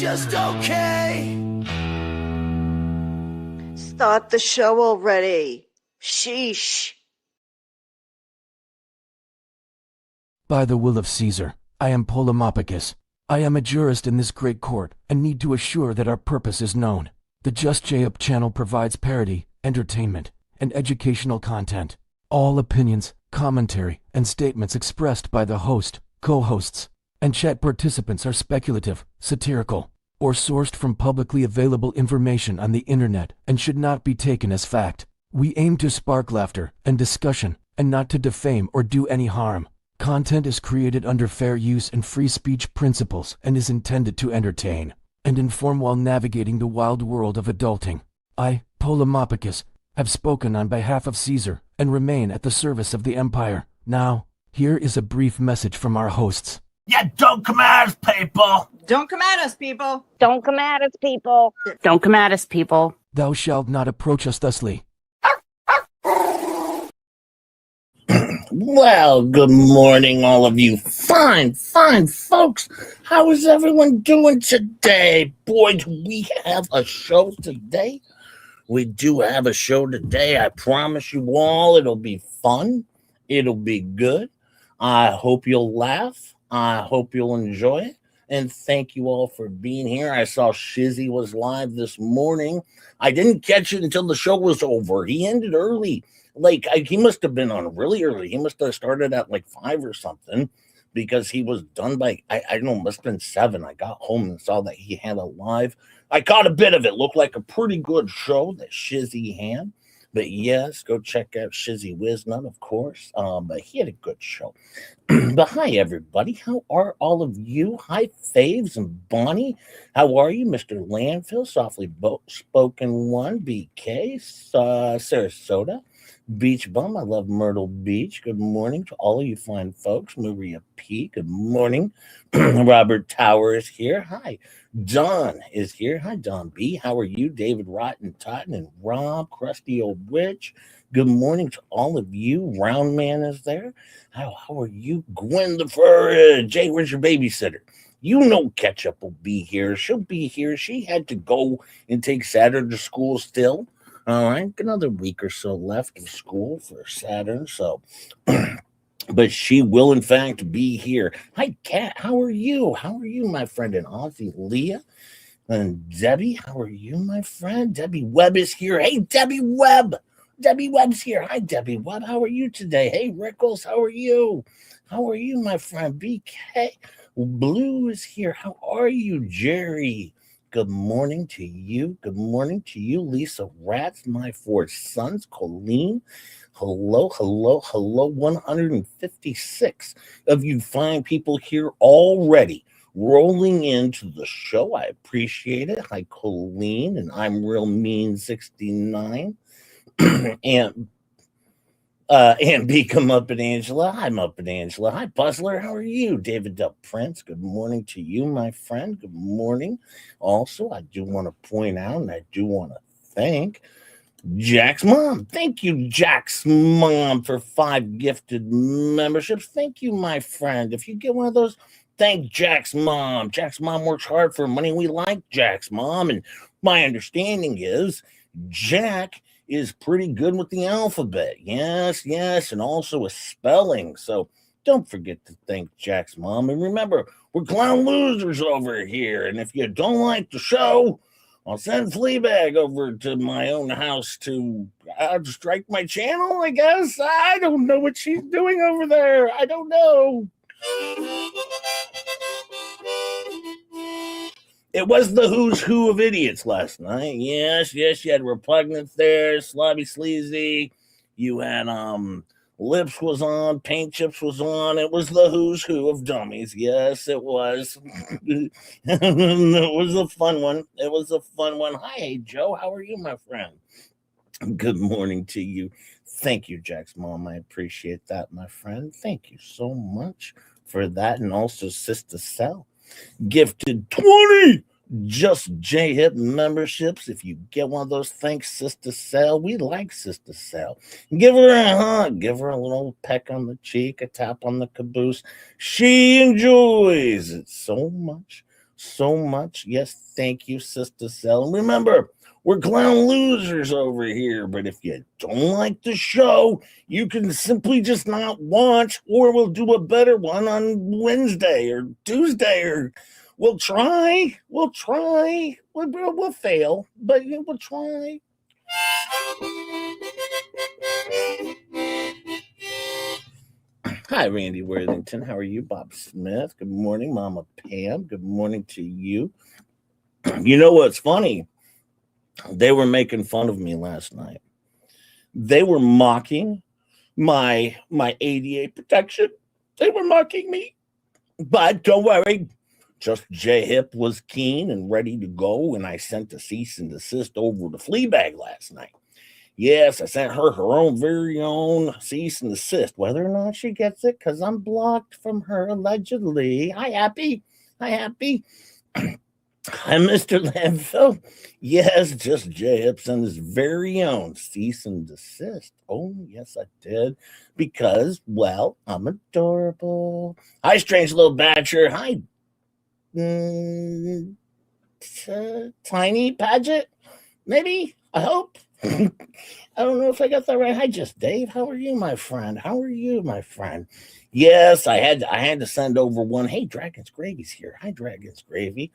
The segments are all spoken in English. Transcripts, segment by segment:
just okay. Start the show already. Sheesh. By the will of Caesar, I am Polemopicus. I am a jurist in this great court and need to assure that our purpose is known. The Just J-Up channel provides parody, entertainment, and educational content. All opinions, commentary, and statements expressed by the host, co-hosts, and chat participants are speculative, satirical, or sourced from publicly available information on the internet and should not be taken as fact. We aim to spark laughter and discussion and not to defame or do any harm. Content is created under fair use and free speech principles and is intended to entertain and inform while navigating the wild world of adulting. I, Polemopicus, have spoken on behalf of Caesar and remain at the service of the Empire. Now, here is a brief message from our hosts. Yeah, don't come at us, people. Don't come at us, people. Don't come at us, people. Don't come at us, people. Thou shalt not approach us thusly. Well, good morning, all of you fine folks. How is everyone doing today? Boy, do we have a show today. We do have a show today. I promise you all it'll be fun. It'll be good. I hope you'll laugh. I hope you'll enjoy it. And thank you all for being here. I saw Shizzy was live this morning. I didn't catch it until the show was over. He ended early. He must have been on really early. He must have started at 5 or something because he was done by, I don't know, must have been 7. I got home and saw that he had a live. I caught a bit of it. Looked like a pretty good show that Shizzy had. But yes, go check out Shizzy Wisnut, of course. But he had a good show. But hi, everybody. How are all of you? Hi, Faves and Bonnie. How are you, Mr. Landfill? Softly Spoken One, BK, Sarasota. Beach Bum, I love Myrtle Beach. Good morning to all of you fine folks. Maria P, good morning. Robert Tower is here. Hi. Don is here. Hi, Don B. How are you? David Rotten Totten and Rob, Crusty Old Witch. Good morning to all of you. Round Man is there. How are you? Gwen the Fur. Jay, where's your babysitter? You know Ketchup will be here. She'll be here. She had to go and take Saturn to school still. All right, another week or so left of school for Saturn, so but she will in fact be here. Hi, Kat, how are you? How are you, my friend? And Ozzy, Leah, and Debbie, how are you, my friend? Debbie Webb is here. Hey, Debbie Webb. Debbie Webb's here. Hi, Debbie Webb. How are you today? Hey, Rickles, how are you? How are you, my friend? BK Blue is here. How are you, Jerry? Good morning to you. Good morning to you, Lisa Rats, my 4 sons, Colleen. Hello. 156 of you fine people here already rolling into the show. I appreciate it. Hi, Colleen, and I'm Real Mean 69. And Become Up and Angela. I'm Up and Angela. Hi, Puzzler. How are you? David Del Prince. Good morning to you, my friend. Good morning. Also, I do want to point out and I do want to thank Jack's mom. Thank you, Jack's mom, for 5 gifted memberships. Thank you, my friend. If you get one of those, thank Jack's mom. Jack's mom works hard for money. We like Jack's mom. And my understanding is Jack is pretty good with the alphabet. Yes, and also with spelling. So don't forget to thank Jack's mom. And remember, we're clown losers over here. And if you don't like the show, I'll send Fleabag over to my own house to strike my channel, I guess. I don't know what she's doing over there. I don't know. It was the who's who of idiots last night. Yes, you had Repugnance there, Slobby Sleazy. You had Lips was on, Paint Chips was on. It was the who's who of dummies. Yes, it was. It was a fun one. Hi, hey, Joe. How are you, my friend? Good morning to you. Thank you, Jack's mom. I appreciate that, my friend. Thank you so much for that. And also Sister Cell gifted 20 Just J-Hip memberships. If you get one of those, thanks, Sister Cell. We like Sister Cell. Give her a hug. Give her a little peck on the cheek, a tap on the caboose. She enjoys it so much. so much. Yes, thank you, Sister Cell. And remember, we're clown losers over here, but if you don't like the show, you can simply just not watch, or we'll do a better one on Wednesday or Tuesday, or we'll try. We'll try. We'll fail, but we'll try. Hi, Randy Worthington. How are you, Bob Smith? Good morning, Mama Pam. Good morning to you. You know what's funny? They were making fun of me last night. They were mocking my ADA protection. They were mocking me. But don't worry. Just J-Hip was keen and ready to go, and I sent a cease and desist over to FLEABAG last night. Yes, I sent her own very own cease and desist, whether or not she gets it, because I'm blocked from her allegedly. Hi, Happy. Hi, Happy. Hi, Mr. Landfill. Yes, just J-Hip sent his very own cease and desist. Oh, yes, I did. Because, well, I'm adorable. Hi, Strange Little Badger. Hi, Tiny Paget. Maybe. I hope. I don't know if I got that right. Hi, just Dave. How are you, my friend? How are you, my friend? Yes, I had to send over one. Hey, Dragon's Gravy's here. Hi, Dragon's Gravy.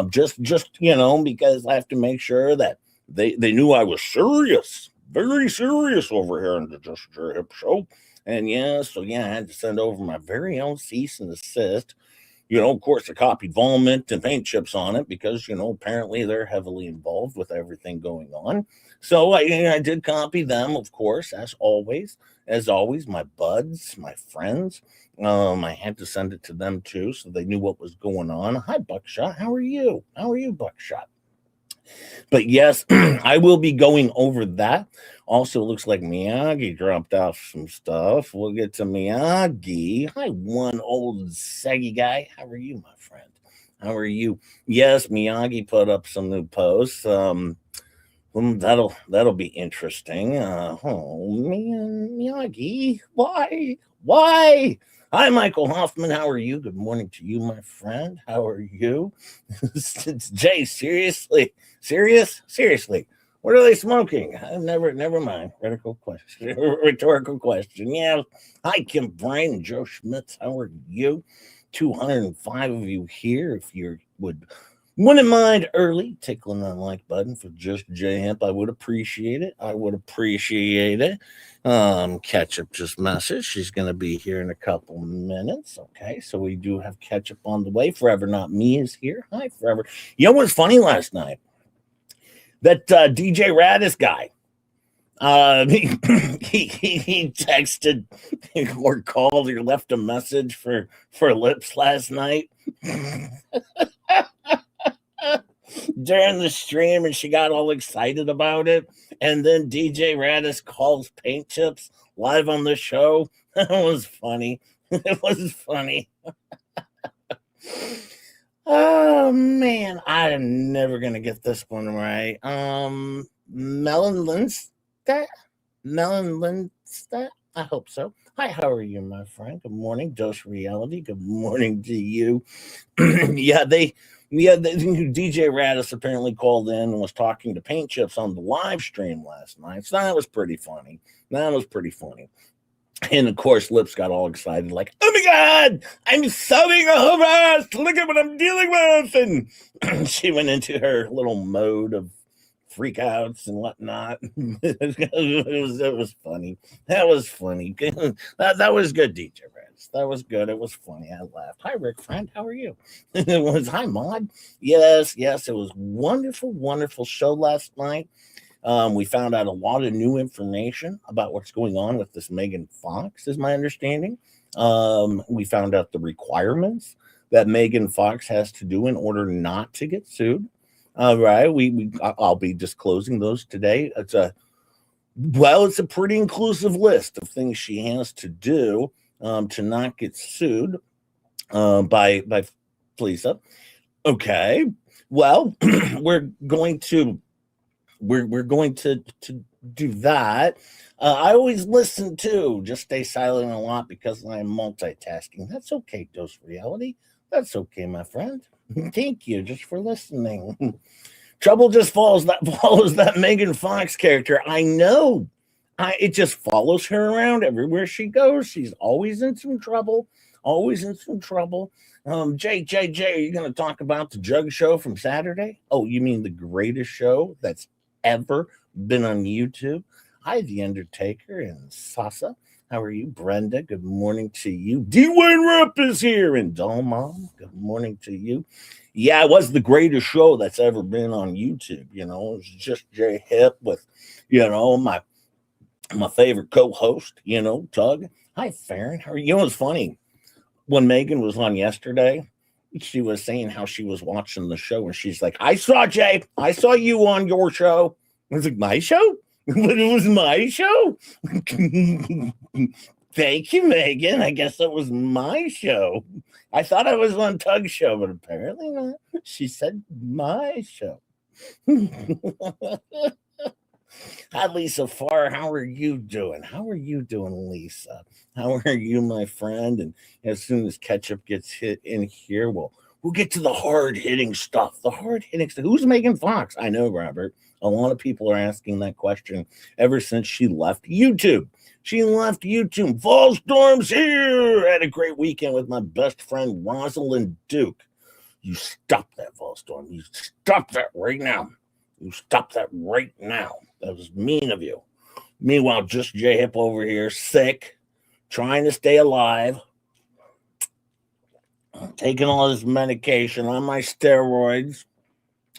Just because I have to make sure that they knew I was serious, very serious over here in the Just Your Hip show. And I had to send over my very own cease and desist. Of course, I copied Volmint and paint chips on it because, apparently they're heavily involved with everything going on. So I did copy them, of course, as always, my buds, my friends. I had to send it to them too, so they knew what was going on. Hi, Buckshot. How are you? How are you, Buckshot? But yes, I will be going over that. Also, it looks like Miyagi dropped off some stuff. We'll get to Miyagi. Hi, one old saggy guy. How are you, my friend? How are you? Yes, Miyagi put up some new posts. That'll be interesting. Miyagi, why? Why? Hi, Michael Hoffman. How are you? Good morning to you, my friend. How are you? It's Jay. Seriously. What are they smoking? Never mind. Rhetorical question. Yeah. Hi, Kim Brain and Joe Schmitz. How are you? 205 of you here. If you wouldn't mind early tickling that like button for Just J-Hemp, I would appreciate it. Ketchup just messaged. She's going to be here in a couple minutes. Okay, so we do have Ketchup on the way. Forever Not Me is here. Hi, Forever. You know what's funny last night? That DJ Radis guy, he texted or called or left a message for Lips last night during the stream, and she got all excited about it. And then DJ Radis calls Paint Chips live on the show. That was funny. It was funny. Oh man, I'm never gonna get this one right. Melon Lindstedt? I hope so. Hi, how are you, my friend? Good morning, Dose Reality. Good morning to you. DJ Radis apparently called in and was talking to Paint Chips on the live stream last night. So that was pretty funny. And of course, Lips got all excited, like, oh my God, I'm so being harassed. Look at what I'm dealing with. And she went into her little mode of freakouts and whatnot. It was funny. That was funny. That was good, DJ Reds. That was good. It was funny. I laughed. Hi, Rick friend. How are you? It was hi, Maud. Yes. It was wonderful show last night. We found out a lot of new information about what's going on with this Megan Fox, is my understanding. We found out the requirements that Megan Fox has to do in order not to get sued. All right, I'll be disclosing those today. It's a pretty inclusive list of things she has to do to not get sued by FLEABAG. Okay, well, we're going to do that. I always listen too. Just stay silent a lot because I'm multitasking. That's okay, Dose Reality. That's okay, my friend. Thank you just for listening. Trouble just follows that Megan Fox character. I know. It just follows her around everywhere she goes. She's always in some trouble. Always in some trouble. Jay, are you going to talk about the Jug Show from Saturday? Oh, you mean the greatest show that's ever been on YouTube? Hi, The Undertaker and Sasa. How are you, Brenda? Good morning to you. Dwayne Rupp is here, and Doll Mom. Good morning to you. Yeah, it was the greatest show that's ever been on YouTube. You know, it was just Jay Hip with, my favorite co-host, Tug. Hi, Farron. How are you? You know, it's funny. When Megan was on yesterday, she was saying how she was watching the show, and she's like, I saw Jay. I saw you on your show. I was like, my show? But it was my show? Thank you, Megan. I guess it was my show. I thought I was on Tug's show, but apparently not. She said my show. Hi, Lisa Farr. How are you doing? How are you doing, Lisa? How are you, my friend? And as soon as Ketchup gets hit in here, we'll get to the hard-hitting stuff. The hard-hitting stuff. Who's Megan Fox? I know, Robert. A lot of people are asking that question ever since she left YouTube. She left YouTube. Fall Storm's here. I had a great weekend with my best friend, Rosalind Duke. You stop that, Fall Storm. You stop that right now. You stop that right now. That was mean of you. Meanwhile, just J Hip over here, sick, trying to stay alive, taking all this medication on my steroids.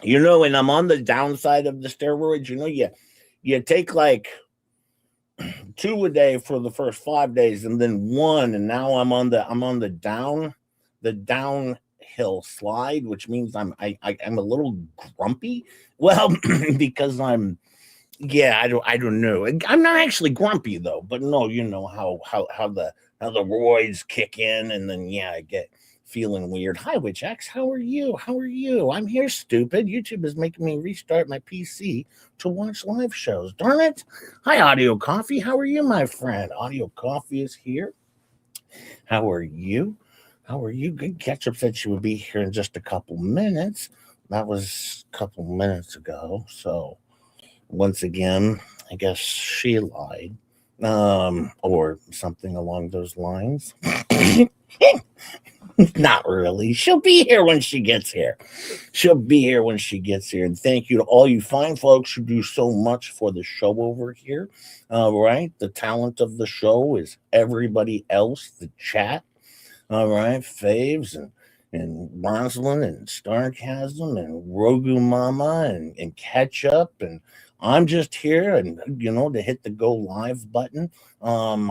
And I'm on the downside of the steroids. You take like 2 a day for the first 5 days, and then 1, and now I'm on the downhill slide, which means I'm a little grumpy. Well, because I don't know. I'm not actually grumpy though, but no, you know how the roids kick in, and then I get feeling weird. Hi, Witch X. How are you? I'm here, stupid. YouTube is making me restart my PC to watch live shows. Darn it. Hi, Audio Coffee. How are you, my friend? Audio Coffee is here. How are you? Good. Ketchup said she would be here in just a couple minutes. That was a couple minutes ago. So once again, I guess she lied. Or something along those lines. Not really. She'll be here when she gets here. And thank you to all you fine folks who do so much for the show over here. Right? The talent of the show is everybody else, the chat. All right, Faves and Rosalind and Starcasm and Rogu Mama and Ketchup, and I'm just here and to hit the go live button. I'm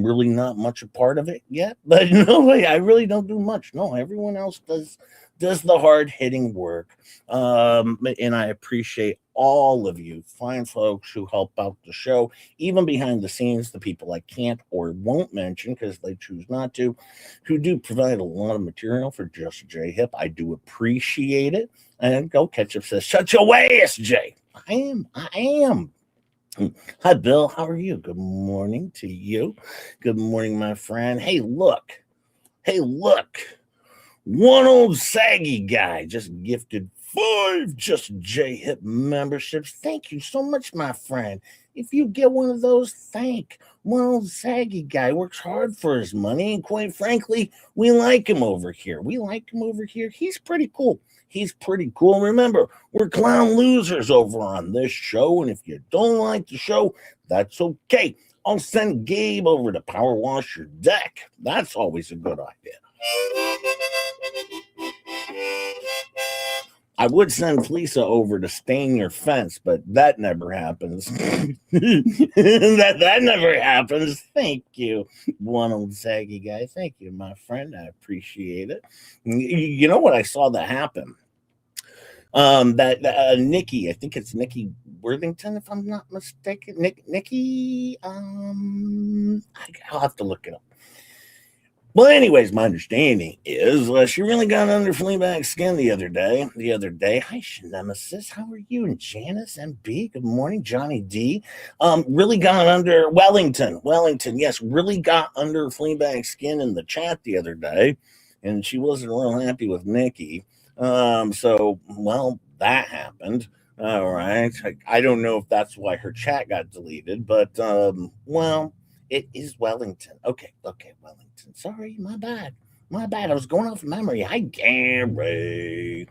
really not much a part of it yet, but no, I really don't do much. No, everyone else does the hard hitting work. And I appreciate all of you fine folks who help out the show, even behind the scenes, the people I can't or won't mention because they choose not to, who do provide a lot of material for Just J Hip. I do appreciate it. And Go Ketchup says, shut your waist, Jay. I am. Hi, Bill. How are you? Good morning to you. Good morning, my friend. Hey, look. One old saggy guy just gifted 5 Just J Hip memberships. Thank you so much, my friend. If you get one of those, thank one old saggy guy. Works hard for his money, and quite frankly, we like him over here. He's pretty cool. Remember, we're clown losers over on this show, and if you don't like the show, that's okay. I'll send Gabe over to power wash your deck. That's always a good idea. I would send Lisa over to stain your fence, but that never happens. that never happens. Thank you, one old saggy guy. Thank you, my friend. I appreciate it. You know what I saw that happen? That Nikki, I think it's Nikki Worthington, if I'm not mistaken. Nikki, I'll have to look it up. Well, anyways, my understanding is she really got under FLEABAG's skin the other day. Hi, Nemesis. How are you? And Janice MB. Good morning, Johnny D. Really got under Wellington. Yes, really got under FLEABAG's skin in the chat the other day, and she wasn't real happy with Nikki. So, well, that happened. All right. I don't know if that's why her chat got deleted, but well, it is Wellington. Okay, Wellington. Sorry, my bad. My bad. I was going off memory. Hi, Gary.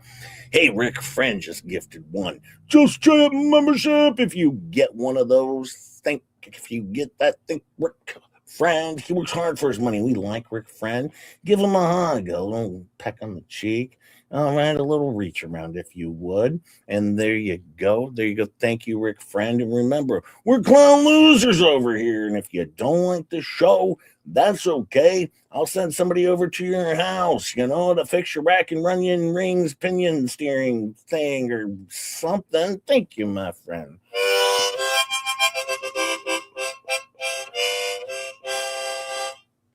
Hey, Rick Friend just gifted one. Just Chat membership. If you get one of those, if you get that, think Rick Friend. He works hard for his money. We like Rick Friend. Give him a hug, a little peck on the cheek. All right, a little reach around if you would. And there you go. There you go. Thank you, Rick Friend. And remember, we're clown losers over here. And if you don't like the show, that's okay. I'll send somebody over to your house, to fix your rack and run you in rings, pinion steering thing or something. Thank you, my friend.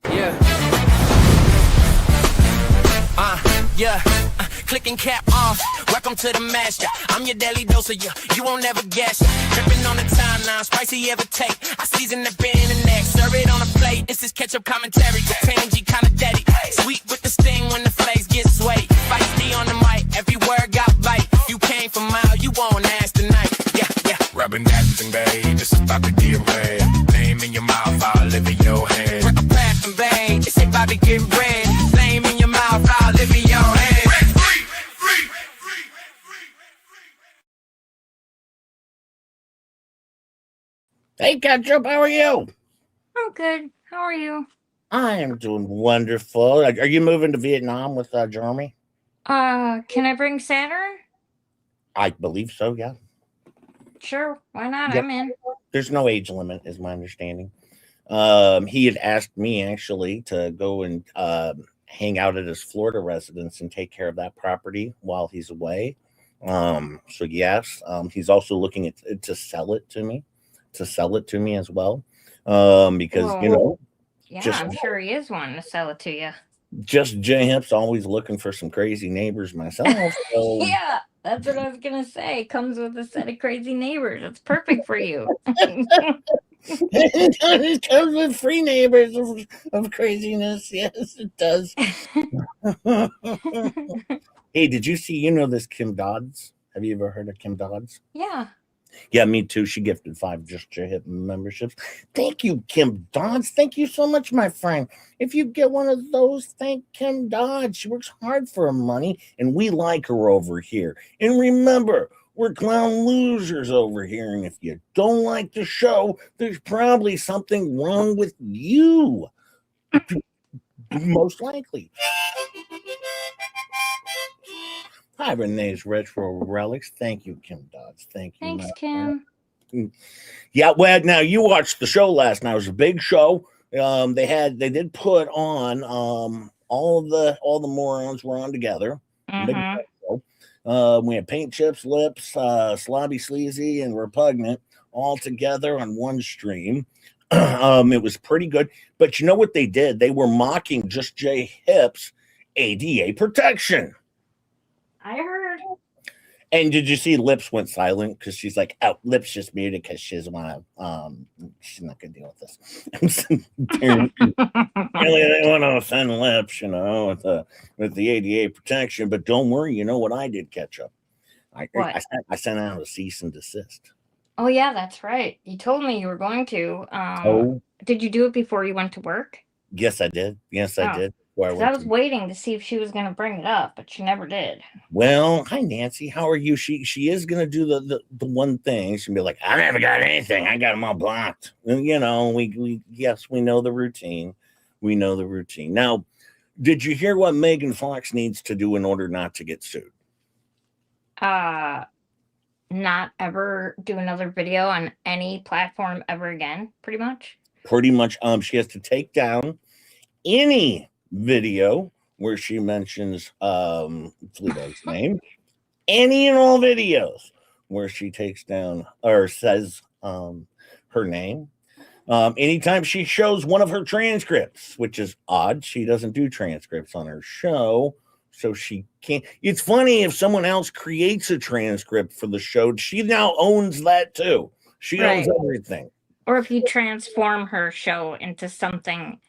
Yeah. Yeah. Clicking cap off. Welcome to the master. I'm your daily dose of you won't ever guess. Dripping on the timeline, spicy ever take. I season the bin and neck, serve it on a plate. This is ketchup commentary, the tangy kind of daddy. Sweet with the sting when the flakes get sway. Feisty on the mic, every word got bite. You came from mile, you won't ask tonight. Yeah. Rubbing that thing, babe, this is about to get red. Name in your mouth, I'll live in your hand. Rap and bang, it's about to get red. Flame in your mouth, I'll live in your hand. Hey, Ketchup, how are you? I'm good. How are you? I am doing wonderful. Are you moving to Vietnam with Jeremy? Can I bring Saturn? I believe so, yeah. Sure, why not? Yep. I'm in. There's no age limit, is my understanding. He had asked me actually to go and hang out at his Florida residence and take care of that property while he's away. So yes, he's also looking at to sell it to me, as well. Because Whoa. Yeah, I'm sure he is wanting to sell it to you. Just J Hip's always looking for some crazy neighbors myself. So. Yeah, that's what I was gonna say. Comes with a set of crazy neighbors. It's perfect for you. It comes with free neighbors of craziness. Yes, it does. Hey, did you see, this Kim Dodds? Have you ever heard of Kim Dodds? Yeah. Yeah, me too. She gifted 5 Just Hip memberships. Thank you, Kim Dodds. Thank you so much, my friend. If you get one of those, thank Kim Dodds. She works hard for her money, and we like her over here. And remember, we're clown losers over here. And if you don't like the show, there's probably something wrong with you. Most likely. Hi, Renee's Retro Relics. Thank you, Kim Dodds. Thank you. Thanks, Kim. Yeah, well, now you watched the show last night. It was a big show. They did put on all the morons were on together. We had Paint Chips, Lips, Slobby Sleazy, and Repugnant all together on one stream. It was pretty good. But you know what they did? They were mocking Just J Hip's ADA protection. I heard. And did you see Lips went silent because she's like, oh, Lips just muted because she's not gonna deal with this. Really, they want to offend Lips, with the ADA protection. But don't worry, you know what I did, Ketchup? I sent out a cease and desist. Oh yeah, that's right. You told me you were going to. Did you do it before you went to work? Yes, I did. I did. I was waiting to see if she was going to bring it up, but she never did. Well, hi Nancy, how are you? She is going to do the one thing. She'll be like, I never got anything. I got them all blocked. And, we know the routine. We know the routine. Now, did you hear what Megan Fox needs to do in order not to get sued? Not ever do another video on any platform ever again, pretty much. Pretty much. She has to take down any video where she mentions FLEABAG's name, any and all videos where she takes down or says her name. Anytime she shows one of her transcripts, which is odd, she doesn't do transcripts on her show, so she can't. It's funny if someone else creates a transcript for the show, she now owns that too. She owns everything. Or if you transform her show into something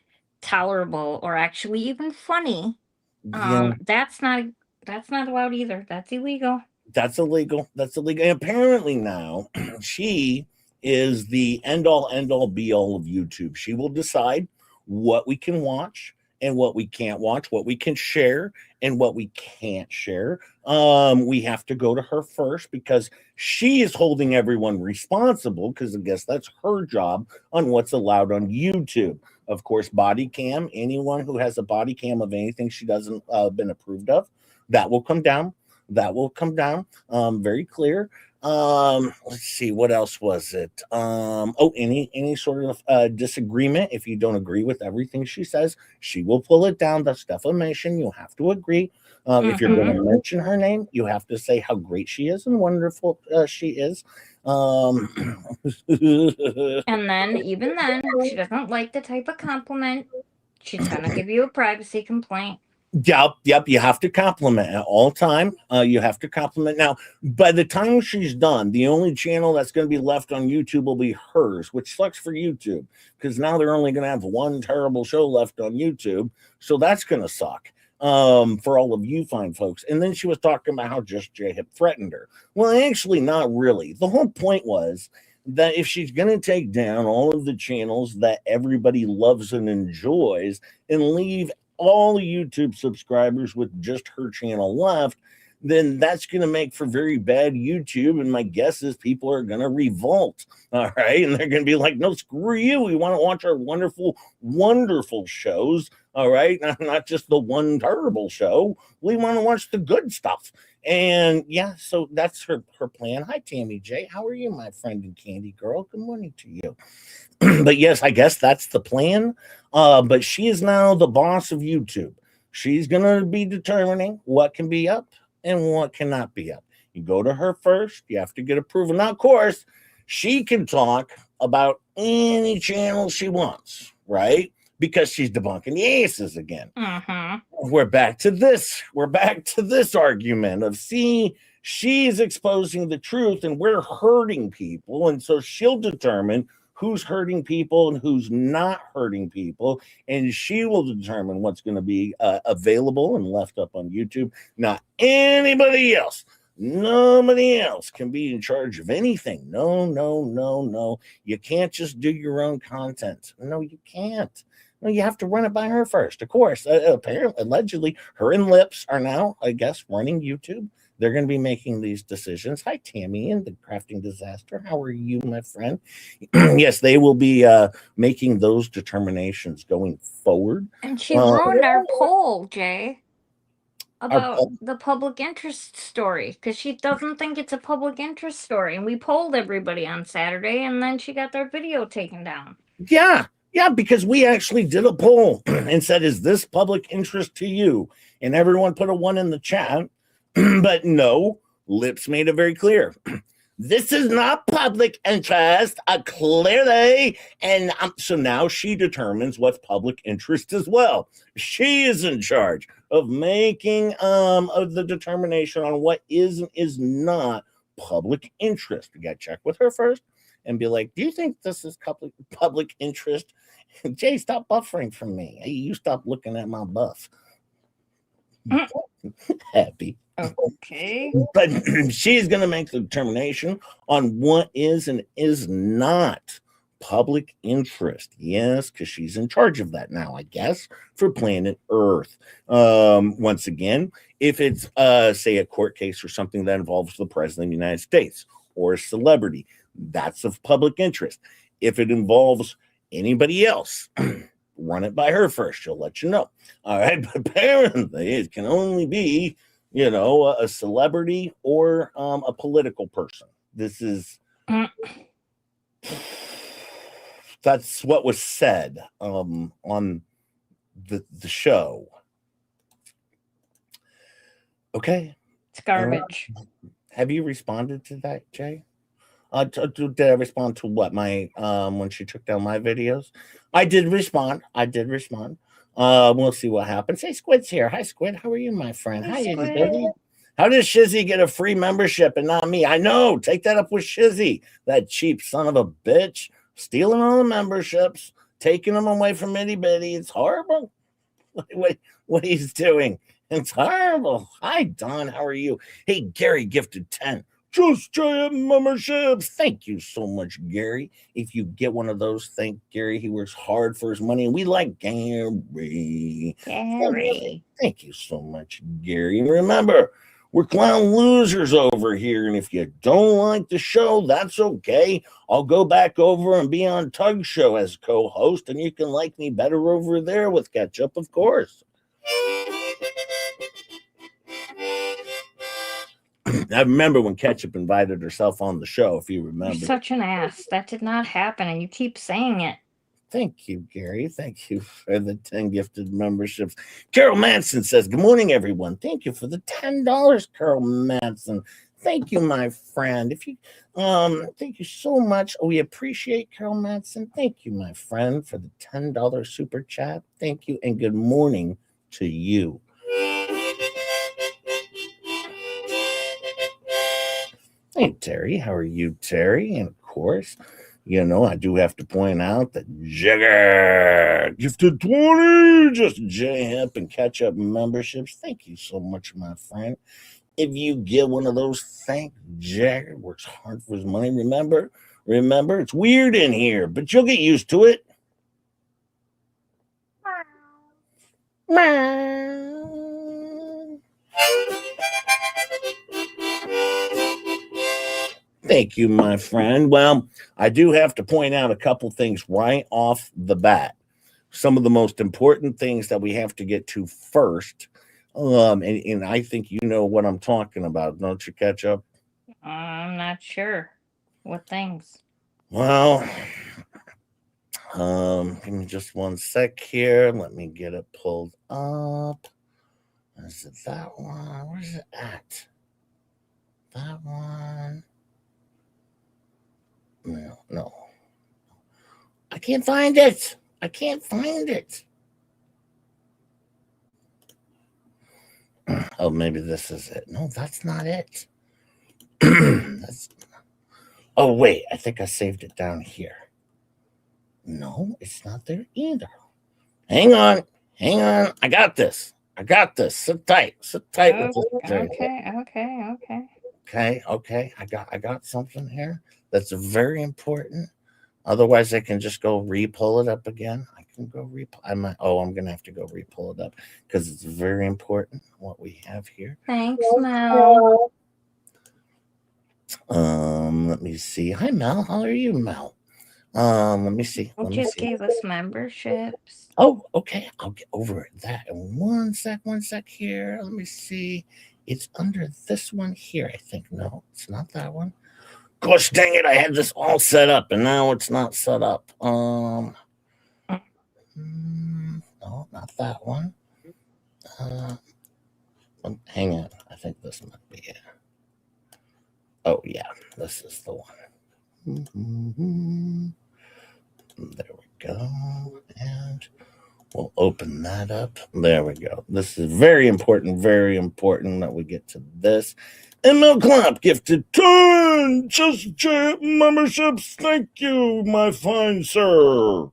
tolerable or actually even funny, that's not That's not allowed either. That's illegal. That's illegal. That's illegal. And apparently now she is the end all be all of YouTube. She will decide what we can watch and what we can't watch, what we can share and what we can't share. We have to go to her first because she is holding everyone responsible because I guess that's her job on what's allowed on YouTube. Of course, body cam, anyone who has a body cam of anything she doesn't been approved of, that will come down. That will come down. Very clear. Let's see, what else was it? Any sort of disagreement. If you don't agree with everything she says, she will pull it down. That's defamation. You'll have to agree. If you're going to mention her name, you have to say how great she is and wonderful she is. And then, even then, if she doesn't like the type of compliment, she's gonna give you a privacy complaint. Yep. You have to compliment at all time. You have to compliment. Now, by the time she's done, the only channel that's going to be left on YouTube will be hers, which sucks for YouTube because now they're only going to have one terrible show left on YouTube. So that's going to suck for all of you fine folks. And then she was talking about how Just Jay had threatened her. Well, actually, not really. The whole point was that if she's going to take down all of the channels that everybody loves and enjoys and leave all YouTube subscribers with just her channel left, then that's going to make for very bad YouTube. And my guess is people are going to revolt. All right. And they're going to be like, no, screw you. We want to watch our wonderful, wonderful shows. All right. Not just the one terrible show. We want to watch the good stuff. And yeah, so that's her plan. Hi, Tammy J. How are you, my friend and candy girl? Good morning to you. But yes, I guess that's the plan. But she is now the boss of YouTube. She's going to be determining what can be up and what cannot be up. You go to her first. You have to get approval. Now, of course, she can talk about any channel she wants, right? Because she's debunking the aces again. We're back to this. We're back to this argument of, see, she's exposing the truth and we're hurting people. And so she'll determine who's hurting people and who's not hurting people. And she will determine what's going to be available and left up on YouTube. Not anybody else. Nobody else can be in charge of anything. No. You can't just do your own content. No, you can't. No, you have to run it by her first. Of course, apparently, allegedly, her and Lips are now, I guess, running YouTube. They're going to be making these decisions. Hi, Tammy and the Crafting Disaster. How are you, my friend? Yes, they will be making those determinations going forward. And she ruined our poll, Jay, about the public interest story because she doesn't think it's a public interest story. And we polled everybody on Saturday, and then she got their video taken down. Yeah, because we actually did a poll and said, is this public interest to you? And everyone put a 1 in the chat. But no, Lips made it very clear. This is not public interest, clearly. And so now she determines what's public interest as well. She is in charge of making of the determination on what is and is not public interest. You got to check with her first and be like, do you think this is public interest? Jay, stop buffering from me. Hey, you stop looking at my buff. Happy. Okay. But she's going to make the determination on what is and is not public interest. Yes, because she's in charge of that now, I guess, for planet Earth. Once again, if it's, say, a court case or something that involves the president of the United States or a celebrity, that's of public interest. If it involves anybody else, run it by her first. She'll let you know. All right. But apparently it can only be, a celebrity or a political person. This is, that's what was said on the show. Okay. It's garbage. Have you responded to that, Jay? Did I respond to what? My when she took down my videos? I did respond. We'll see what happens. Hey, Squid's here. Hi, Squid. How are you, my friend? Hi, Squid. How does Shizzy get a free membership and not me? I know. Take that up with Shizzy, that cheap son of a bitch, stealing all the memberships, taking them away from itty bitty. It's horrible. What he's doing. It's horrible. Hi, Don. How are you? Hey, Gary gifted 10. Just giant memberships. Thank you so much, Gary. If you get one of those, thank Gary. He works hard for his money, and we like Gary. Gary. Thank you so much, Gary. Remember, we're clown losers over here, and if you don't like the show, that's okay. I'll go back over and be on Tug's show as co-host, and you can like me better over there with Ketchup, of course. I remember when Ketchup invited herself on the show, if you remember. You're such an ass. That did not happen, and you keep saying it. Thank you, Gary. Thank you for the 10 gifted memberships. Carol Manson says, good morning, everyone. Thank you for the $10, Carol Manson. Thank you, my friend. Thank you so much. We appreciate Carol Manson. Thank you, my friend, for the $10 super chat. Thank you, and good morning to you. Hey, Terry. How are you, Terry? And of course, I do have to point out that Jagger gifted 20, just J-Hip and Ketchup memberships. Thank you so much, my friend. If you get one of those, thank Jagger. Works hard for his money. Remember, it's weird in here, but you'll get used to it. Thank you, my friend. Well, I do have to point out a couple things right off the bat. Some of the most important things that we have to get to first. And I think you know what I'm talking about, don't you, Ketchup? I'm not sure. What things? Well, give me just one sec here. Let me get it pulled up. Is it that one? Where's it at? That one. No. I can't find it. Oh, maybe this is it. No, that's not it. Oh, wait. I think I saved it down here. No, it's not there either. Hang on. I got this. Sit tight. Okay. Okay. I got something here that's very important. Otherwise, I can just go re-pull it up again. I can go I'm going to have to go re-pull it up because it's very important what we have here. Thanks, Mel. Let me see. Hi, Mel. How are you, Mel? Let me see. Just gave us memberships. Oh, okay. I'll get over that in one sec here. Let me see. It's under this one here, I think. No, it's not that one. Gosh dang it, I had this all set up and now it's not set up. No, not that one. Hang on. I think this might be it. Oh, yeah, this is the one. There we go. And we'll open that up. There we go. This is very important that we get to this. And Mel Clapp gifted 10 Just J memberships. Thank you, my fine sir.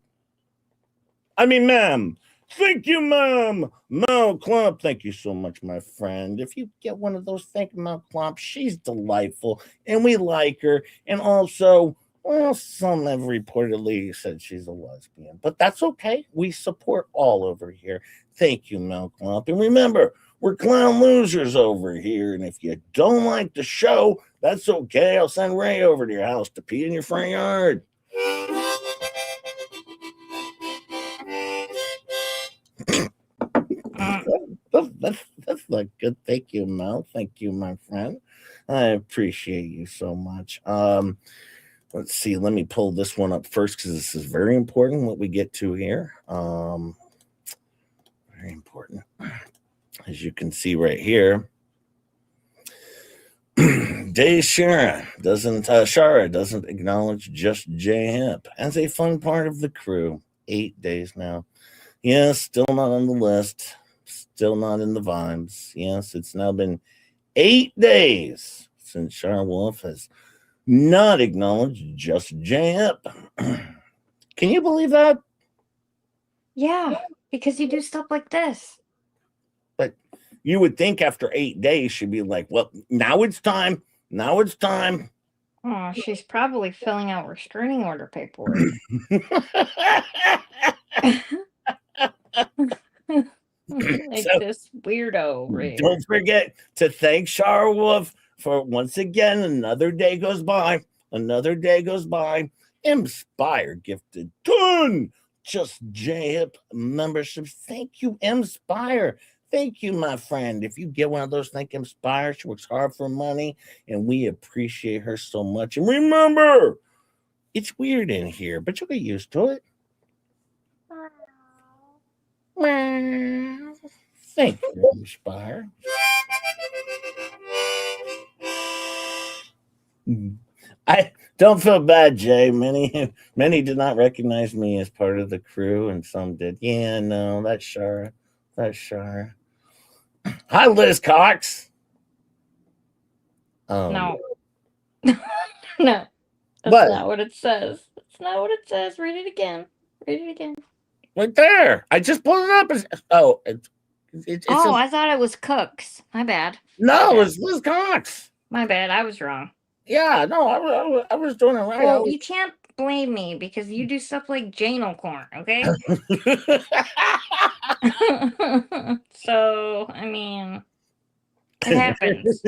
Ma'am. Thank you, ma'am. Mel Clapp, thank you so much, my friend. If you get one of those, thank Mel Clapp. She's delightful, and we like her. And also, well, some have reportedly said she's a lesbian, but that's okay. We support all over here. Thank you, Mel Clapp. And remember, we're clown losers over here, and if you don't like the show, that's okay. I'll send Ray over to your house to pee in your front yard. That's not good. Thank you, Mel. Thank you, my friend. I appreciate you so much. Let's see. Let me pull this one up first because this is very important what we get to here. Very important. As you can see right here, Shara doesn't acknowledge Just J-Hip as a fun part of the crew. 8 days now. Yes, still not on the list. Still not in the vibes. Yes, it's now been 8 days since Shara Wolf has not acknowledged Just J-Hip. Can you believe that? Yeah, because you do stuff like this. But You would think after 8 days she'd be like, well, now it's time. Now it's time. Oh, she's probably filling out restraining order paperwork. Like So, this weirdo, right? don't forget to thank Shara Wolf for once again another day goes by. Another day goes by. Inspire gifted done. Just J-Hip memberships. Thank you, Inspire. Thank you, my friend. If you get one of those, thank Inspire. She works hard for money, and we appreciate her so much. And remember, it's weird in here, but you'll get used to it. Thank you, Inspire. I don't feel bad, Jay. Many did not recognize me as part of the crew, and some did. Yeah, no, that's Shara. That's Shara. Hi, Liz Cox. No. No. That's What? not what it says. That's not what it says. Read it again. Read it again. Right there. I just pulled it up. I thought it was Cooks. My bad. No, it's Liz Cox. My bad. I was wrong. Yeah, no, I was doing it right. Well, you can't blame me because you do stuff like Janal corn, okay? So, I mean, it happens.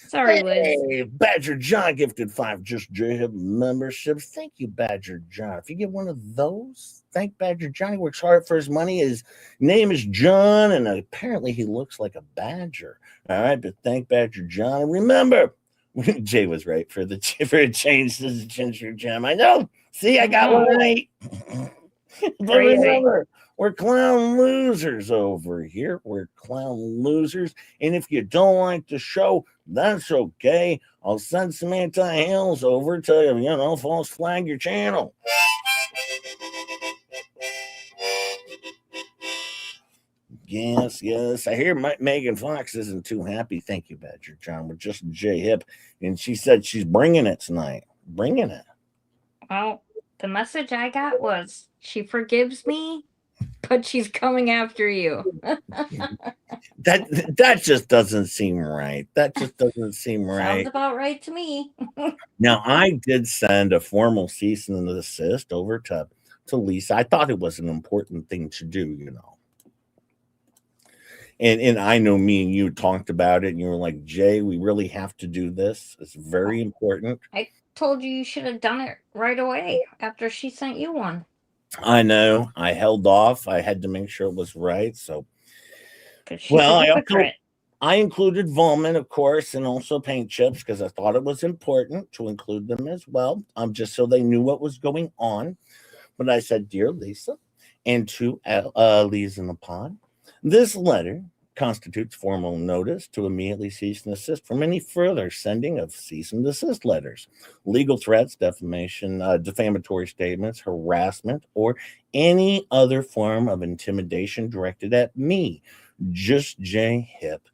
Sorry, Liz. Hey, Badger John gifted 5 Just J-Hip memberships. Thank you, Badger John. If you get one of those, thank Badger John. He works hard for his money. His name is John, and apparently he looks like a badger. All right, but thank Badger John. And remember, Jay was right for a change to the ginger gem. I know. See, I got one right. But remember, we're clown losers over here. We're clown losers. And if you don't like the show, that's okay. I'll send some anti-hails over to, false flag your channel. Yes. I hear Megan Fox isn't too happy. Thank you, Badger John. We're just J-Hip. And she said she's bringing it tonight. Bringing it. Well, the message I got was she forgives me, but she's coming after you. That just doesn't seem right. That just doesn't seem right. Sounds about right to me. Now, I did send a formal cease and desist over to Lisa. I thought it was an important thing to do, And I know me and you talked about it, and you were like, Jay, we really have to do this. It's very important. I told you should have done it right away after she sent you one. I know. I held off. I had to make sure it was right. So, I included Volman, of course, and also paint chips because I thought it was important to include them as well, just so they knew what was going on. But I said, Dear Lisa, and to Lisa in the pod, this letter constitutes formal notice to immediately cease and desist from any further sending of cease and desist letters, legal threats, defamation, defamatory statements, harassment, or any other form of intimidation directed at me, just J-Hip.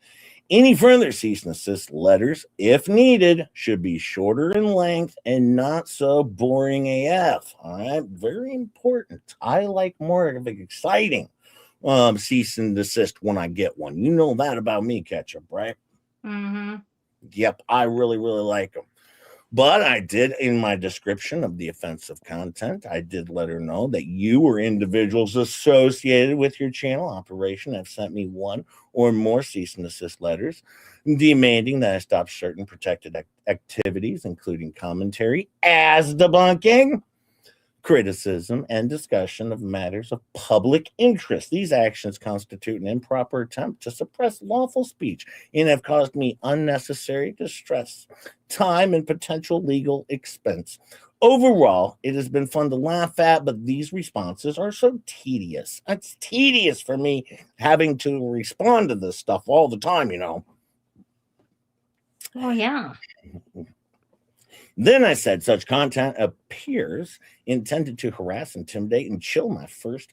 Any further cease and desist letters, if needed, should be shorter in length and not so boring AF. All right, very important. I like more of an exciting cease and desist when I get one. You know that about me, Ketchup, right? Mm-hmm. Yep, I really, really like them. But I did, in my description of the offensive content, I did let her know that you or individuals associated with your channel operation have sent me one or more cease and desist letters demanding that I stop certain protected activities, including commentary as debunking, criticism, and discussion of matters of public interest. These actions constitute an improper attempt to suppress lawful speech and have caused me unnecessary distress, time, and potential legal expense. Overall, it has been fun to laugh at, but these responses are so tedious. It's tedious for me having to respond to this stuff all the time, Oh, yeah. Then I said such content appears intended to harass, intimidate, and chill my First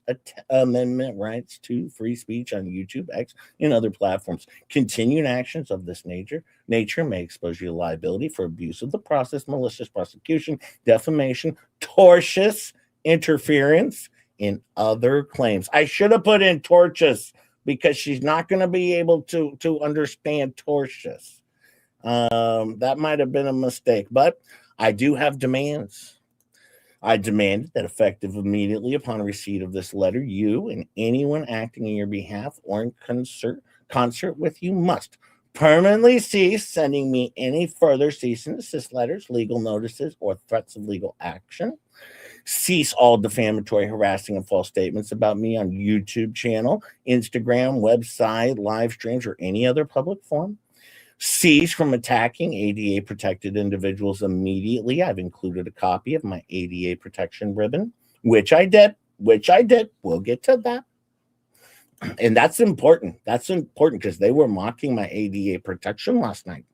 Amendment rights to free speech on YouTube, X, and other platforms. Continued actions of this nature may expose you to liability for abuse of the process, malicious prosecution, defamation, tortious interference, and other claims. I should have put in tortious because she's not going to be able to understand tortious. That might have been a mistake, but I do have demands. I demand that effective immediately upon receipt of this letter, you and anyone acting in your behalf or in concert with you must permanently cease sending me any further cease and desist letters, legal notices, or threats of legal action. Cease all defamatory, harassing, and false statements about me on YouTube channel, Instagram, website, live streams, or any other public forum. Cease from attacking ADA protected individuals immediately. I've included a copy of my ADA protection ribbon, which I did. We'll get to that. And that's important. That's important because they were mocking my ADA protection last night.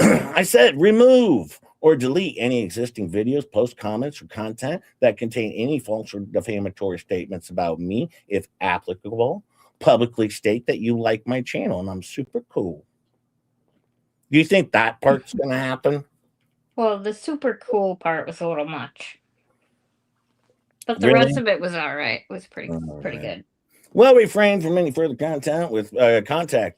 I said remove or delete any existing videos, posts, comments, or content that contain any false or defamatory statements about me, if applicable. Publicly state that you like my channel and I'm super cool. Do you think that part's going to happen? Well, the super cool part was a little much. But the Really? rest of it was all right. It was pretty good. Well, refrain from any further contact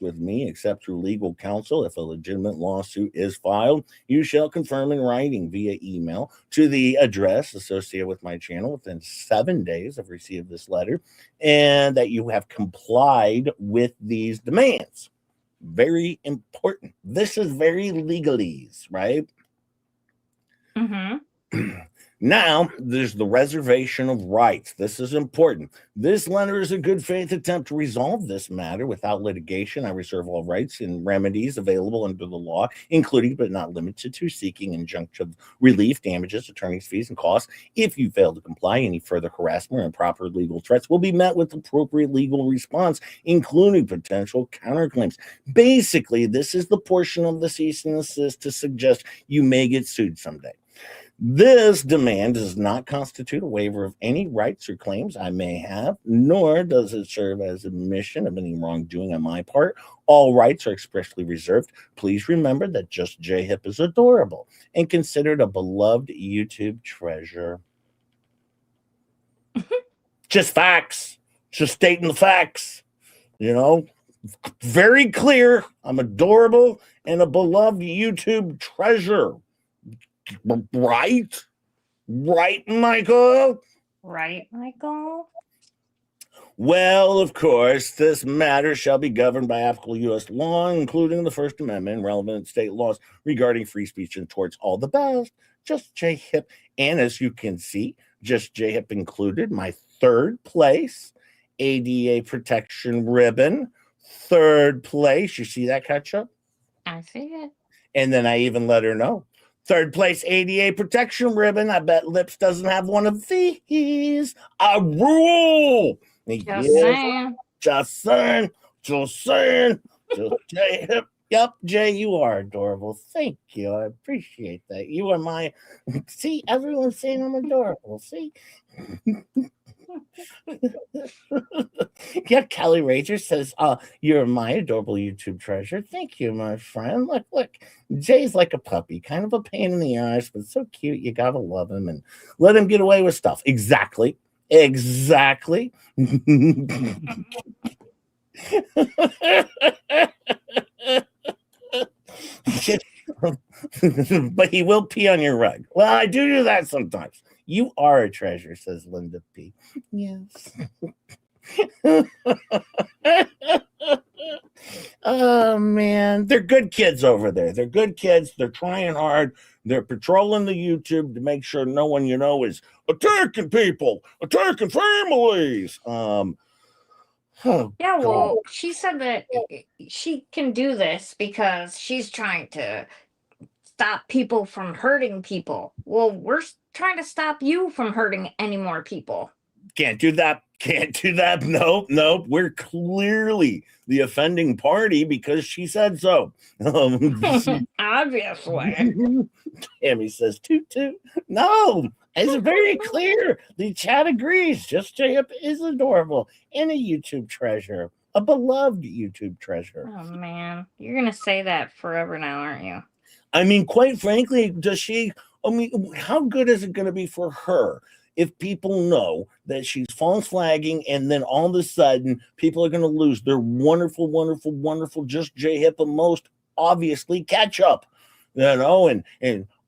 with me except through legal counsel. If a legitimate lawsuit is filed, you shall confirm in writing via email to the address associated with my channel within 7 days of receipt of this letter, and that you have complied with these demands. Very important. This is very legalese, right? Mm-hmm. Now, there's the reservation of rights. This is important. This letter is a good faith attempt to resolve this matter without litigation. I reserve all rights and remedies available under the law, including but not limited to seeking injunctive relief, damages, attorney's fees, and costs. If you fail to comply, any further harassment or improper legal threats will be met with appropriate legal response, including potential counterclaims. Basically, this is the portion of the cease and desist to suggest you may get sued someday. This demand does not constitute a waiver of any rights or claims I may have, nor does it serve as admission of any wrongdoing on my part. All rights are expressly reserved. Please remember that Just J Hip is adorable and considered a beloved YouTube treasure. Just facts. Just stating the facts. You know, very clear. I'm adorable and a beloved YouTube treasure. Right, Michael? Right, Michael? Well, of course, this matter shall be governed by applicable U.S. law, including the First Amendment and relevant state laws regarding free speech and towards all the best. Just J Hip. And as you can see, Just J Hip included my third place ADA protection ribbon. Third place. You see that, Ketchup? I see it. And then I even let her know. Third place ADA protection ribbon. I bet Lips doesn't have one of these. A rule. Just saying. Jay Hip. Yep, Jay, you are adorable. Thank you. I appreciate that. You are my. See, everyone's saying I'm adorable. See. Yeah, Kelly Rager says, you're my adorable YouTube treasure. Thank you, my friend. Look, Jay's like a puppy, kind of a pain in the ass, but so cute. You gotta love him and let him get away with stuff. Exactly. But he will pee on your rug. Well, I do that sometimes. You are a treasure, says Linda P. Yes. Oh, man. They're good kids over there. They're good kids. They're trying hard. They're patrolling the YouTube to make sure no one, is attacking people, attacking families. Yeah, well, she said that she can do this because she's trying to stop people from hurting people. Well, we're trying to stop you from hurting any more people. Can't do that. Nope. We're clearly the offending party because she said so. Obviously. Tammy says, toot. No, it's very clear. The chat agrees. Just J Hip is adorable and a YouTube treasure. A beloved YouTube treasure. Oh, man. You're going to say that forever now, aren't you? I mean, quite frankly, how good is it going to be for her if people know that she's false flagging, and then all of a sudden people are going to lose their wonderful, wonderful, wonderful Just J Hip and most obviously catch up, and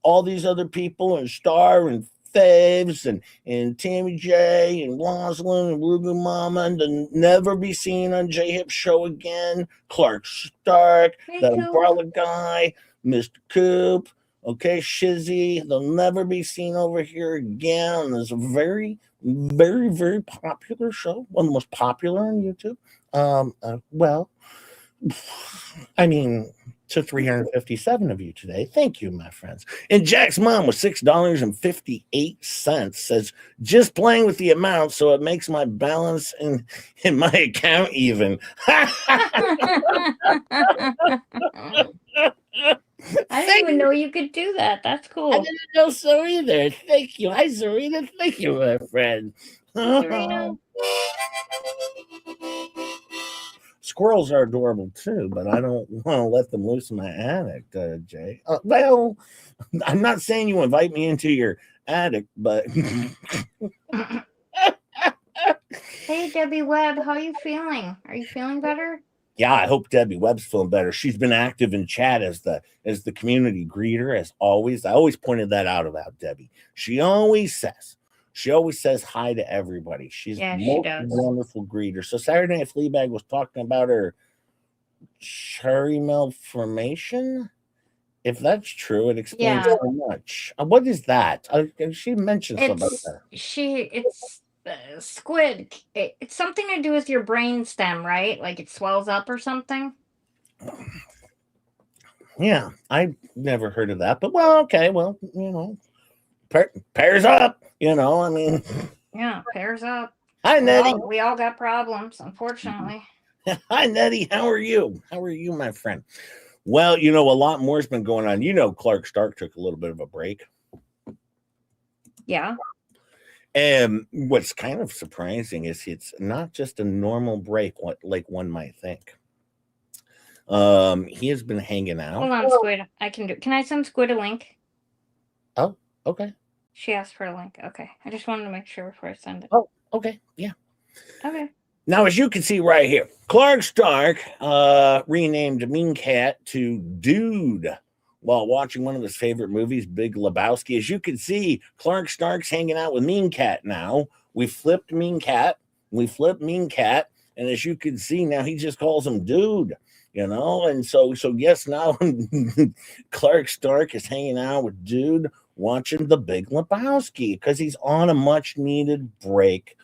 all these other people and Star and Faves and Tammy J and Rosalind and Rugu Mama and to never be seen on J Hip show again. Clark Stark, that umbrella guy, Mr. Coop, okay, Shizzy, they'll never be seen over here again on this very, very, very popular show, one of the most popular on YouTube. Well, I mean, to 357 of you today. Thank you, my friends. And Jack's mom with $6.58 says, just playing with the amount so it makes my balance in my account even. I didn't even know you could do that. That's cool. I didn't know so either. Thank you. Hi, Serena. Thank you, my friend. Serena. Squirrels are adorable too, but I don't want to let them loose in my attic, Jay. Well, I'm not saying you invite me into your attic, but Hey, Debbie Webb, how are you feeling? Are you feeling better? Yeah, I hope Debbie Webb's feeling better. She's been active in chat as the community greeter, as always. I always pointed that out about Debbie. She always says hi to everybody. She's a wonderful greeter. So Saturday Night Fleabag was talking about her cherry malformation. If that's true, it explains so much. What is that? She mentioned something about that. It's squid. It's something to do with your brain stem, right? Like it swells up or something. Yeah, I never heard of that, but well, okay, well, Pear's up. I mean, yeah, Pear's up. Hi, Nettie. We all got problems, unfortunately. Hi, Nettie. How are you? How are you, my friend? Well, a lot more has been going on. Clark Stark took a little bit of a break. Yeah. And what's kind of surprising is it's not just a normal break, like one might think. He has been hanging out. Hold on, Squid. Can I send Squid a link? Oh, okay. She asked for a link. Okay. I just wanted to make sure before I send it. Oh, okay. Yeah. Okay. Now, as you can see right here, Clark Stark renamed Mean Cat to Dude while watching one of his favorite movies, Big Lebowski. As you can see, Clark Stark's hanging out with Mean Cat now. We flipped Mean Cat. And as you can see, now he just calls him Dude. And so yes, now Clark Stark is hanging out with Dude watching the Big Lebowski because he's on a much needed break.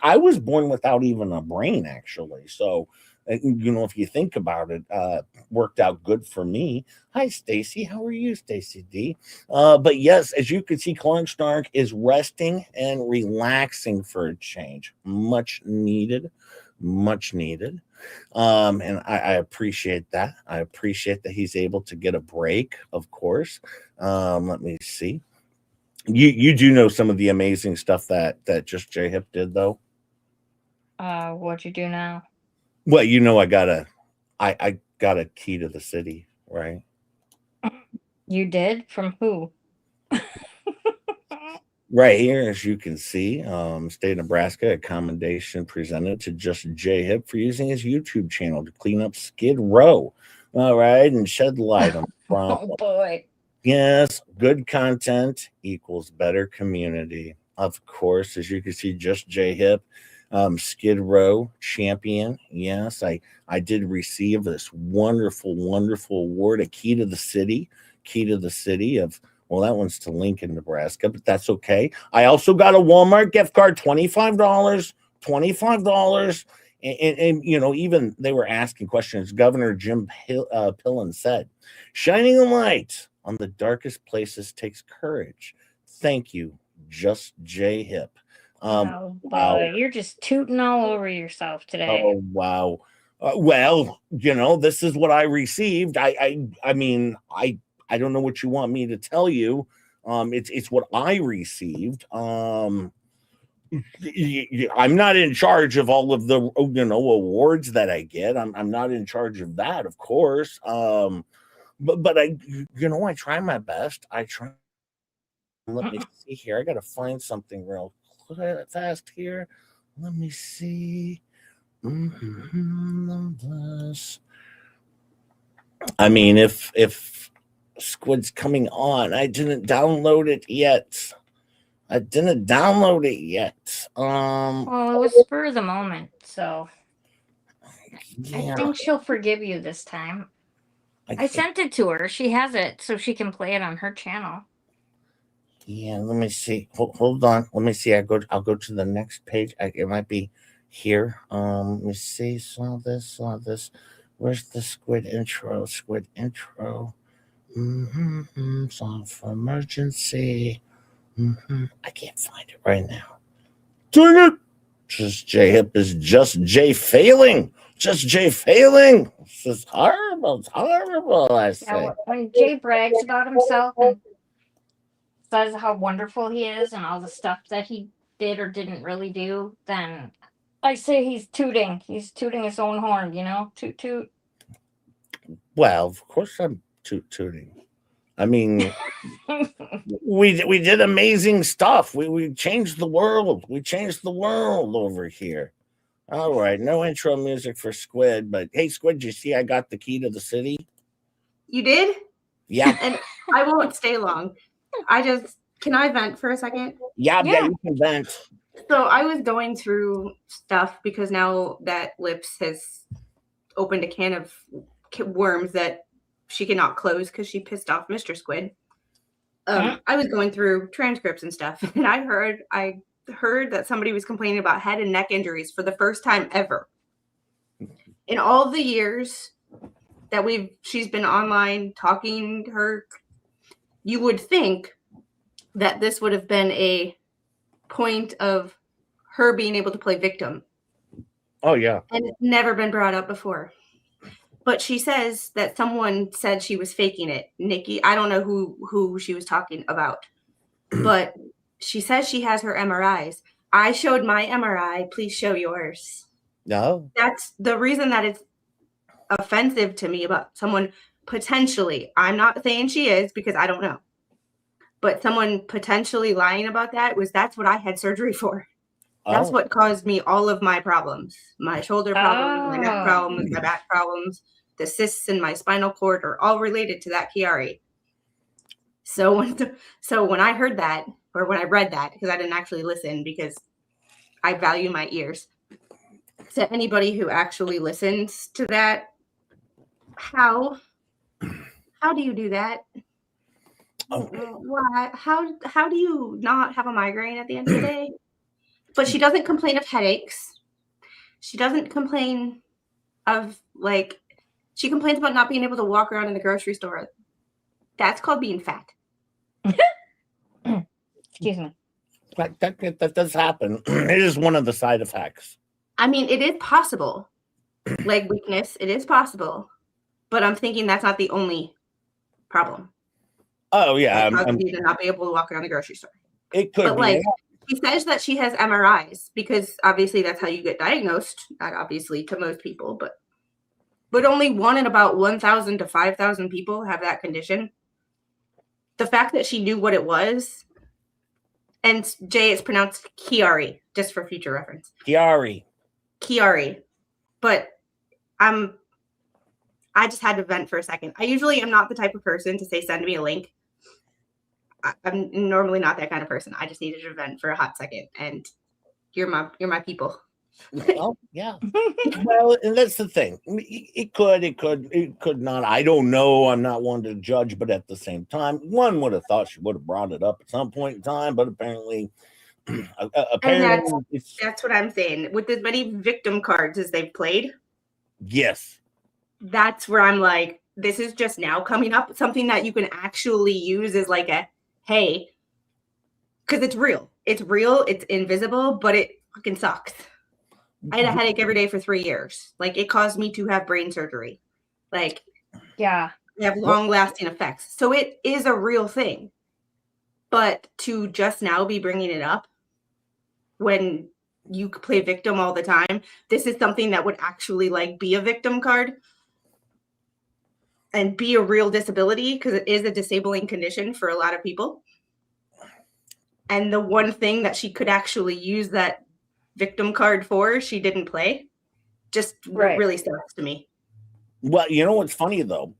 I was born without even a brain, actually. So, if you think about it, worked out good for me. Hi, Stacy. How are you, Stacy D? But yes, as you can see, Clark Stark is resting and relaxing for a change. Much needed. And I appreciate that. I appreciate that he's able to get a break, of course. Let me see. You do know some of the amazing stuff that Just J Hip did, though. What'd you do now? Well, I got a key to the city, right? You did? From who? Right here, as you can see, state of Nebraska, a commendation presented to Just J Hip for using his YouTube channel to clean up Skid Row, all right, and shed light on the problem. Oh boy. Yes, good content equals better community. Of course, as you can see, Just J Hip, Skid Row champion. Yes, I did receive this wonderful, wonderful award, a key to the city of, well, that one's to Lincoln, Nebraska, but that's okay. I also got a Walmart gift card, $25. And even they were asking questions. Governor Jim Pillen said, shining a light on the darkest places takes courage. Thank you, Just J Hip. Oh boy, you're just tooting all over yourself today. Oh wow. Well, this is what I received. I mean, I don't know what you want me to tell you. It's what I received. I'm not in charge of all of the awards that I get. I'm not in charge of that, of course. But I try my best. Let me see here. I got to find something real fast here. Let me see. I mean, if Squid's coming on, I didn't download it yet. Well, it was spur of the moment, so yeah, I think she'll forgive you this time. I sent it to her. She has it, so she can play it on her channel. Yeah, let me see. Hold on. Let me see. I'll go to the next page. It might be here. Let me see. Saw this. Where's the Squid intro? Song for emergency. I can't find it right now. Dang it! Just Jay failing. This is horrible. It's horrible. I say. Yeah, when Jay brags about himself and says how wonderful he is and all the stuff that he did or didn't really do, then I say he's tooting. He's tooting his own horn, Toot toot. Well, of course I'm tooting. I mean, we did amazing stuff. We changed the world. We changed the world over here. All right, no intro music for Squid, but hey, Squid, you see I got the key to the city? You did? Yeah. And I won't stay long. Can I vent for a second? Yeah, you can vent. So I was going through stuff because now that Lips has opened a can of worms that she cannot close because she pissed off Mr. Squid. I was going through transcripts and stuff, and I heard that somebody was complaining about head and neck injuries for the first time ever. In all the years that she's been online talking to her, you would think that this would have been a point of her being able to play victim. Oh, yeah. And it's never been brought up before. But she says that someone said she was faking it. Nikki, I don't know who she was talking about. But she says she has her MRIs. I showed my MRI. Please show yours. No. That's the reason that it's offensive to me about someone potentially. I'm not saying she is because I don't know. But someone potentially lying about that's what I had surgery for. That's what caused me all of my problems. My shoulder problems, my neck problems, my back problems, the cysts in my spinal cord are all related to that Chiari. So when I heard that, or when I read that, because I didn't actually listen because I value my ears. To anybody who actually listens to that, how do you do that? Why? How do you not have a migraine at the end of the day? But she doesn't complain of headaches. She doesn't complain of she complains about not being able to walk around in the grocery store. That's called being fat. Excuse me. That does happen. It is one of the side effects. I mean, it is possible. Leg weakness, it is possible. But I'm thinking that's not the only problem. Oh, yeah. I'm to not be able to walk around the grocery store. It could be. She says that she has MRIs because obviously that's how you get diagnosed. Not obviously to most people, but only one in about 1,000 to 5,000 people have that condition. The fact that she knew what it was, and Jay, it's pronounced Chiari, just for future reference. Chiari. But I just had to vent for a second. I usually am not the type of person to say, send me a link. I'm normally not that kind of person. I just needed to vent for a hot second, and you're my people. Well, yeah. Well, and that's the thing. It could not. I don't know. I'm not one to judge, but at the same time, one would have thought she would have brought it up at some point in time, but apparently, that's what I'm saying. With as many victim cards as they've played, yes, that's where I'm like, this is just now coming up. Something that you can actually use is like a hey, because it's real. It's real. It's invisible, but it fucking sucks. I had a headache every day for 3 years. It caused me to have brain surgery. Yeah. They have long-lasting effects. So it is a real thing. But to just now be bringing it up when you play victim all the time, this is something that would actually be a victim card and be a real disability because it is a disabling condition for a lot of people. and the one thing that she could actually use that victim card for, she didn't play. Just really sucks to me. Well, you know what's funny though?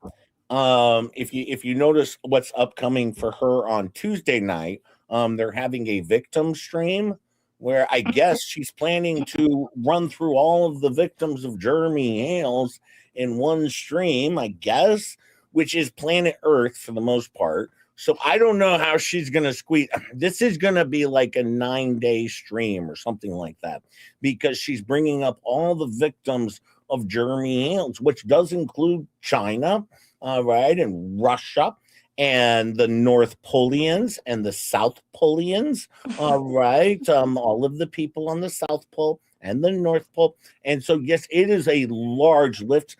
If you notice what's upcoming for her on Tuesday night, they're having a victim stream where I guess she's planning to run through all of the victims of Jeremy Hales in one stream, I guess, which is planet Earth for the most part. So I don't know how she's going to squeeze. This is going to be like a 9-day stream or something like that, because she's bringing up all the victims of Jeremy Hales, which does include China, right, and Russia, and the North Poleans and the South Poleans, right, all of the people on the South Pole and the North Pole. And so, yes, it is a large list,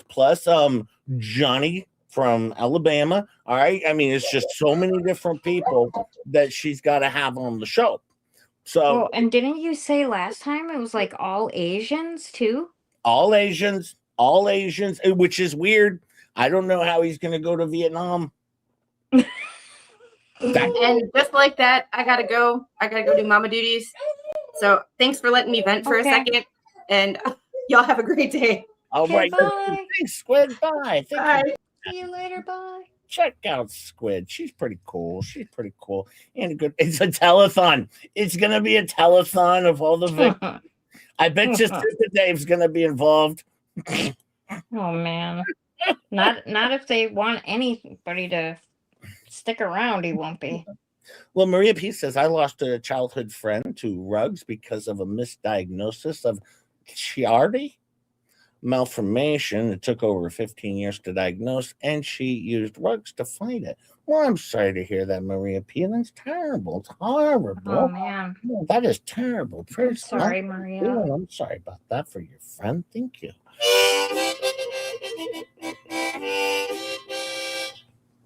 plus Johnny from Alabama. All right. I mean, it's just so many different people that she's got to have on the show. So, and didn't you say last time it was like all Asians too? All Asians, which is weird. I don't know how he's going to go to Vietnam. And just like that, I gotta go do mama duties. So thanks for letting me vent for a second, and y'all have a great day. All right. Bye. Thanks, Squid. Bye. Bye. See you later. Bye. Check out Squid. She's pretty cool. And good. It's a telethon. It's gonna be a telethon of all the victims. I bet you Sister Dave's gonna be involved. Oh man. Not if they want anybody to stick around, he won't be. Well, Maria P says, I lost a childhood friend to rugs because of a misdiagnosis of Chiari malformation. It took over 15 years to diagnose, and she used rugs to fight it. Well, I'm sorry to hear that, Maria P. That's terrible. It's horrible. Oh man. Oh, that is terrible. I'm sorry, Maria. Oh, I'm sorry about that for your friend. Thank you.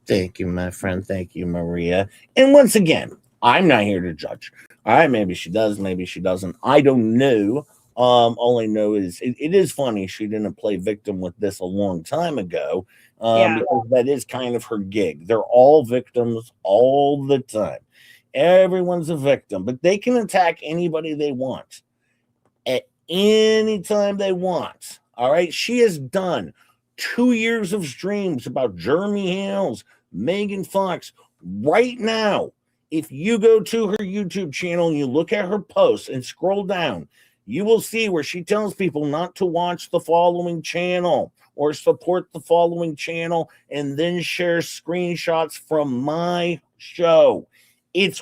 Thank you, my friend. Thank you, Maria. And once again, I'm not here to judge. All right, maybe she does, maybe she doesn't. I don't know. All I know is it is funny she didn't play victim with this a long time ago. Because that is kind of her gig. They're all victims all the time. Everyone's a victim, but they can attack anybody they want at any time they want. All right. She has done 2 years of streams about Jeremy Hales, Megan Fox. Right now, if you go to her YouTube channel and you look at her posts and scroll down, you will see where she tells people not to watch the following channel or support the following channel, and then shares screenshots from my show. It's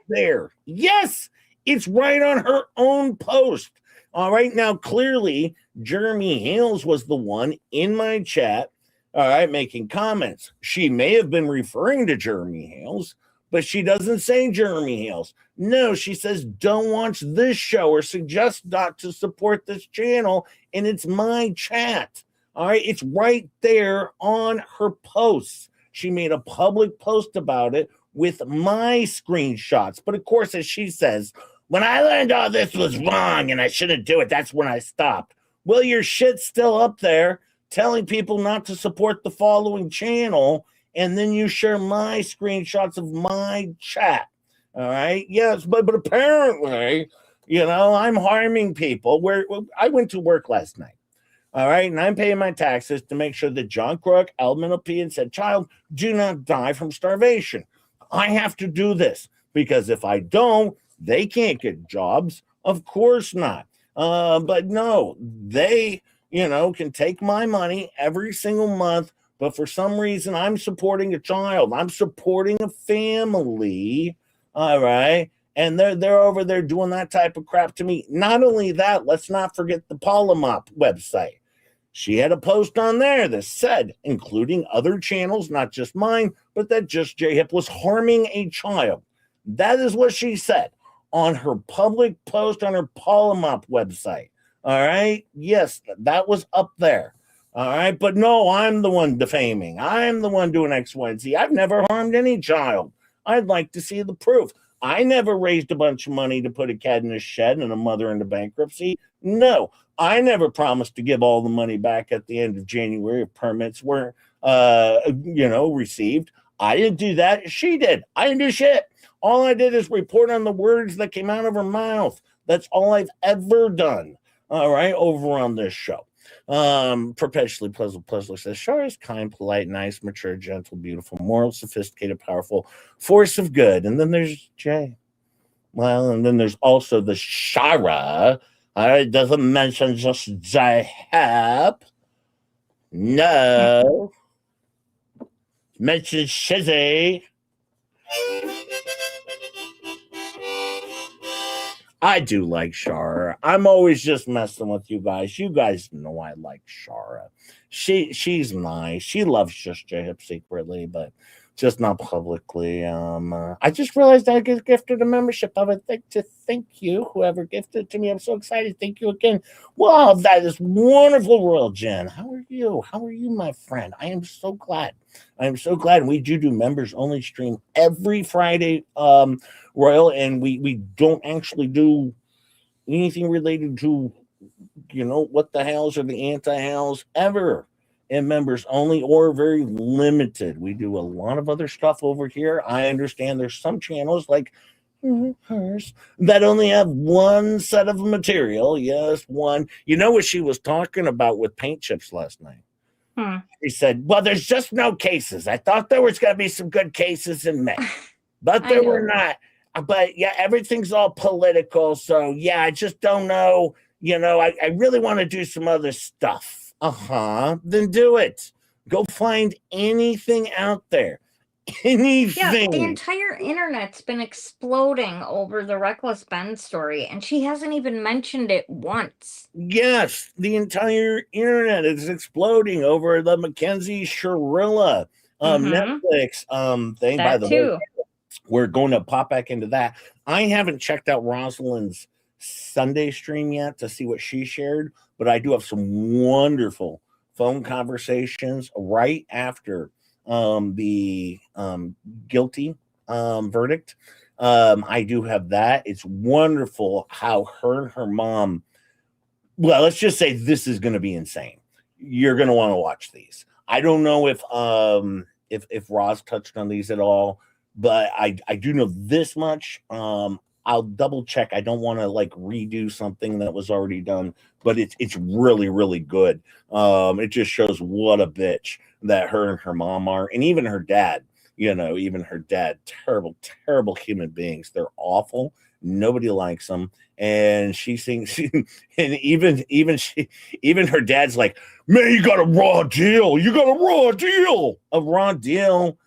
there. Yes, it's right on her own post. All right, now clearly Jeremy Hales was the one in my chat, all right, making comments. She may have been referring to Jeremy Hales, but she doesn't say Jeremy Hales. No, she says, don't watch this show or suggest not to support this channel. And it's my chat. All right. It's right there on her posts. She made a public post about it with my screenshots. But of course, as she says, when I learned all this was wrong and I shouldn't do it, that's when I stopped. Well, your shit's still up there telling people not to support the following channel. And then you share my screenshots of my chat. All right. Yes, but apparently, I'm harming people. Where I went to work last night. All right. And I'm paying my taxes to make sure that John Crook, Elemental P, and said child do not die from starvation. I have to do this because if I don't, they can't get jobs. Of course not. But no, they, can take my money every single month. But for some reason, I'm supporting a child. I'm supporting a family. All right. And they're over there doing that type of crap to me. Not only that, let's not forget the Polymop website. She had a post on there that said, including other channels, not just mine, but that Just J Hip was harming a child. That is what she said on her public post on her Polymop website. All right. Yes, that was up there. All right. But no, I'm the one defaming. I'm the one doing X, Y, and Z. I've never harmed any child. I'd like to see the proof. I never raised a bunch of money to put a cat in a shed and a mother into bankruptcy. No, I never promised to give all the money back at the end of January if permits were, received. I didn't do that. She did. I didn't do shit. All I did is report on the words that came out of her mouth. That's all I've ever done. All right, over on this show. Perpetually Pleasantly says, Shar is kind, polite, nice, mature, gentle, beautiful, moral, sophisticated, powerful, force of good. And then there's Jay. Well, and then there's also the Shara. It doesn't mention just Jay-Hep. No. Mention Shizzy. I do like Shara. I'm always just messing with you guys. You guys know I like Shara. She's nice. She loves just J-Hip secretly, but just not publicly. I just realized I get gifted a membership. I would like to thank you, whoever gifted it to me. I'm so excited. Thank you again. Wow, that is wonderful, Royal Jen. How are you? How are you, my friend? I am so glad. I am so glad. We do members only stream every Friday, Royal, and we don't actually do anything related to, what the hells or the anti-hells ever in members only or very limited. We do a lot of other stuff over here. I understand there's some channels like hers that only have one set of material. Yes, one. You know what she was talking about with paint chips last night? He said, well, there's just no cases. I thought there was going to be some good cases in May, but there were not. But yeah, everything's all political. So yeah, I just don't know. I really want to do some other stuff. Then do it. Go find anything out there. Anything. Yeah, the entire internet's been exploding over the Reckless Ben story, and she hasn't even mentioned it once. Yes, the entire internet is exploding over the Mackenzie Shirilla Netflix thing. By the way, we're going to pop back into that. I haven't checked out Rosalind's Sunday stream yet to see what she shared, but I do have some wonderful phone conversations right after the guilty verdict. I do have that. It's wonderful how her and her mom, well, let's just say this is going to be insane. You're going to want to watch these. I don't know if Roz touched on these at all, but I do know this much. I'll double check. I don't want to redo something that was already done, but it's really, really good. It just shows what a bitch that her and her mom are, and even her dad. Even her dad, terrible, terrible human beings. They're awful. Nobody likes them. And she sings, and even her dad's like, man, you got a raw deal. You got a raw deal. A raw deal.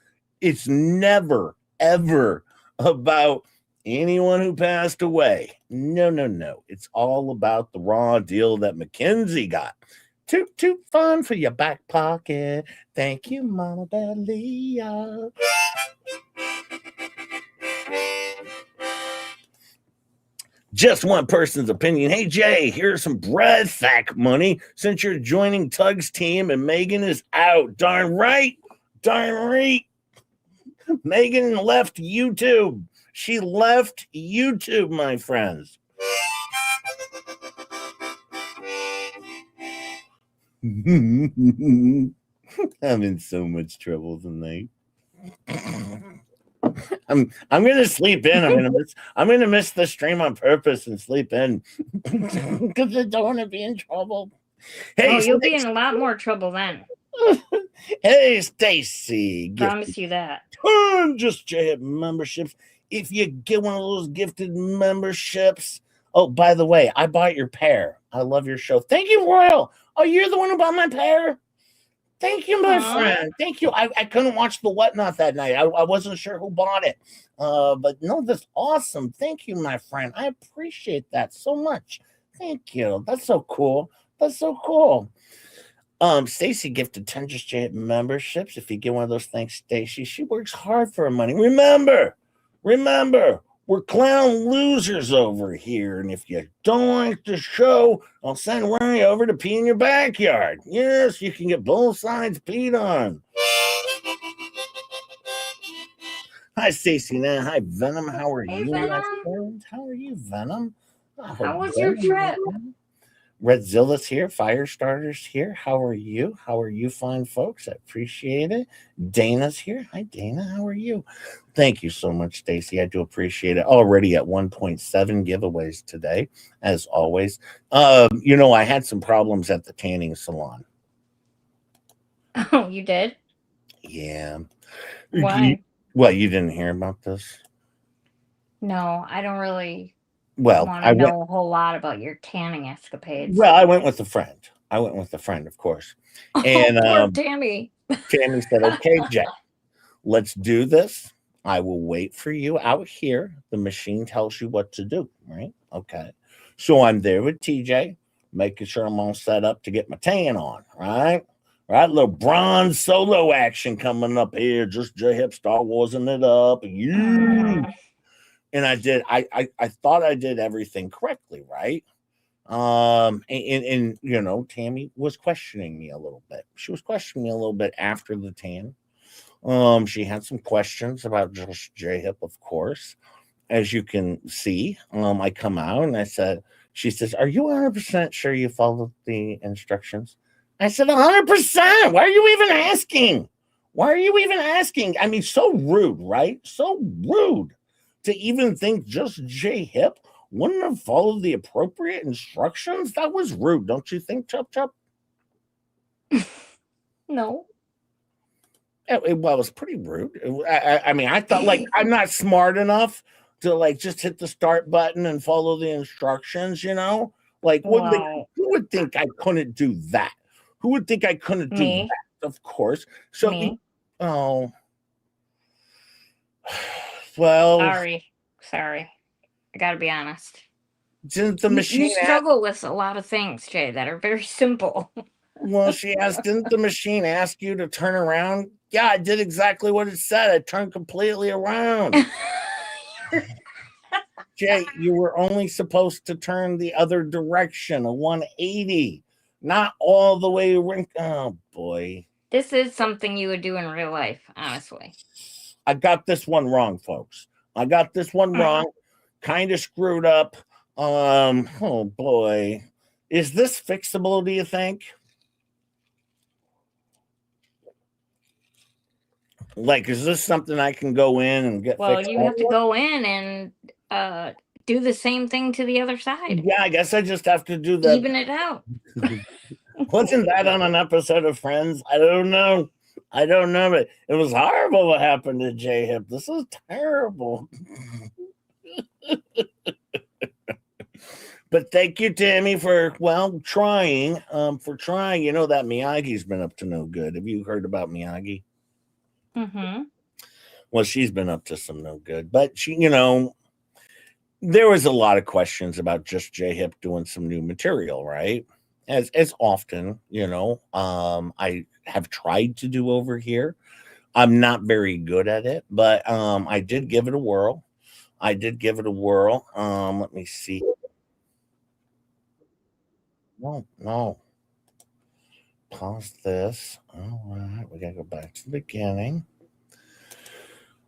It's never, ever about anyone who passed away. No. It's all about the raw deal that Mackenzie got. Too fun for your back pocket. Thank you, Mama Belia. Just one person's opinion. Hey, Jay, here's some bread sack money since you're joining Tug's team and Megan is out. Darn right. Megan left YouTube. She left YouTube, my friends. I'm in so much trouble tonight. I'm gonna sleep in. I'm gonna miss the stream on purpose and sleep in because I don't want to be in trouble. Hey, you'll be in a lot more trouble then. Hey, Stacy. Promise you that. Just J-Hip memberships. If you get one of those gifted memberships. Oh, by the way, I bought your Pear. I love your show. Thank you, Royal. Oh, you're the one who bought my Pear? Thank you, my friend. Thank you. I couldn't watch the whatnot that night. I wasn't sure who bought it. But no, that's awesome. Thank you, my friend. I appreciate that so much. Thank you. That's so cool. Stacy gifted 10 Just J memberships. If you get one of those, thanks, Stacy. She works hard for her money. Remember, we're clown losers over here. And if you don't like the show, I'll send Ronnie over to pee in your backyard. Yes, you can get both sides peed on. Hi, Stacy. Now, hi, Venom. How are you, my friend? How are you, Venom? How was your trip? Redzilla's here. Firestarter's here. How are you? How are you, fine folks? I appreciate it. Dana's here. Hi, Dana. How are you? Thank you so much, Stacy. I do appreciate it. Already at 1.7 giveaways today, as always. I had some problems at the tanning salon. Oh, you did? Yeah. Why? You didn't hear about this? No, I don't really Well, want to know a whole lot about your tanning escapades. Well, I went with a friend. Of course. And poor Tammy. Tammy said, okay, Jack, let's do this. I will wait for you out here. The machine tells you what to do, right? Okay. So I'm there with TJ, making sure I'm all set up to get my tan on, right? Right, little bronze solo action coming up here. Just J-Hip Star Warsing it up. And I did. I thought I did everything correctly, right? And Tammy was questioning me a little bit. She was questioning me a little bit after the tan. She had some questions about just J-Hip, of course. As you can see, I come out and she says, are you 100% sure you followed the instructions? I said, 100%. Why are you even asking? I mean, so rude, right? So rude to even think just J-Hip wouldn't have followed the appropriate instructions. That was rude, don't you think, Chup Chup? No. It was pretty rude. I mean, I thought, like, I'm not smart enough to, just hit the start button and follow the instructions, Like, Wow. who would think I couldn't do that? Who would think I couldn't do that? Of course. So, well. Sorry. I gotta be honest. Didn't the machine you struggle with a lot of things, Jay, that are very simple. Well, she asked, didn't the machine ask you to turn around? Yeah, I did exactly what it said. I turned completely around. Jay, you were only supposed to turn the other direction, a 180, not all the way around. Oh, boy. This is something you would do in real life, honestly. I got this one wrong, folks. I got this one wrong. Kind of screwed up. Oh, boy. Is this fixable, do you think? Like, is this something I can go in and get fixed? Well, you have to go in and do the same thing to the other side. Yeah, I guess I just have to do that. Even it out. Wasn't that on an episode of Friends? I don't know, but it was horrible what happened to J-Hip. This is terrible. But thank you, Tammy, for trying. You know that Miyagi's been up to no good. Have you heard about Miyagi? Mm-hmm. Well, she's been up to some no good. But she, there was a lot of questions about just J-Hip doing some new material, right? As often, I have tried to do over here. I'm not very good at it, but I did give it a whirl. Let me see. No. Pause this. All right, we gotta go back to the beginning.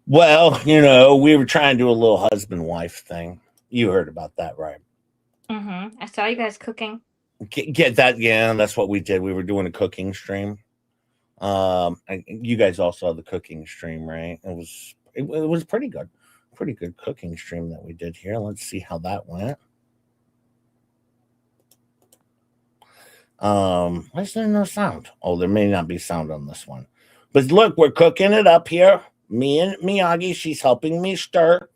Well, we were trying to do a little husband-wife thing. You heard about that, right? Mm-hmm. I saw you guys cooking. Get that? Yeah, that's what we did. We were doing a cooking stream. You guys all saw the cooking stream, right? It was pretty good cooking stream that we did here. Let's see how that went. Why is there no sound? Oh, there may not be sound on this one. But look, we're cooking it up here. Me and Miyagi, she's helping me stir.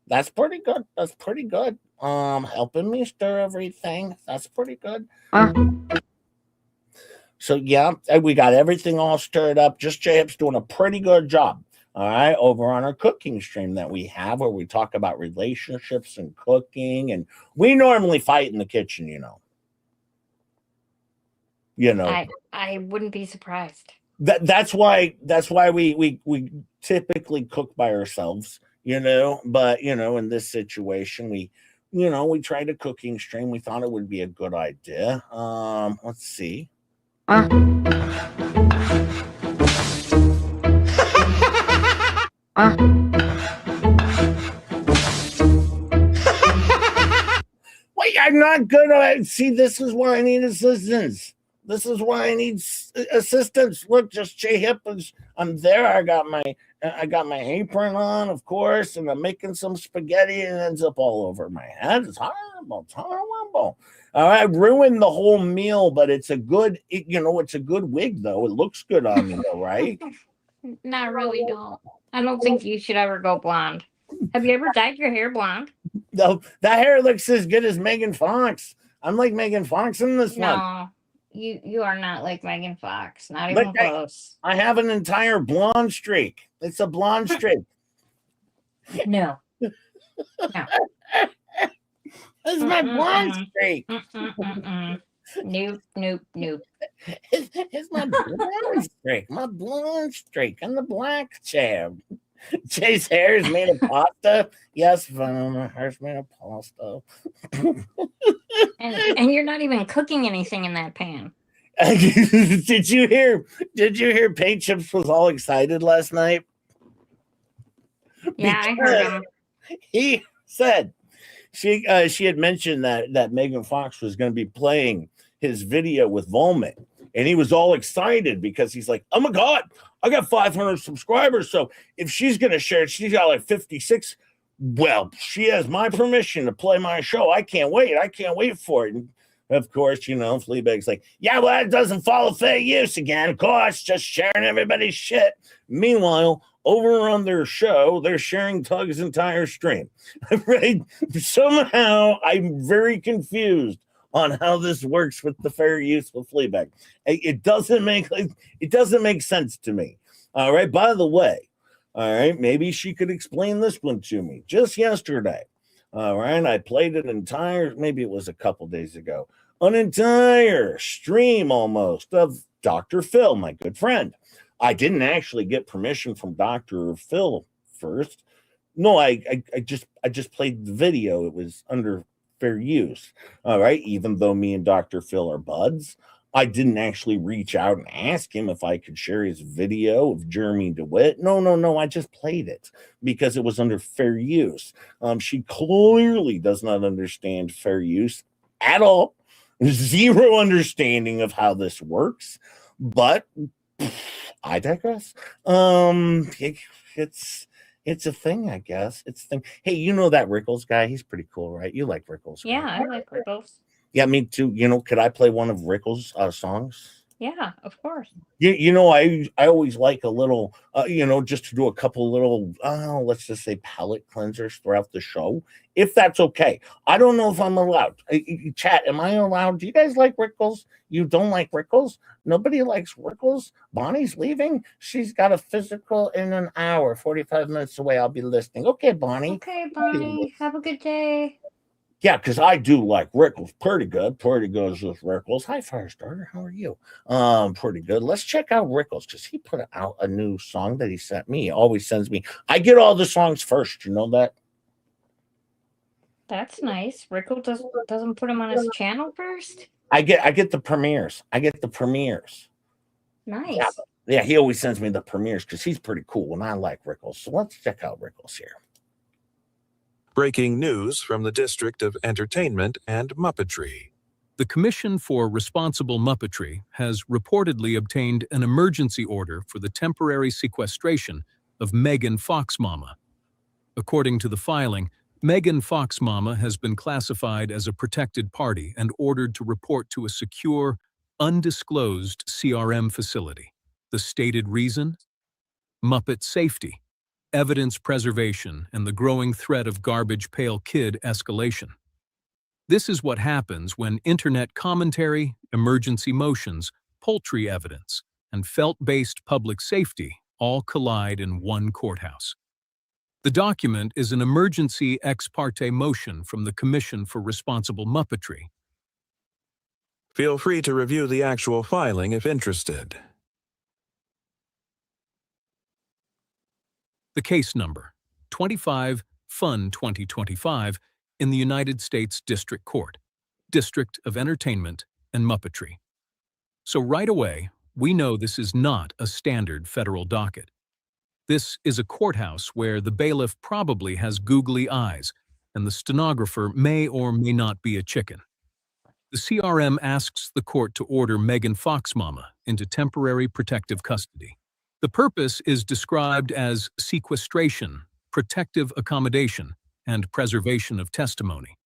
That's pretty good. Helping me stir everything. That's pretty good. So yeah, we got everything all stirred up. Just J-Hip's doing a pretty good job. All right, over on our cooking stream that we have, where we talk about relationships and cooking, and we normally fight in the kitchen, I wouldn't be surprised. That's why we typically cook by ourselves, but in this situation we tried a cooking stream. We thought it would be a good idea. Let's see. Wait, I'm not good at it. See, this is why I need assistance. This is why I need assistance. Look, just Jay Hip is. I'm there. I got my apron on, of course, and I'm making some spaghetti, and it ends up all over my head. It's horrible. It's horrible. I ruined the whole meal, but it's a good. It's a good wig though. It looks good on me, though, right? Not really, don't. I don't think you should ever go blonde. Have you ever dyed your hair blonde? No, that hair looks as good as Megan Fox. I'm like Megan Fox in this one. No, you are not like Megan Fox. Not even close. I have an entire blonde streak. It's a blonde streak. No. No. It's my blonde streak. Nope, nope, nope. It's my blonde streak. My blonde streak on the black chair. Jay's hair is made of pasta. Yes, my hair's made of pasta. and you're not even cooking anything in that pan. Did you hear Paint Chips was all excited last night? Yeah, I heard him. He said she had mentioned that Megan Fox was going to be playing his video with Volman, and he was all excited because he's like, oh my God, I got 500 subscribers. So if she's going to share it, she's got like 56. Well, she has my permission to play my show. I can't wait. I can't wait for it. And of course, Fleabag's like, yeah, well, that doesn't follow fair use again. Of course, just sharing everybody's shit. Meanwhile, over on their show, they're sharing Tug's entire stream. Right? Somehow, I'm very confused on how this works with the fair use with Fleabag. It doesn't make sense to me. All right. By the way, all right, maybe she could explain this one to me. Just yesterday, all right, I played an entire, maybe it was a couple days ago, an entire stream almost of Dr. Phil, my good friend. I didn't actually get permission from Dr. Phil first. No, I just played the video. It was under fair use. All right. Even though me and Dr. Phil are buds, I didn't actually reach out and ask him if I could share his video of Jeremy DeWitt. No. I just played it because it was under fair use. She clearly does not understand fair use at all. Zero understanding of how this works. But I digress. It's a thing, I guess. It's a thing. Hey, you know that Rickles guy? He's pretty cool, right? You like Rickles? Yeah, right? I like Rickles. Yeah, me too. Could I play one of Rickles' songs? Yeah, of course. I always like a little, just to do a couple little, let's just say palate cleansers throughout the show, if that's okay. I don't know if I'm allowed. Chat, am I allowed? Do you guys like Rickles? You don't like Rickles? Nobody likes Rickles? Bonnie's leaving? She's got a physical in an hour, 45 minutes away. I'll be listening. Okay, Bonnie. Okay, Bonnie. Have a good day. Yeah, because I do like Rickles pretty good. Pretty good with Rickles. Hi, Firestarter. How are you? Pretty good. Let's check out Rickles because he put out a new song that he sent me. He always sends me. I get all the songs first. You know that? That's nice. Rickles doesn't put him on his channel first? I get the premieres. Nice. Yeah, he always sends me the premieres because he's pretty cool and I like Rickles. So let's check out Rickles here. Breaking news from the District of Entertainment and Muppetry. The Commission for Responsible Muppetry has reportedly obtained an emergency order for the temporary sequestration of Megan Foxmama. According to the filing, Megan Foxmama has been classified as a protected party and ordered to report to a secure, undisclosed CRM facility. The stated reason? Muppet safety, evidence preservation, and the growing threat of garbage pail kid escalation. This is what happens when internet commentary, emergency motions, poultry evidence, and felt-based public safety all collide in one courthouse. The document is an emergency ex parte motion from the Commission for Responsible Muppetry. Feel free to review the actual filing if interested. The case number, 25 FUN 2025 in the United States District Court, District of Entertainment and Muppetry. So right away, we know this is not a standard federal docket. This is a courthouse where the bailiff probably has googly eyes and the stenographer may or may not be a chicken. The CRM asks the court to order Megan Foxmama into temporary protective custody. The purpose is described as sequestration, protective accommodation, and preservation of testimony.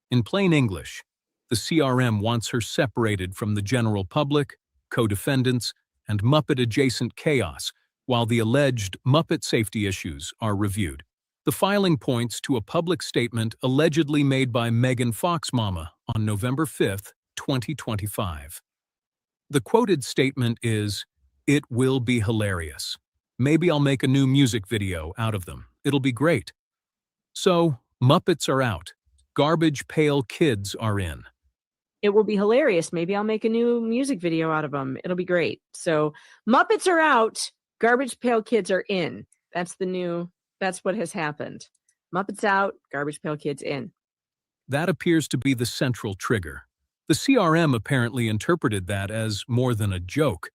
In plain English, the CRM wants her separated from the general public, co-defendants, and Muppet-adjacent chaos while the alleged Muppet safety issues are reviewed. The filing points to a public statement allegedly made by Megan Foxmama on November 5, 2025. The quoted statement is, "It will be hilarious. Maybe I'll make a new music video out of them. It'll be great." So, Muppets are out. Garbage Pail Kids are in. It will be hilarious. Maybe I'll make a new music video out of them. It'll be great. So, Muppets are out. Garbage Pail Kids are in. That's what has happened. Muppets out. Garbage Pail Kids in. That appears to be the central trigger. The CRM apparently interpreted that as more than a joke.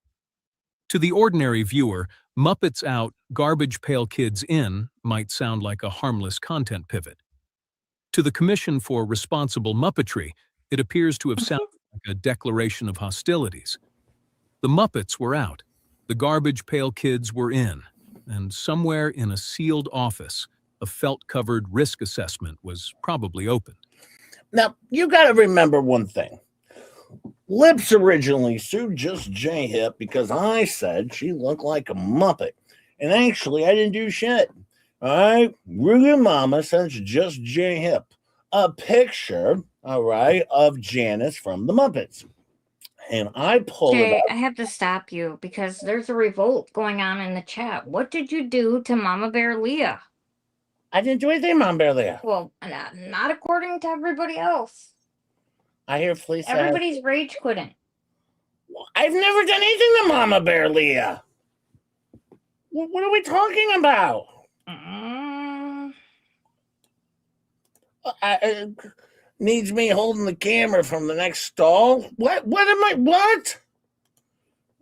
To the ordinary viewer, Muppets out, Garbage Pail Kids in might sound like a harmless content pivot. To the Commission for Responsible Muppetry, it appears to have sounded like a declaration of hostilities. The Muppets were out, the Garbage Pail Kids were in, and somewhere in a sealed office, a felt-covered risk assessment was probably opened. Now, you got to remember one thing. Lips originally sued Just J-Hip because I said she looked like a Muppet. And actually, I didn't do shit. All right? Ruger Mama sends Just J-Hip a picture, all right, of Janice from the Muppets. And I pulled it up. I have to stop you because there's a revolt going on in the chat. What did you do to Mama Bear Leah? I didn't do anything, Mama Bear Leah. Well, not according to everybody else. I hear Fleece. Everybody's rage quitting. I've never done anything to Mama Bear Leah. What are we talking about? Needs me holding the camera from the next stall? What are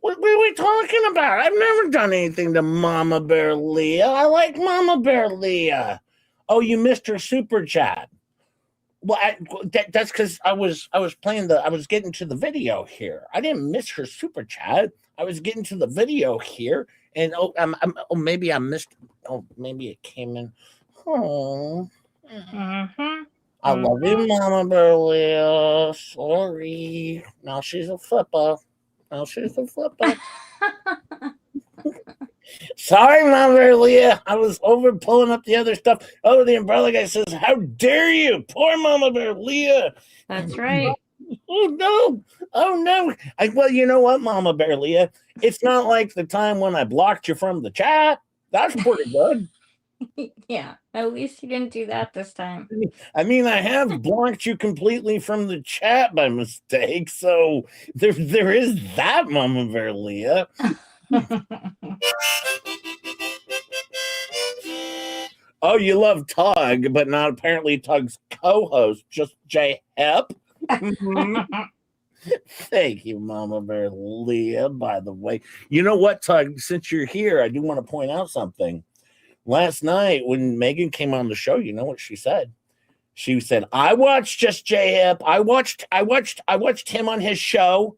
we talking about? I've never done anything to Mama Bear Leah. I like Mama Bear Leah. Oh, you missed her super chat. Well, that's because I was getting to the video here. I didn't miss her super chat. I was getting to the video here, and maybe I missed. Oh, maybe it came in. Oh. I love you, Mama Bear Leah. Sorry. Now she's a flipper. Sorry, Mama Bear Leah. I was over pulling up the other stuff. Oh, the umbrella guy says, "How dare you? Poor Mama Bear Leah." That's right. Oh, no. Well, you know what, Mama Bear Leah? It's not like the time when I blocked you from the chat. That's pretty good. Yeah, at least you didn't do that this time. I mean, I have blocked you completely from the chat by mistake, so there is that, Mama Bear Leah. Oh, you love Tug, but not apparently Tug's co-host, Just J-Hip. Thank you, Mama Bear Leah, by the way. You know what, Tug? Since you're here, I do want to point out something. Last night, when Megan came on the show, you know what she said? She said, "I watched Just J-Hip. I watched him on his show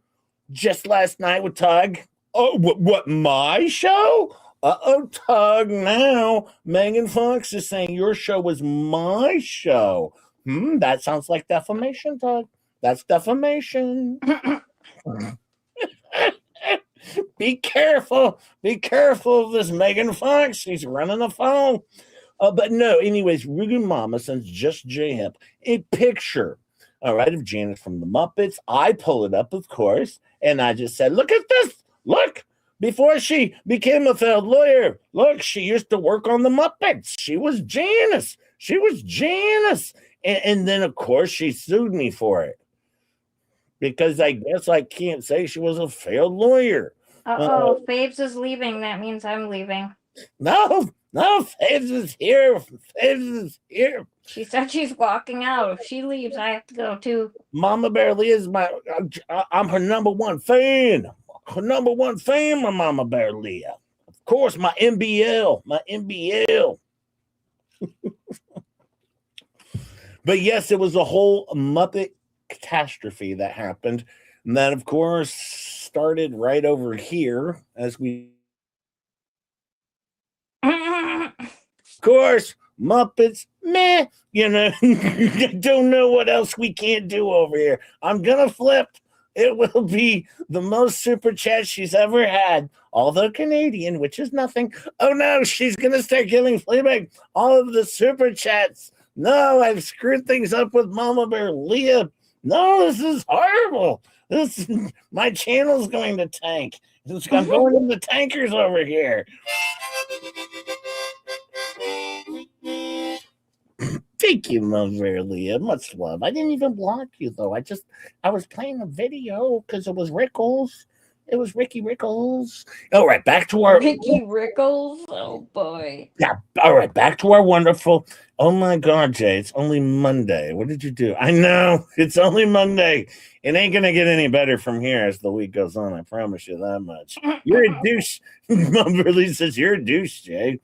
just last night with Tug." Oh, what my show? Uh-oh, Tug. Now Megan Fox is saying your show was my show. That sounds like defamation, Tug. That's defamation. Be careful of this Megan Fox. She's running the phone. But no, anyways, Rugen Mama sends Just J-Hip a picture, all right, of Janice from the Muppets. I pull it up, of course, and I just said, "Look at this. Look, before she became a failed lawyer, look, she used to work on the Muppets. She was Janice. And then, of course, she sued me for it. Because I guess I can't say she was a failed lawyer. Faves is leaving. That means I'm leaving. No, Faves is here. She said she's walking out. If she leaves, I have to go too. Mama Bear Leah is I'm her number one fan. My Mama Bear Leah. Of course, my MBL. But yes, it was a whole Muppet catastrophe that happened. And that, of course, started right over here as we. Of course, Muppets, meh, I don't know what else we can't do over here. I'm going to flip. It will be the most super chats she's ever had, although Canadian, which is nothing. Oh no, she's going to start giving Fleabag all of the super chats. No, I've screwed things up with Mama Bear Leah. No, this is horrible. My channel's going to tank. I'm going in the tankers over here. Thank you, Mother Leah. Much love. I didn't even block you, though. I was playing a video because it was Rickles. It was Ricky Rickles. All right, back to our Ricky Rickles. Oh boy. Yeah. All right, back to our wonderful. Oh my God, Jay! It's only Monday. What did you do? I know it's only Monday. It ain't gonna get any better from here as the week goes on. I promise you that much. You're a douche. Mother Leah says you're a douche, Jay.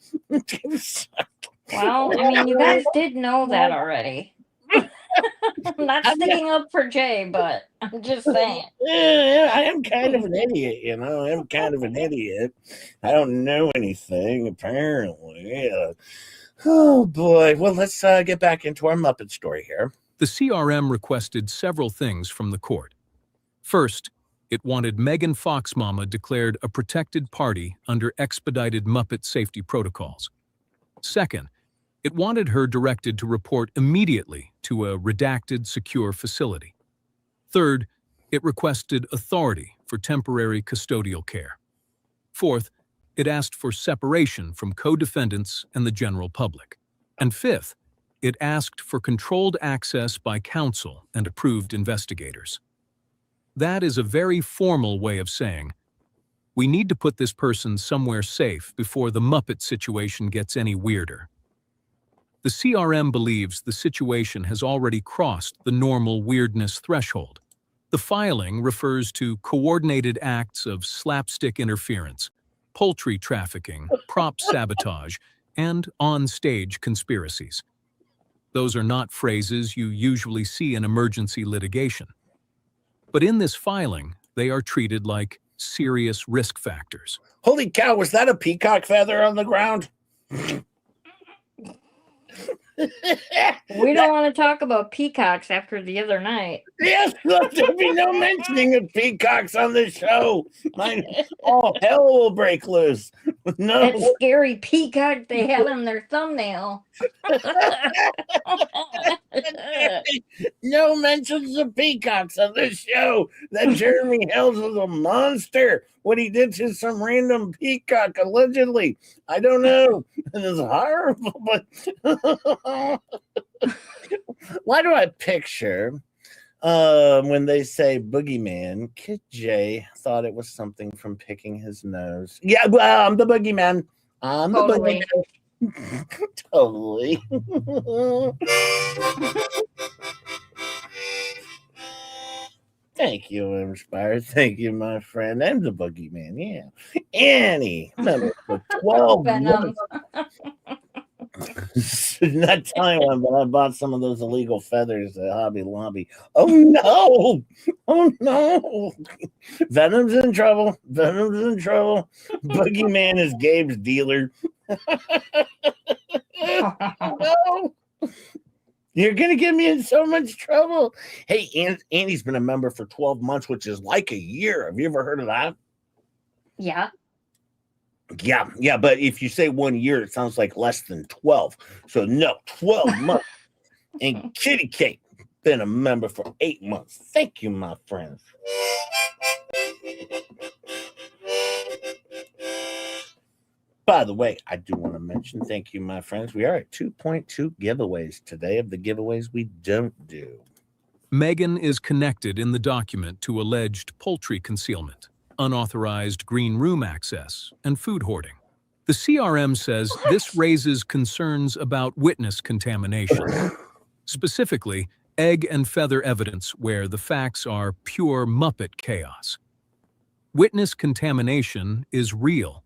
Well, I mean, you guys did know that already. I'm not sticking up for Jay, but I'm just saying. Yeah, I am kind of an idiot, I'm kind of an idiot. I don't know anything, apparently. Oh, boy. Well, let's get back into our Muppet story here. The CRM requested several things from the court. First, it wanted Megan Foxmama declared a protected party under expedited Muppet safety protocols. Second, it wanted her directed to report immediately to a redacted secure facility. Third, it requested authority for temporary custodial care. Fourth, it asked for separation from co-defendants and the general public. And fifth, it asked for controlled access by counsel and approved investigators. That is a very formal way of saying, we need to put this person somewhere safe before the Muppet situation gets any weirder. The CRM believes the situation has already crossed the normal weirdness threshold. The filing refers to coordinated acts of slapstick interference, poultry trafficking, prop sabotage, and on-stage conspiracies. Those are not phrases you usually see in emergency litigation. But in this filing, they are treated like serious risk factors. Holy cow, was that a peacock feather on the ground? We don't want to talk about peacocks after the other night. Yes, there'll be no mentioning of peacocks on the show. All hell will break loose. No. That scary peacock they had on their thumbnail. No mentions of peacocks on this show. That Jeremy Hells was a monster. What he did to some random peacock, allegedly. I don't know. It is horrible, but why do I picture when they say boogeyman, Kid J thought it was something from picking his nose. Yeah, well, I'm the boogeyman. I'm Totally. the boogeyman. Totally. Thank you, Inspired. Thank you, my friend. I'm the boogeyman. Yeah. Annie, remember for 12 Venom. Not telling one, but I bought some of those illegal feathers at Hobby Lobby. Oh no! Oh no! Venom's in trouble. Venom's in trouble. Boogeyman is Gabe's dealer. No! You're gonna get me in so much trouble. Hey, Andy's been a member for 12 months, which is like a year. Have you ever heard of that? Yeah. Yeah, but if you say 1 year, it sounds like less than 12. So no, 12 months. And Kitty Kate been a member for 8 months. Thank you, my friends. By the way, I do want to mention, thank you, my friends. We are at 2.2 giveaways today of the giveaways we don't do. Megan is connected in the document to alleged poultry concealment, unauthorized green room access, and food hoarding. The CRM says this raises concerns about witness contamination, specifically egg and feather evidence where the facts are pure Muppet chaos. Witness contamination is real.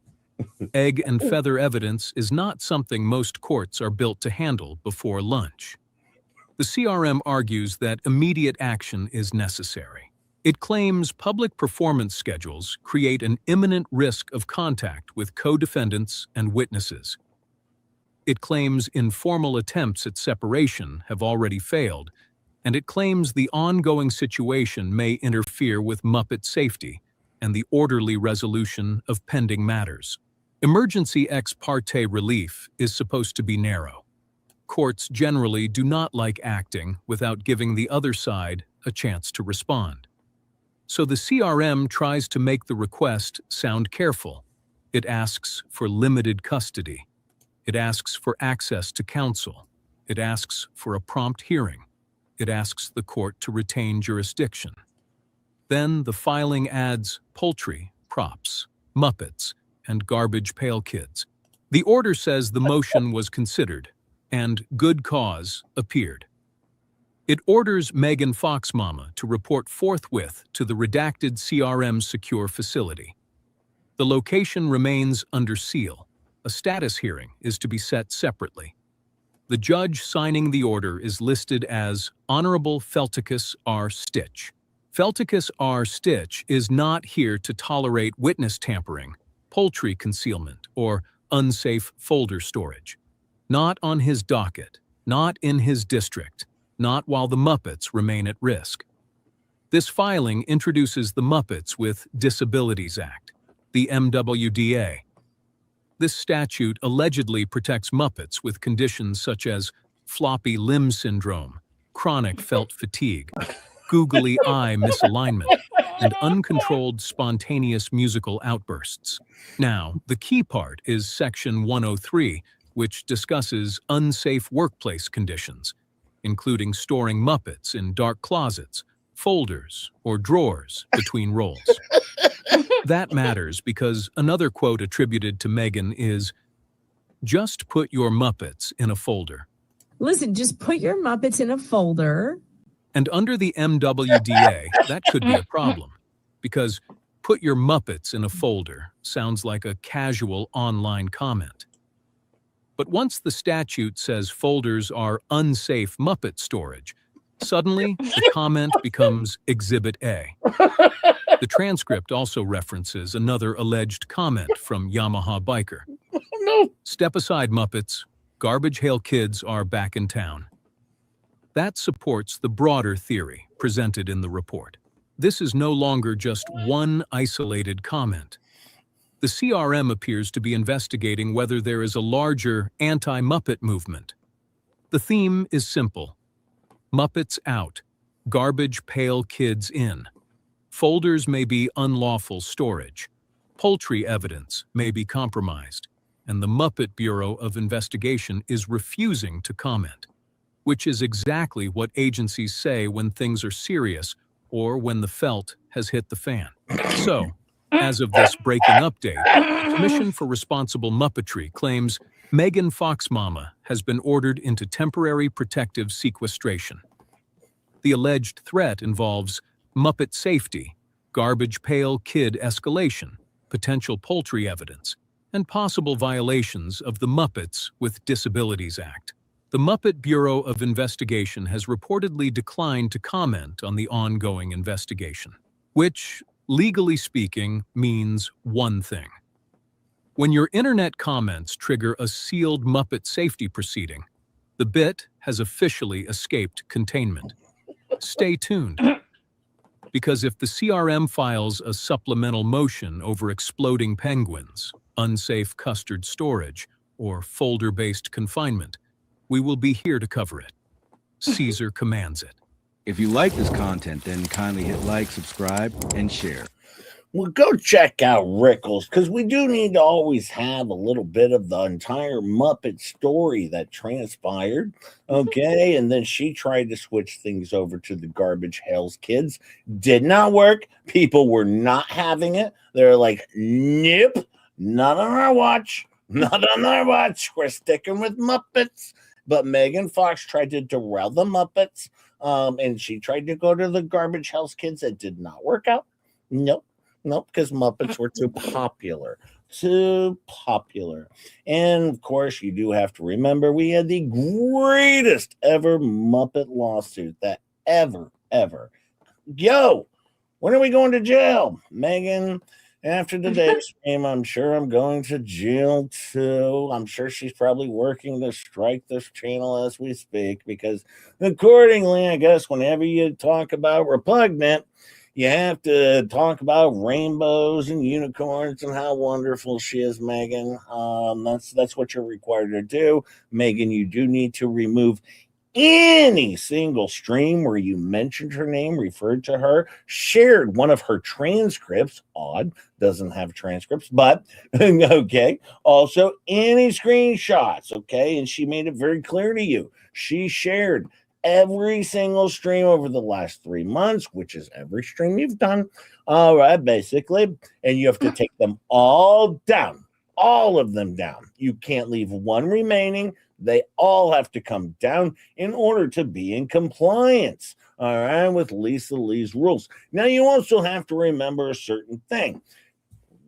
Egg and feather evidence is not something most courts are built to handle before lunch. The The CRM argues that immediate action is necessary. It claims public performance schedules create an imminent risk of contact with co-defendants and witnesses. It claims informal attempts at separation have already failed, and it claims the ongoing situation may interfere with Muppet safety and the orderly resolution of pending matters. Emergency ex parte relief is supposed to be narrow. Courts generally do not like acting without giving the other side a chance to respond. So the CRM tries to make the request sound careful. It asks for limited custody. It asks for access to counsel. It asks for a prompt hearing. It asks the court to retain jurisdiction. Then the filing adds poultry, props, Muppets, and garbage pail kids. The order says the motion was considered, and good cause appeared. It orders Megan Fox Mama to report forthwith to the redacted CRM secure facility. The location remains under seal. A status hearing is to be set separately. The judge signing the order is listed as Honorable Felticus R. Stitch. Felticus R. Stitch is not here to tolerate witness tampering, poultry concealment, or unsafe folder storage. Not on his docket, not in his district, not while the Muppets remain at risk. This filing introduces the Muppets with Disabilities Act, the MWDA. This statute allegedly protects Muppets with conditions such as floppy limb syndrome, chronic felt fatigue, googly eye misalignment, and uncontrolled spontaneous musical outbursts. Now, the key part is Section 103, which discusses unsafe workplace conditions, including storing Muppets in dark closets, folders, or drawers between roles. That matters because another quote attributed to Megan is, "Just put your Muppets in a folder." Listen, just put your Muppets in a folder. And under the MWDA, that could be a problem, because put your Muppets in a folder sounds like a casual online comment. But once the statute says folders are unsafe Muppet storage, suddenly the comment becomes Exhibit A. The transcript also references another alleged comment from Yamaha Biker. No. Step aside, Muppets. Garbage Pail Kids are back in town. That supports the broader theory presented in the report. This is no longer just one isolated comment. The CRM appears to be investigating whether there is a larger anti-Muppet movement. The theme is simple. Muppets out. Garbage Pail Kids in. Folders may be unlawful storage. Poultry evidence may be compromised. And the Muppet Bureau of Investigation is refusing to comment, which is exactly what agencies say when things are serious or when the felt has hit the fan. So, as of this breaking update, the Commission for Responsible Muppetry claims Megan Fox Mama has been ordered into temporary protective sequestration. The alleged threat involves Muppet safety, garbage pail kid escalation, potential poultry evidence, and possible violations of the Muppets with Disabilities Act. The Muppet Bureau of Investigation has reportedly declined to comment on the ongoing investigation, which, legally speaking, means one thing. When your internet comments trigger a sealed Muppet safety proceeding, the bit has officially escaped containment. Stay tuned. Because if the CRM files a supplemental motion over exploding penguins, unsafe custard storage, or folder-based confinement, we will be here to cover it. Caesar commands it. If you like this content, then kindly hit like, subscribe, and share. Well, go check out Rickles, because we do need to always have a little bit of the entire Muppet story that transpired, okay? And then she tried to switch things over to the Garbage Pail Kids. Did not work. People were not having it. They're like, nope, not on our watch. Not on our watch. We're sticking with Muppets. But Megan Fox tried to derail the Muppets, and she tried to go to the Garbage Pail Kids. It did not work out. Nope. Nope, because Muppets were too popular. too popular. And of course, you do have to remember we had the greatest ever Muppet lawsuit that ever. Yo, when are we going to jail? Megan, after today's stream, I'm sure I'm going to jail too. I'm sure she's probably working to strike this channel as we speak because, accordingly, I guess whenever you talk about repugnant, you have to talk about rainbows and unicorns and how wonderful she is, Megan. That's what you're required to do. Megan, you do need to remove any single stream where you mentioned her name, referred to her, shared one of her transcripts. Odd, doesn't have transcripts, but okay. Also, any screenshots, okay? And she made it very clear to you. She shared every single stream over the last 3 months, which is every stream you've done. All right, basically. And you have to take them all down, all of them down. You can't leave one remaining. They all have to come down in order to be in compliance, all right, with Lisa Lee's rules. Now, you also have to remember a certain thing.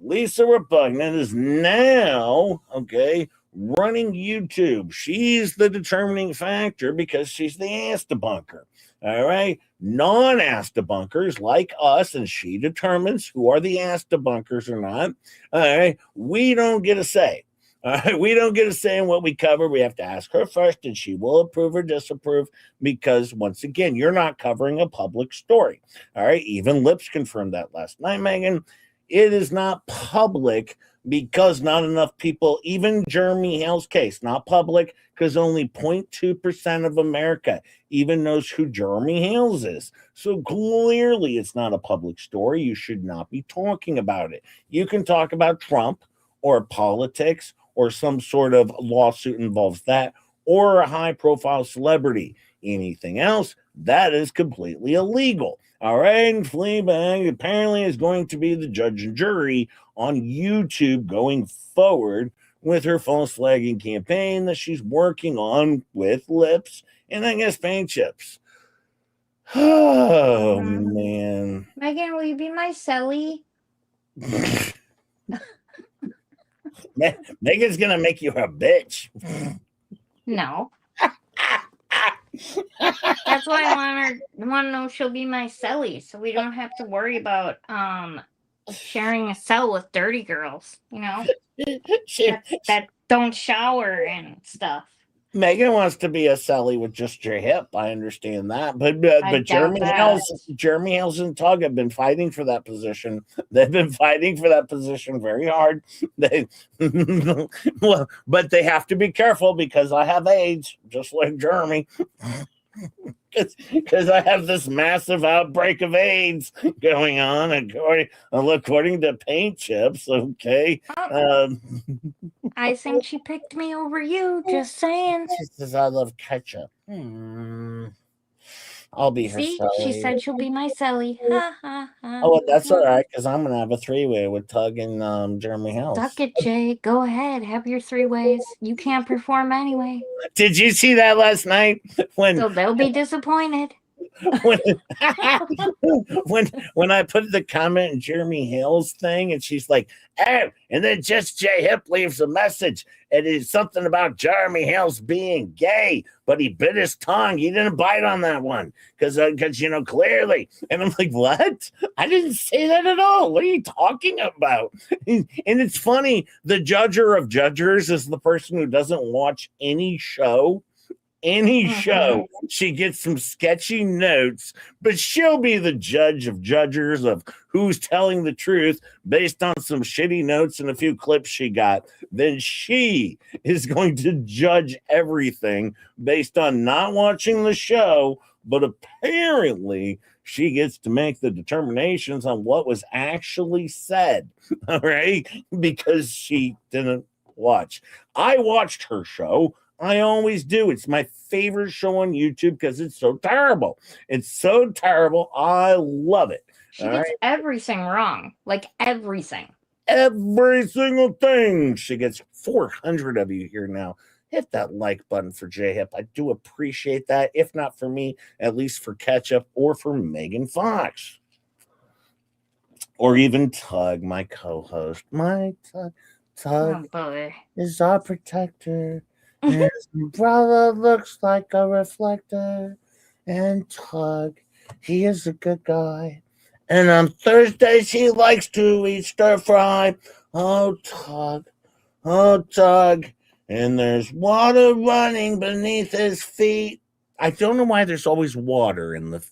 Lisa Repugnant is now, okay, running YouTube. She's the determining factor because she's the ass debunker, all right? Non-ass debunkers like us, and she determines who are the ass debunkers or not, all right? We don't get a say. All right, we don't get a say in what we cover. We have to ask her first, and she will approve or disapprove because, once again, you're not covering a public story. All right, even Lips confirmed that last night, Megan. It is not public because not enough people, even Jeremy Hale's case, not public because only 0.2% of America even knows who Jeremy Hales is. So clearly it's not a public story. You should not be talking about it. You can talk about Trump or politics or some sort of lawsuit involves that, or a high-profile celebrity. Anything else, that is completely illegal. All right, and Fleabag apparently is going to be the judge and jury on YouTube going forward with her false flagging campaign that she's working on with Lips and I guess Paint Chips. Oh, man. Megan, will you be my Sally? Megan's gonna make you her bitch. No. That's why I want to know she'll be my celly, so we don't have to worry about sharing a cell with dirty girls, you know, that don't shower and stuff. Megan wants to be a Sally with just your hip. I understand that, but Jeremy Hales and Tug have been fighting for that position. They've been fighting for that position very hard. Well, but they have to be careful because I have AIDS, just like Jeremy. Because I have this massive outbreak of AIDS going on, according to Paint Chips. Okay. I think she picked me over you. Just saying. She says I love ketchup. I'll be her See, Sally. she said she'll be my Sally. Ha ha ha. Oh, well, that's all right because I'm gonna have a 3-way with Tug and Jeremy Hales. Suck it, Jay. Go ahead. Have your 3 ways. You can't perform anyway. Did you see that last night? So they'll be disappointed. when I put the comment in Jeremy Hale's thing, and she's like, "Oh," and then Just J Hip leaves a message. It is something about Jeremy Hale's being gay, but he bit his tongue. He didn't bite on that one because clearly. And I'm like, what? I didn't say that at all. What are you talking about? And it's funny. The judger of judgers is the person who doesn't watch any show. She gets some sketchy notes, but she'll be the judge of judgers of who's telling the truth based on some shitty notes and a few clips she got. Then she is going to judge everything based on not watching the show, but apparently she gets to make the determinations on what was actually said, all right? Because she didn't watch. I watched her show. I always do. It's my favorite show on YouTube because it's so terrible. It's so terrible. I love it. She gets everything wrong. Like everything. Every single thing. She gets 400 of you here now. Hit that like button for J-Hip. I do appreciate that. If not for me, at least for Ketchup or for Megan Fox. Or even Tug, my co-host. My Tug. Tug boy. is our protector. His umbrella looks like a reflector. And Tug, he is a good guy. And on Thursdays, he likes to eat stir fry. Oh, Tug. Oh, Tug. And there's water running beneath his feet. I don't know why there's always water in the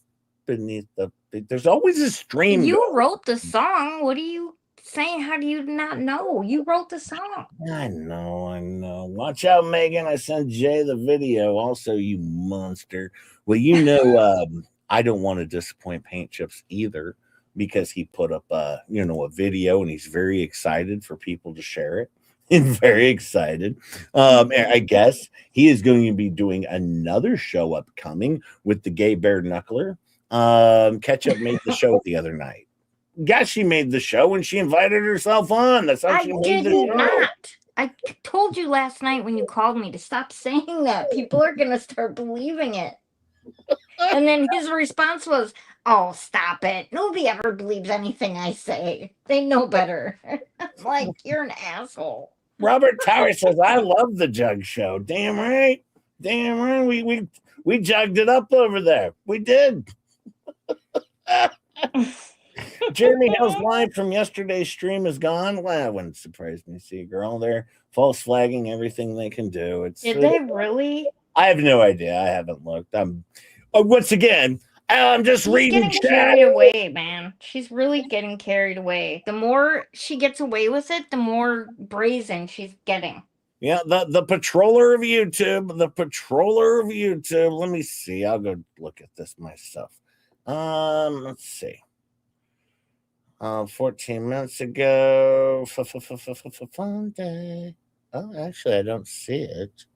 beneath the. There's always a stream. You going. wrote the song. What are you saying? How do you not know? You wrote the song. I know. Watch out, Megan. I sent Jay the video. Also, you monster. Well, I don't want to disappoint Paint Chips either because he put up a video and he's very excited for people to share it. He's very excited. And I guess he is going to be doing another show upcoming with the Gay Bear Knuckler. Ketchup made the show the other night. Yeah, she made the show and she invited herself on. That's how she made the show. Not. I told you last night when you called me to stop saying that. People are going to start believing it. And then his response was, "Oh, stop it. Nobody ever believes anything I say. They know better." I'm like, you're an asshole. Robert Tower says, "I love the Jug Show." Damn right. We jugged it up over there. We did. Jeremy Hill's line from yesterday's stream is gone. Well, it wouldn't surprise me. See, girl, they're false flagging everything they can do. Did they really? I have no idea. I haven't looked. Once again, I'm just reading. She's getting carried away, man. She's really getting carried away. The more she gets away with it, the more brazen she's getting. Yeah, the patroller of YouTube. The patroller of YouTube. Let me see. I'll go look at this myself. Let's see. 14 minutes ago. Fun day. Oh, actually, I don't see it.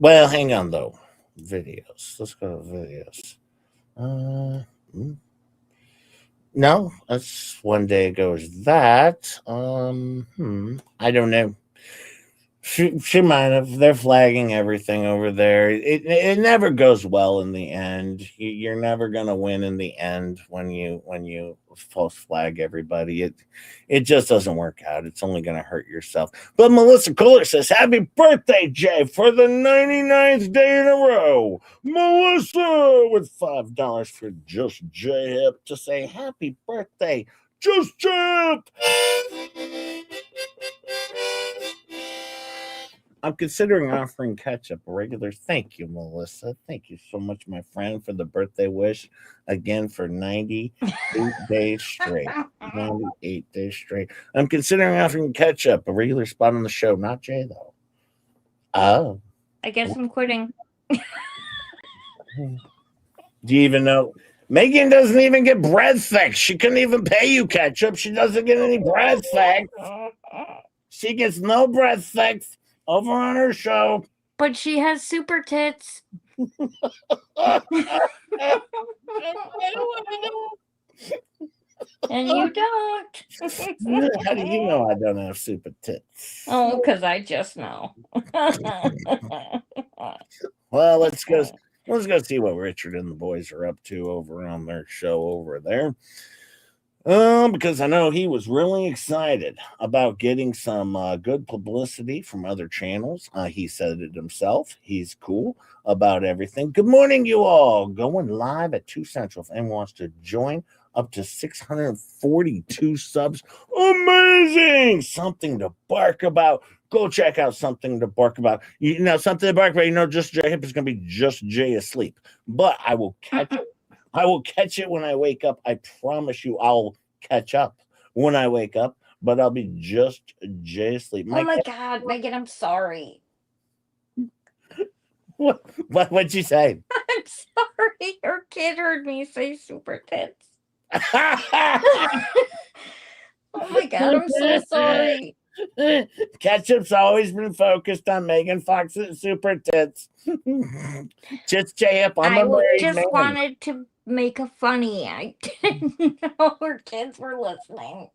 Well, hang on though. Videos. Let's go to videos. No, that's one day ago. Is that? I don't know. She might have. They're flagging everything over there. It never goes well in the end. You're never gonna win in the end when you false flag everybody. It just doesn't work out. It's only gonna hurt yourself. But Melissa Kohler says, "Happy birthday, Jay, for the 99th day in a row." Melissa with $5 for Just Jay Hip to say happy birthday, Just Jay Hip. I'm considering offering Ketchup a regular. Thank you, Melissa. Thank you so much, my friend, for the birthday wish. Again, for 98 days straight. 98 days straight. I'm considering offering Ketchup a regular spot on the show. Not Jay, though. Oh. I guess I'm quitting. Do you even know? Megan doesn't even get breadsticks. She couldn't even pay you, Ketchup. She doesn't get any breadsticks. She gets no breadsticks over on her show. But she has super tits. And you don't. How do you know I don't have super tits? Oh, because I just know. Well, let's go see what Richard and the boys are up to over on their show over there. Because I know he was really excited about getting some good publicity from other channels. He said it himself. He's cool about everything. Good morning, you all. Going live at 2 Central. If anyone wants to join, up to 642 subs. Amazing! Something to bark about. Go check out Something to Bark About. Something to bark about. Just Jay Hip is going to be Just Jay asleep. But I will catch it. I will catch it when I wake up. I promise you I'll catch up when I wake up, but I'll be Just Jay asleep. Oh my God, Megan, I'm sorry. What'd you say? I'm sorry. Your kid heard me say super tits. Oh my God, I'm so sorry. Ketchup's always been focused on Megan Fox's super tits. Just Jay up. I wanted to make a funny. I didn't know her kids were listening.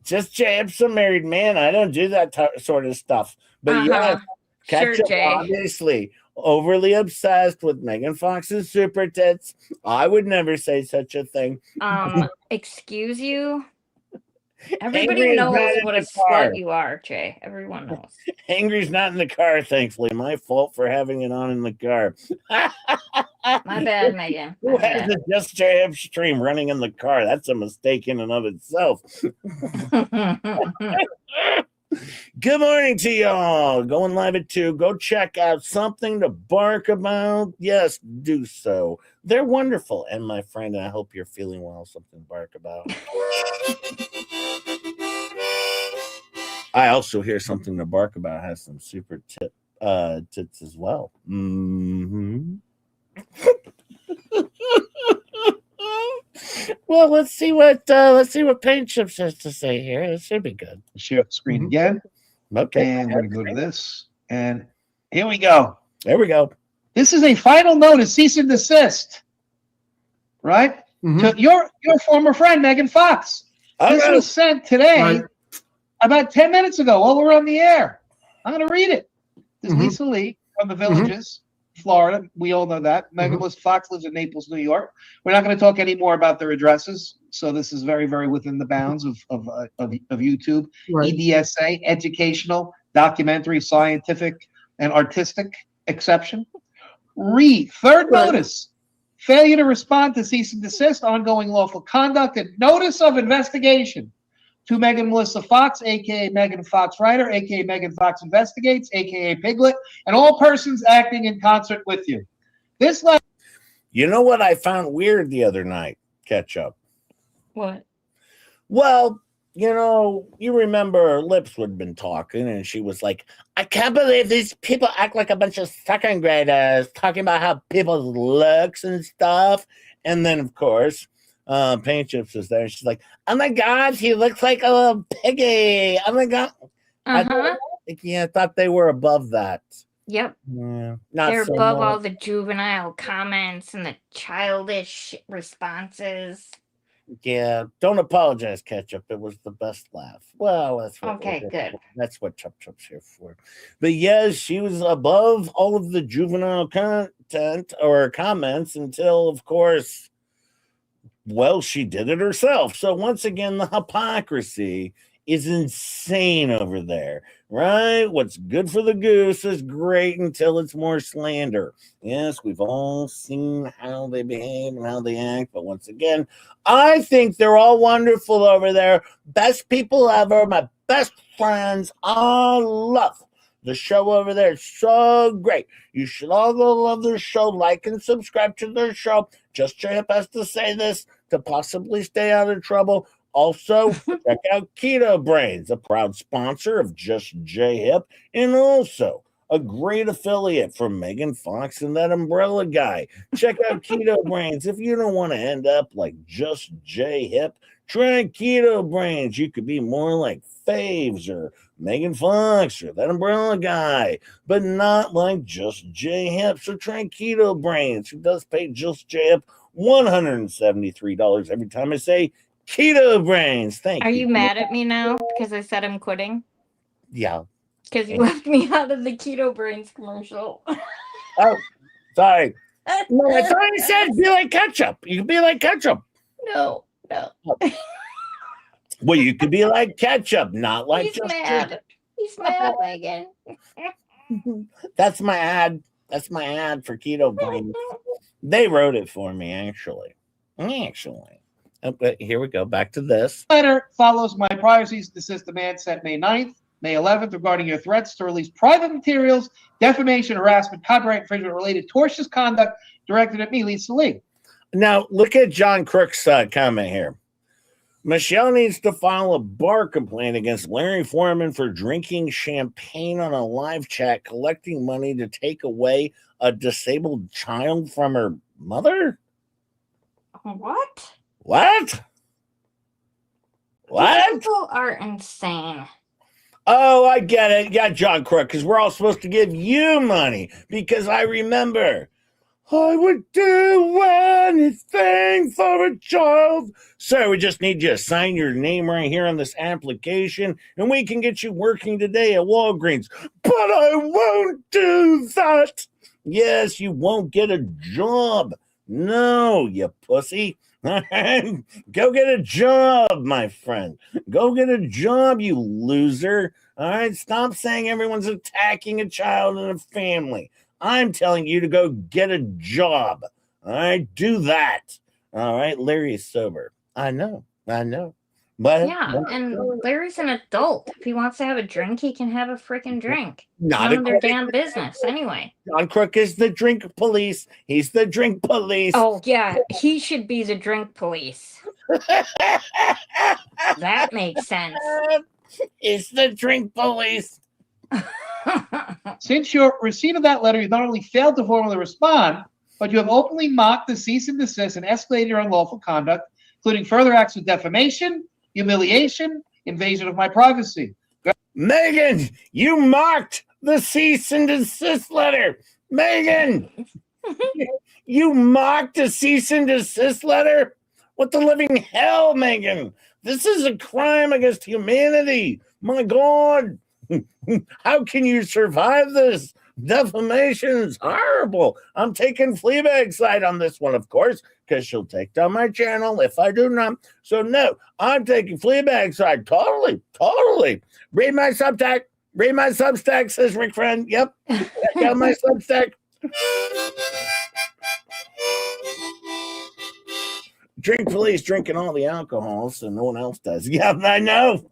Just Jay up's a married man. I don't do that sort of stuff. But yeah, Ketchup obviously overly obsessed with Megan Fox's super tits. I would never say such a thing. Excuse you? Everybody Angry is knows not in what the a car. slut you are, Jay. Everyone knows. Angry's not in the car, thankfully. My fault for having it on in the car. My bad, Megan. Who has a Just JF stream running in the car? That's a mistake in and of itself. Good morning to y'all. Going live at 2. Go check out Something to Bark About. Yes, do so. They're wonderful. And my friend, I hope you're feeling well. Something to bark about. I also hear Something to Bark About has some super tits as well. Mm-hmm. Well, let's see what Paint Chips has to say here. It should be good. Share the screen again. Okay. And I'm going to go to this. And here we go. There we go. This is a final notice, cease and desist. Right? To your former friend, Megan Fox. This was sent today, about 10 minutes ago, while we're on the air. I'm going to read it. This is Lisa Lee from the Villages, Florida. We all know that. Megan Fox lives in Naples, New York. We're not going to talk any more about their addresses. So this is very, very within the bounds of YouTube. Right. EDSA, educational, documentary, scientific, and artistic exception. Third notice. Failure to respond to cease and desist, ongoing lawful conduct, and notice of investigation to Megan Melissa Fox, a.k.a. Megan Fox Writer, a.k.a. Megan Fox Investigates, a.k.a. Piglet, and all persons acting in concert with you. This letter. You know what I found weird the other night, Ketchup? What? Well, you know, you remember Lips had been talking, and she was like, I can't believe these people act like a bunch of second graders, talking about how people's looks and stuff. And then, of course, Paint Chips was there, and she's like, oh my God, he looks like a little piggy. Oh my God. I thought they were above that. Yep. Yeah, they're so above much. all the juvenile comments and the childish responses. Yeah, don't apologize, Ketchup. It was the best laugh. Well, that's what good. That's what Chup Chup's here for. But yes, she was above all of the juvenile content or comments until, of course, well, she did it herself. So once again, the hypocrisy is insane over there, right? What's good for the goose is great until it's more slander. Yes, we've all seen how they behave and how they act, but once again, I think they're all wonderful over there. Best people ever, my best friends. I love the show over there. It's so great. You should all go love their show, like and subscribe to their show. Just J-Hip has to say this to possibly stay out of trouble. Also, check out Keto Brains, a proud sponsor of Just J-Hip, and also a great affiliate for Megan Fox and that umbrella guy. Check out Keto Brains. If you don't want to end up like Just J-Hip, try Keto Brains. You could be more like Faves or Megan Fox or that umbrella guy, but not like Just J-Hip. So try Keto Brains, who does pay Just J-Hip $173 every time I say Keto Brains. Thank you. Are you mad at me now because I said I'm quitting? Yeah. Because you left me out of the Keto Brains commercial. Oh, sorry. No, I thought you said be like ketchup. You could be like ketchup. No. Well, you could be like ketchup, not like He's just mad. He's mad, Megan. That's my ad. That's my ad for Keto Brains. They wrote it for me, actually. Oh, but here we go. Back to this. Letter follows my prior cease and desist demand sent May 9th, May 11th regarding your threats to release private materials, defamation, harassment, copyright infringement related tortious conduct directed at me, Lisa Lee. Now, look at John Crook's comment here. Michelle needs to file a bar complaint against Larry Foreman for drinking champagne on a live chat, collecting money to take away a disabled child from her mother. What? What? People are insane. Oh, I get it. Yeah, John Crook, because we're all supposed to give you money. Because I remember, I would do anything for a child. So we just need you to sign your name right here on this application, and we can get you working today at Walgreens. But I won't do that. Yes, you won't get a job. No, you pussy. Go get a job, my friend. Go get a job, you loser. All right, stop saying everyone's attacking a child and a family. I'm telling you to go get a job. All right, do that. All right, Larry is sober. I know. But Yeah, and Larry's an adult. If he wants to have a drink, he can have a freaking drink. Not None of their according damn business, anyway. John Crook is the drink police. He's the drink police. Oh, yeah, he should be the drink police. That makes sense. It's the drink police. Since your receipt of that letter, you not only failed to formally respond, but you have openly mocked the cease and desist and escalated your unlawful conduct, including further acts of defamation, humiliation, invasion of my privacy. Megan, you mocked the cease and desist letter. Megan, you mocked a cease and desist letter? What the living hell, Megan? This is a crime against humanity. My God. How can you survive this? Defamation is horrible. I'm taking Fleabag's side on this one, of course, because she'll take down my channel if I do not. So, no, I'm taking Fleabag's side. Totally. Read my Substack, says Rick Friend. Yep. Check out my Substack. Drink police drinking all the alcohol so no one else does. Yeah, I know.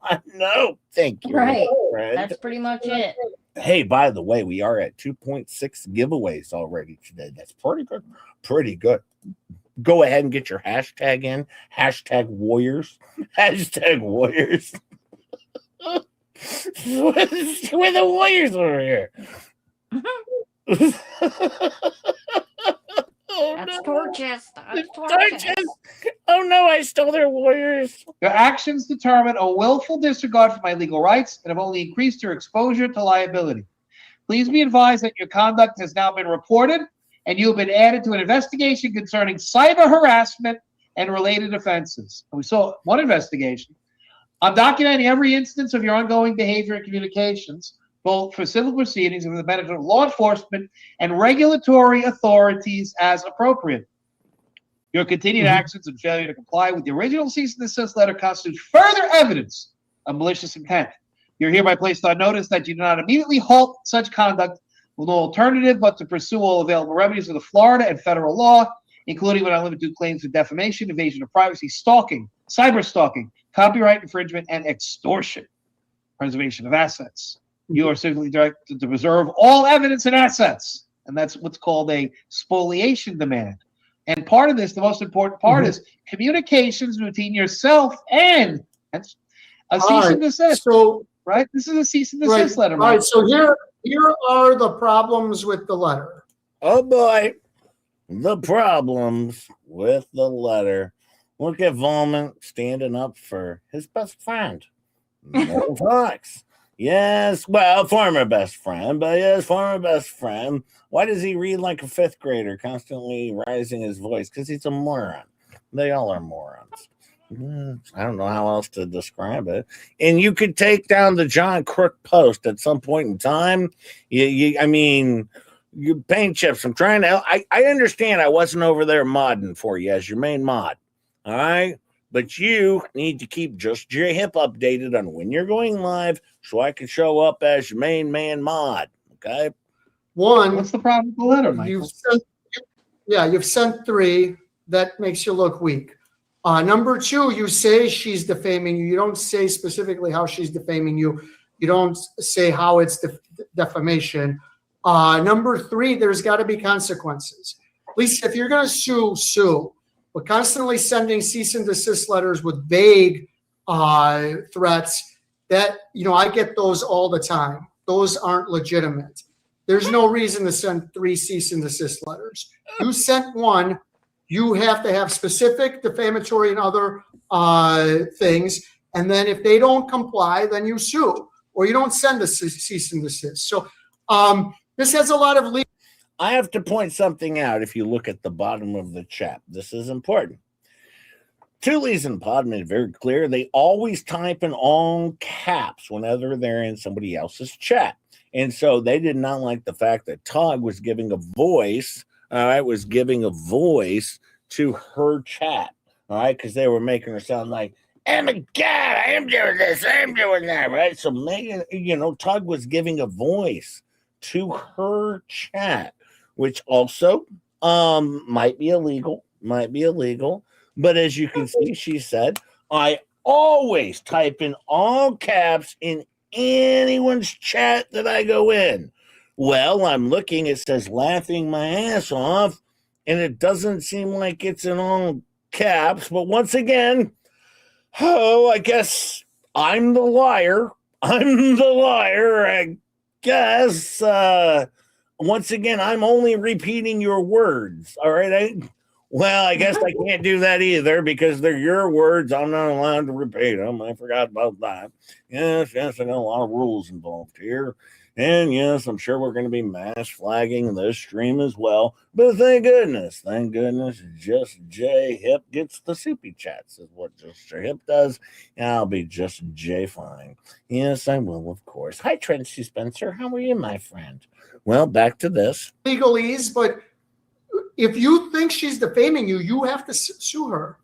Thank you. Right. Friend. That's pretty much it. Hey, by the way, we are at 2.6 giveaways already today. That's pretty good. Go ahead and get your hashtag in. Hashtag warriors. Hashtag warriors. We're the warriors over here. That's torches. Oh no, I stole their warriors. Your actions determine a willful disregard for my legal rights and have only increased your exposure to liability. Please be advised that your conduct has now been reported and you have been added to an investigation concerning cyber harassment and related offenses. And we saw one investigation. I'm documenting every instance of your ongoing behavior and communications, both for civil proceedings and for the benefit of law enforcement and regulatory authorities as appropriate. Your continued actions and failure to comply with the original cease and desist letter constitutes further evidence of malicious intent. You're hereby placed on notice that you do not immediately halt such conduct with no alternative but to pursue all available remedies under Florida and federal law, including but not limited to claims of defamation, invasion of privacy, stalking, cyber stalking, copyright infringement, and extortion. Preservation of assets. You are simply directed to preserve all evidence and assets. And that's what's called a spoliation demand. And part of this, the most important part is communications between yourself and a cease and desist. So, right? This is a cease and desist letter. All right, so here are the problems with the letter. Oh boy. The problems with the letter. Look at Volman standing up for his best friend. Megan Fox. Yes, well, former best friend, but yes, former best friend. Why does he read like a fifth grader, constantly raising his voice? Because he's a moron. They all are morons. I don't know how else to describe it. And you could take down the John Crook post at some point in time. I mean, you paint chips. I'm trying to help. I understand I wasn't over there modding for you as your main mod. All right. But you need to keep Just J Hip updated on when you're going live so I can show up as your main man mod. Okay. One, what's the problem with the letter, Michael? You've sent 3. That makes you look weak. Number 2, you say she's defaming you. You don't say specifically how she's defaming you. You don't say how it's defamation. Number 3, there's got to be consequences. At least if you're going to sue. But constantly sending cease and desist letters with vague threats, that, I get those all the time. Those aren't legitimate. There's no reason to send 3 cease and desist letters. You sent 1. You have to have specific defamatory and other things. And then if they don't comply, then you sue. Or you don't send a cease and desist. So this has a lot of legal. I have to point something out if you look at the bottom of the chat. This is important. Tulees and Pod made it very clear they always type in all caps whenever they're in somebody else's chat. And so they did not like the fact that Todd was giving a voice all right, was giving a voice to her chat, all right, because they were making her sound like, oh my God, I am doing this, I am doing that, right? So Megan, Tug was giving a voice to her chat, which also might be illegal, but as you can see, she said, I always type in all caps in anyone's chat that I go in. Well, I'm looking, it says laughing my ass off, and it doesn't seem like it's in all caps, but once again, I guess I'm the liar. I guess. Once again, I'm only repeating your words. All right. I guess I can't do that either because they're your words. I'm not allowed to repeat them. I forgot about that. Yes, I got a lot of rules involved here. And yes, I'm sure we're going to be mass flagging this stream as well. But thank goodness, Just J Hip gets the soupy chats, is what Just J Hip does. And I'll be Just J fine. Yes, I will, of course. Hi, Tracy Spencer. How are you, my friend? Well, back to this. Legalese, but if you think she's defaming you, you have to sue her.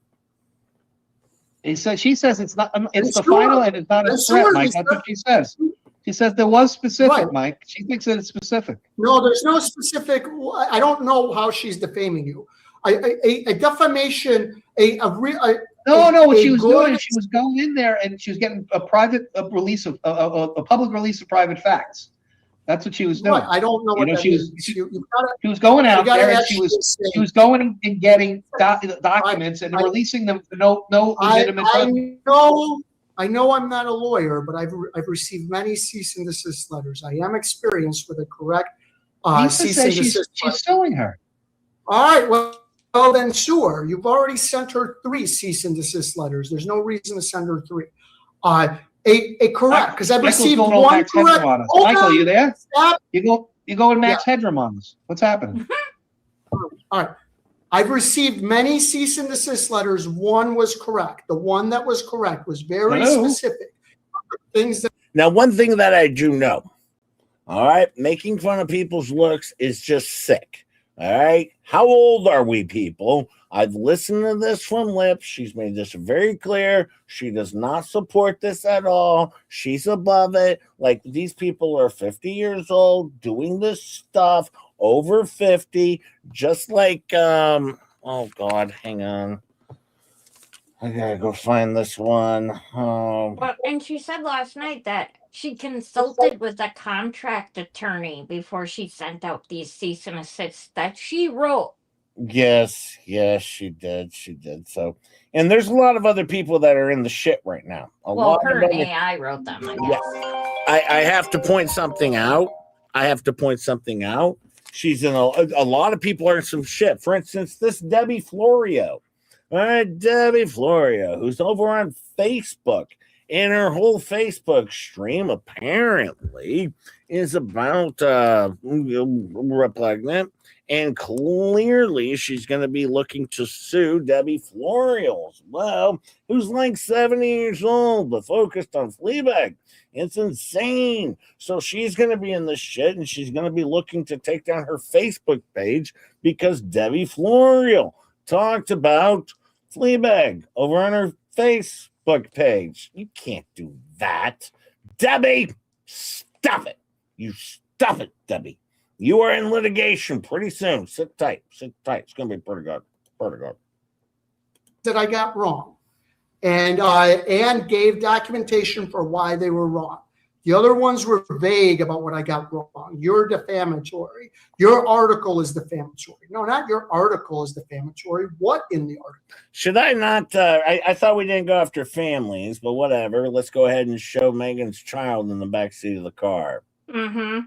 She says it's not. It's the final, and it's not a threat, Mike. That's what she says. She says there was specific, right. Mike. She thinks that it's specific. No, there's no specific. I don't know how she's defaming you. A defamation, No, what she was doing, she was going in there and she was getting a private release of a public release of private facts. That's what she was doing. Right. I don't know what that means. She was going out there and she was going and getting documents and releasing them for no legitimate purpose. I know I'm not a lawyer, but I've received many cease and desist letters. I am experienced with a correct cease and desist. She's suing her. All right. Well, then sue her. You've already sent her 3 cease and desist letters. There's no reason to send her 3. A correct, because I've received one correct. Michael, you there? Stop. You go with Max Headroom on this. What's happening? All right. I've received many cease and desist letters. One was correct. The one that was correct was very specific. Now, one thing that I do know, all right, making fun of people's looks is just sick. All right. How old are we, people? I've listened to this from Lips. She's made this very clear. She does not support this at all. She's above it. Like, these people are 50 years old doing this stuff, over 50, just like, oh God, hang on. I gotta go find this one. Well, and she said last night that she consulted with a contract attorney before she sent out these cease and assists that she wrote. Yes, she did. So, and there's a lot of other people that are in the shit right now. Her and AI wrote them. I guess. I have to point something out. She's in a lot of people are in some shit. For instance, this Debbie Florio. All right, Debbie Florio, who's over on Facebook. And her whole Facebook stream apparently is about repugnant. And clearly she's going to be looking to sue Debbie Florio as well, who's like 70 years old, but focused on FLEABAG. It's insane. So she's going to be in this shit, and she's going to be looking to take down her Facebook page because Debbie Florio talked about FLEABAG over on her Facebook page. You can't do that. Debbie, stop it. You stop it, Debbie. You are in litigation pretty soon. Sit tight. It's going to be pretty good. That I got wrong. And gave documentation for why they were wrong. The other ones were vague about what I got wrong. You're defamatory. Your article is defamatory. No, not your article is defamatory. What in the article? Should I not? I thought we didn't go after families, but whatever. Let's go ahead and show Megan's child in the backseat of the car. Mm-hmm.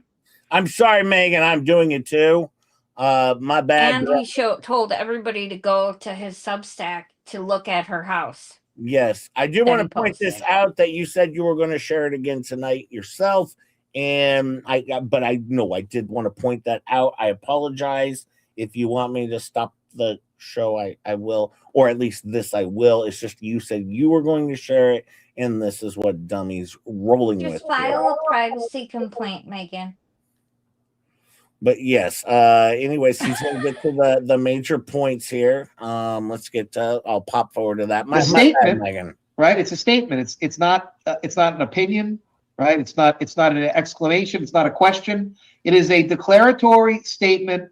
I'm sorry, Megan. I'm doing it too. My bad. And he told everybody to go to his Substack to look at her house. Yes, I do want to point this out that you said you were going to share it again tonight yourself, and I did want to point that out. I apologize. If you want me to stop the show, I will, or at least this I will. It's just you said you were going to share it, and this is what dummies rolling with. Just file a privacy complaint, Megan. But yes, anyways, he's going to get to the major points here. Let's get to, I'll pop forward to that. The statement, right? It's a statement. It's not an opinion, right? It's not an exclamation. It's not a question. It is a declaratory statement,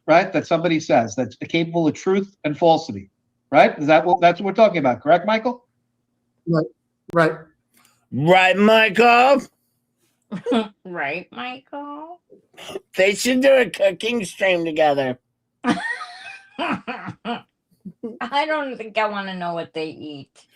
right? That somebody says that's capable of truth and falsity, right? That's what we're talking about, correct, Michael? Right. Right, Michael. Right, Michael. They should do a cooking stream together. I don't think I want to know what they eat.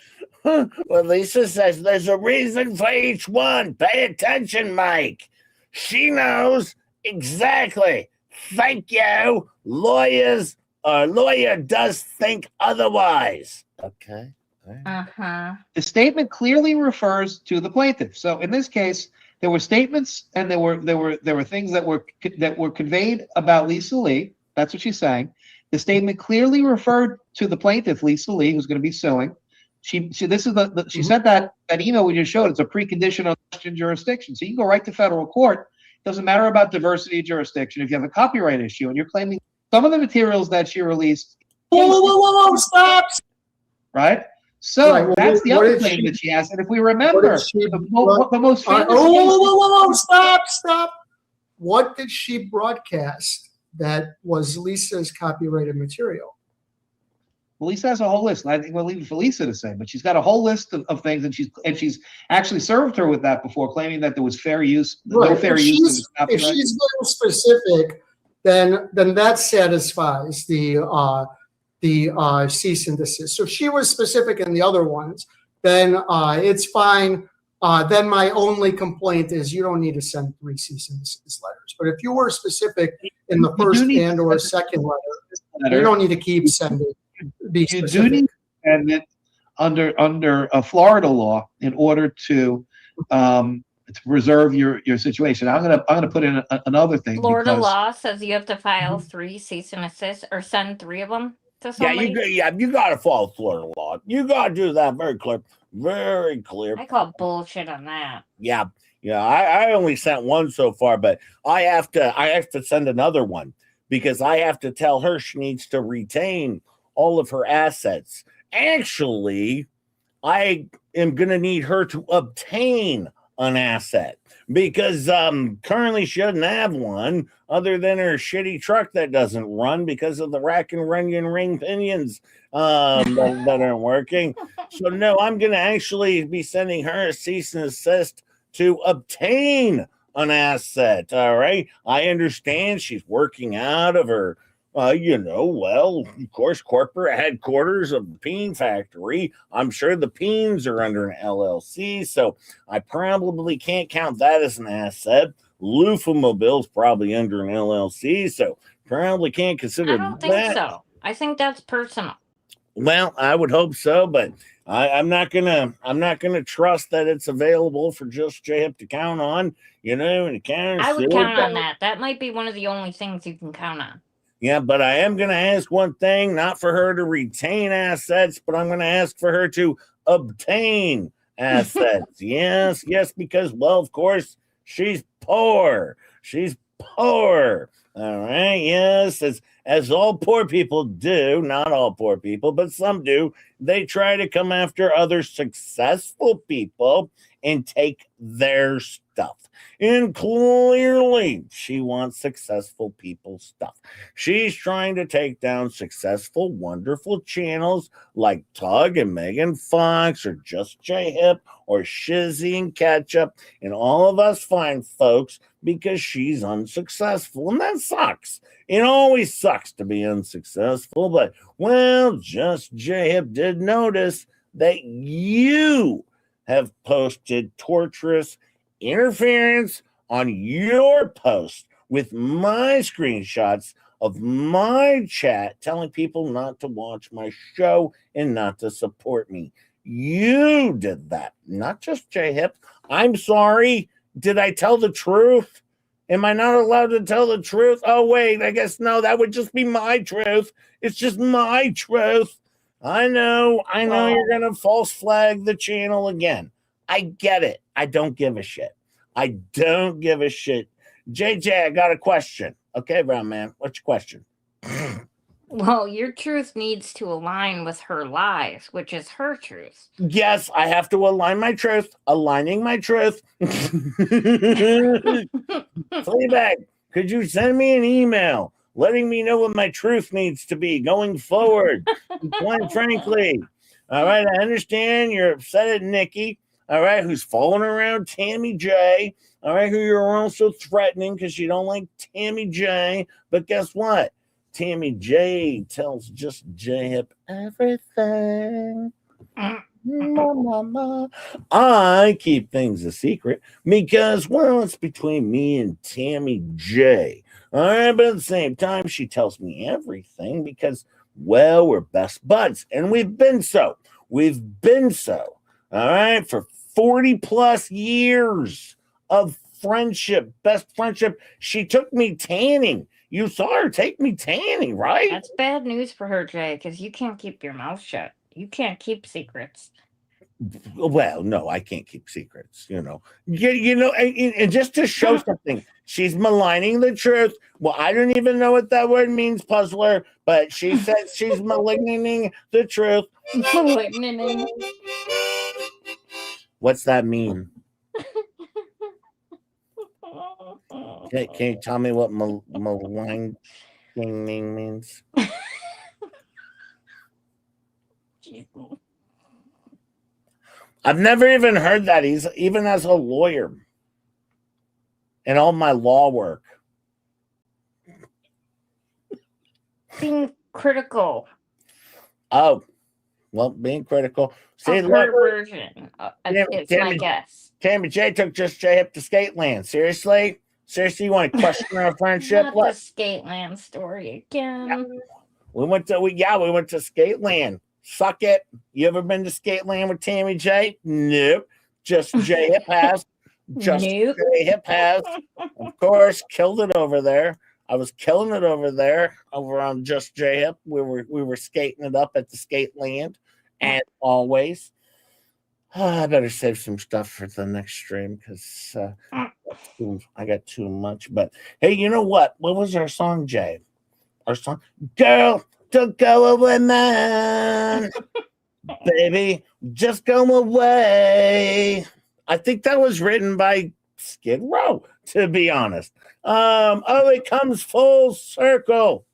Well, Lisa says there's a reason for each one. Pay attention, Mike. She knows exactly. Thank you. Lawyer does think otherwise. Okay. Uh-huh. The statement clearly refers to the plaintiff. So in this case, there were statements and there were things that were conveyed about Lisa Lee. That's what she's saying. The statement clearly referred to the plaintiff, Lisa Lee, who's going to be suing. She sent that email we just showed. It's a precondition of question jurisdiction. So you can go right to federal court. It doesn't matter about diversity of jurisdiction. If you have a copyright issue and you're claiming some of the materials that she released. Whoa, stop. Right? So right, well, that's the other claim that she has. And if we remember, the most famous stop. What did she broadcast that was Lisa's copyrighted material? Well, Lisa has a whole list. I think we'll leave it for Lisa to say, but she's got a whole list of things, and she's actually served her with that before, claiming that there was fair use, no fair use. If she's being specific, then that satisfies the cease and desist. So if she was specific in the other ones, then it's fine. Then my only complaint is you don't need to send 3 cease and desist letters. But if you were specific in the first and or second letter, you don't need to keep sending. You do need to send it under a Florida law in order to reserve your situation. I'm gonna put in another thing. Florida law says you have to file 3 cease and desist or send 3 of them to somebody. You got to follow Florida law. You got to do that very clear. Very clear. I call bullshit on that. Yeah. I only sent one so far, but I have to send another one because I have to tell her she needs to retain all of her assets. Actually, I am going to need her to obtain an asset because currently she doesn't have one other than her shitty truck that doesn't run because of the rack and runion ring pinions that aren't working. So no, I'm going to actually be sending her a cease and desist to obtain an asset. All right. I understand she's working out of her of course, corporate headquarters of the Peen factory. I'm sure the Peens are under an LLC, so I probably can't count that as an asset. Lufamobile's probably under an LLC, so probably can't consider that. I don't think so. I think that's personal. Well, I would hope so, but I'm not gonna trust that it's available for just J-Hip to count on. And I would count on that. That might be one of the only things you can count on. Yeah, but I am going to ask one thing, not for her to retain assets, but I'm going to ask for her to obtain assets. yes, because, well, of course, she's poor. She's poor. All right, yes, as all poor people do, not all poor people, but some do, they try to come after other successful people and take their stuff. And clearly, she wants successful people's stuff. She's trying to take down successful, wonderful channels like Tug and Megan Fox or Just J-Hip or Shizzy and Ketchup and all of us fine folks because she's unsuccessful. And that sucks. It always sucks to be unsuccessful. But, well, Just J-Hip did notice that you have posted torturous interference on your post with my screenshots of my chat telling people not to watch my show and not to support me. You did that, not just J-Hip. I'm sorry. Did I tell the truth? Am I not allowed to tell the truth? Oh, wait, I guess no, that would just be my truth. It's just my truth. I know you're going to false flag the channel again. I get it. I don't give a shit. JJ, I got a question. Okay, brown man, what's your question? Well, your truth needs to align with her lies, which is her truth. Yes, I have to align my truth. Aligning my truth. Fleabag, could you send me an email letting me know what my truth needs to be going forward? Quite frankly, all right, I understand you're upset at Nikki, all right, who's following around Tammy J, all right, who you're also threatening because you don't like Tammy J. But guess what? Tammy J tells just J-Hip everything. Mama. I keep things a secret because, well, it's between me and Tammy J. All right, but at the same time, she tells me everything because, well, we're best buds, and we've been so. We've been so. All right, for 40 plus years of friendship, best friendship. She took me tanning. You saw her take me tanning, right? That's bad news for her, Jay, because you can't keep your mouth shut. You can't keep secrets. Well, no, I can't keep secrets, you know. And just to show something, she's maligning the truth. Well, I don't even know what that word means, puzzler, but she says she's maligning the truth. Maligning. What's that mean? Can you tell me what maligning means? I've never even heard that. He's even as a lawyer and all my law work. Being critical. Oh, well, being critical. See, of her version. It's my guess. Tammy J took just J-Hip to Skateland. Seriously? Seriously, you want to question our friendship? Not the Skateland story again. We went to Skateland. Suck it. You ever been to Skateland with Tammy J? Nope. Just J-Hip has. Just nope. J-Hip has. Of course, killed it over there. I was killing it over there, over on Just J-Hip. We were skating it up at the Skateland, and always. I better save some stuff for the next stream because I got too much. But hey, you know what? What was our song, Jay? Our song, Girl, don't go away, man. Baby, just go away. I think that was written by Skid Row, to be honest. It comes full circle.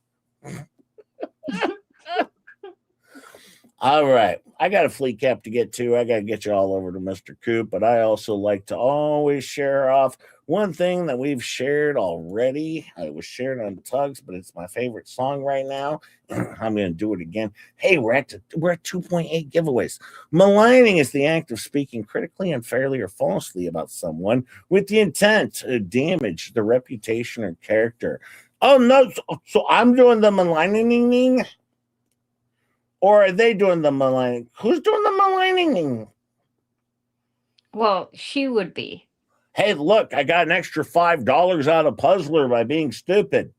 All right. I got a fleet cap to get to. I got to get you all over to Mr. Coop, but I also like to always share off one thing that we've shared already. It was shared on Tugs, but it's my favorite song right now. I'm going to do it again. Hey, we're at 2.8 giveaways. Maligning is the act of speaking critically, unfairly, or falsely about someone with the intent to damage the reputation or character. Oh, no. So I'm doing the maligning? Or are they doing the maligning? Who's doing the maligning? Well, she would be. Hey, look, I got an extra $5 out of Puzzler by being stupid.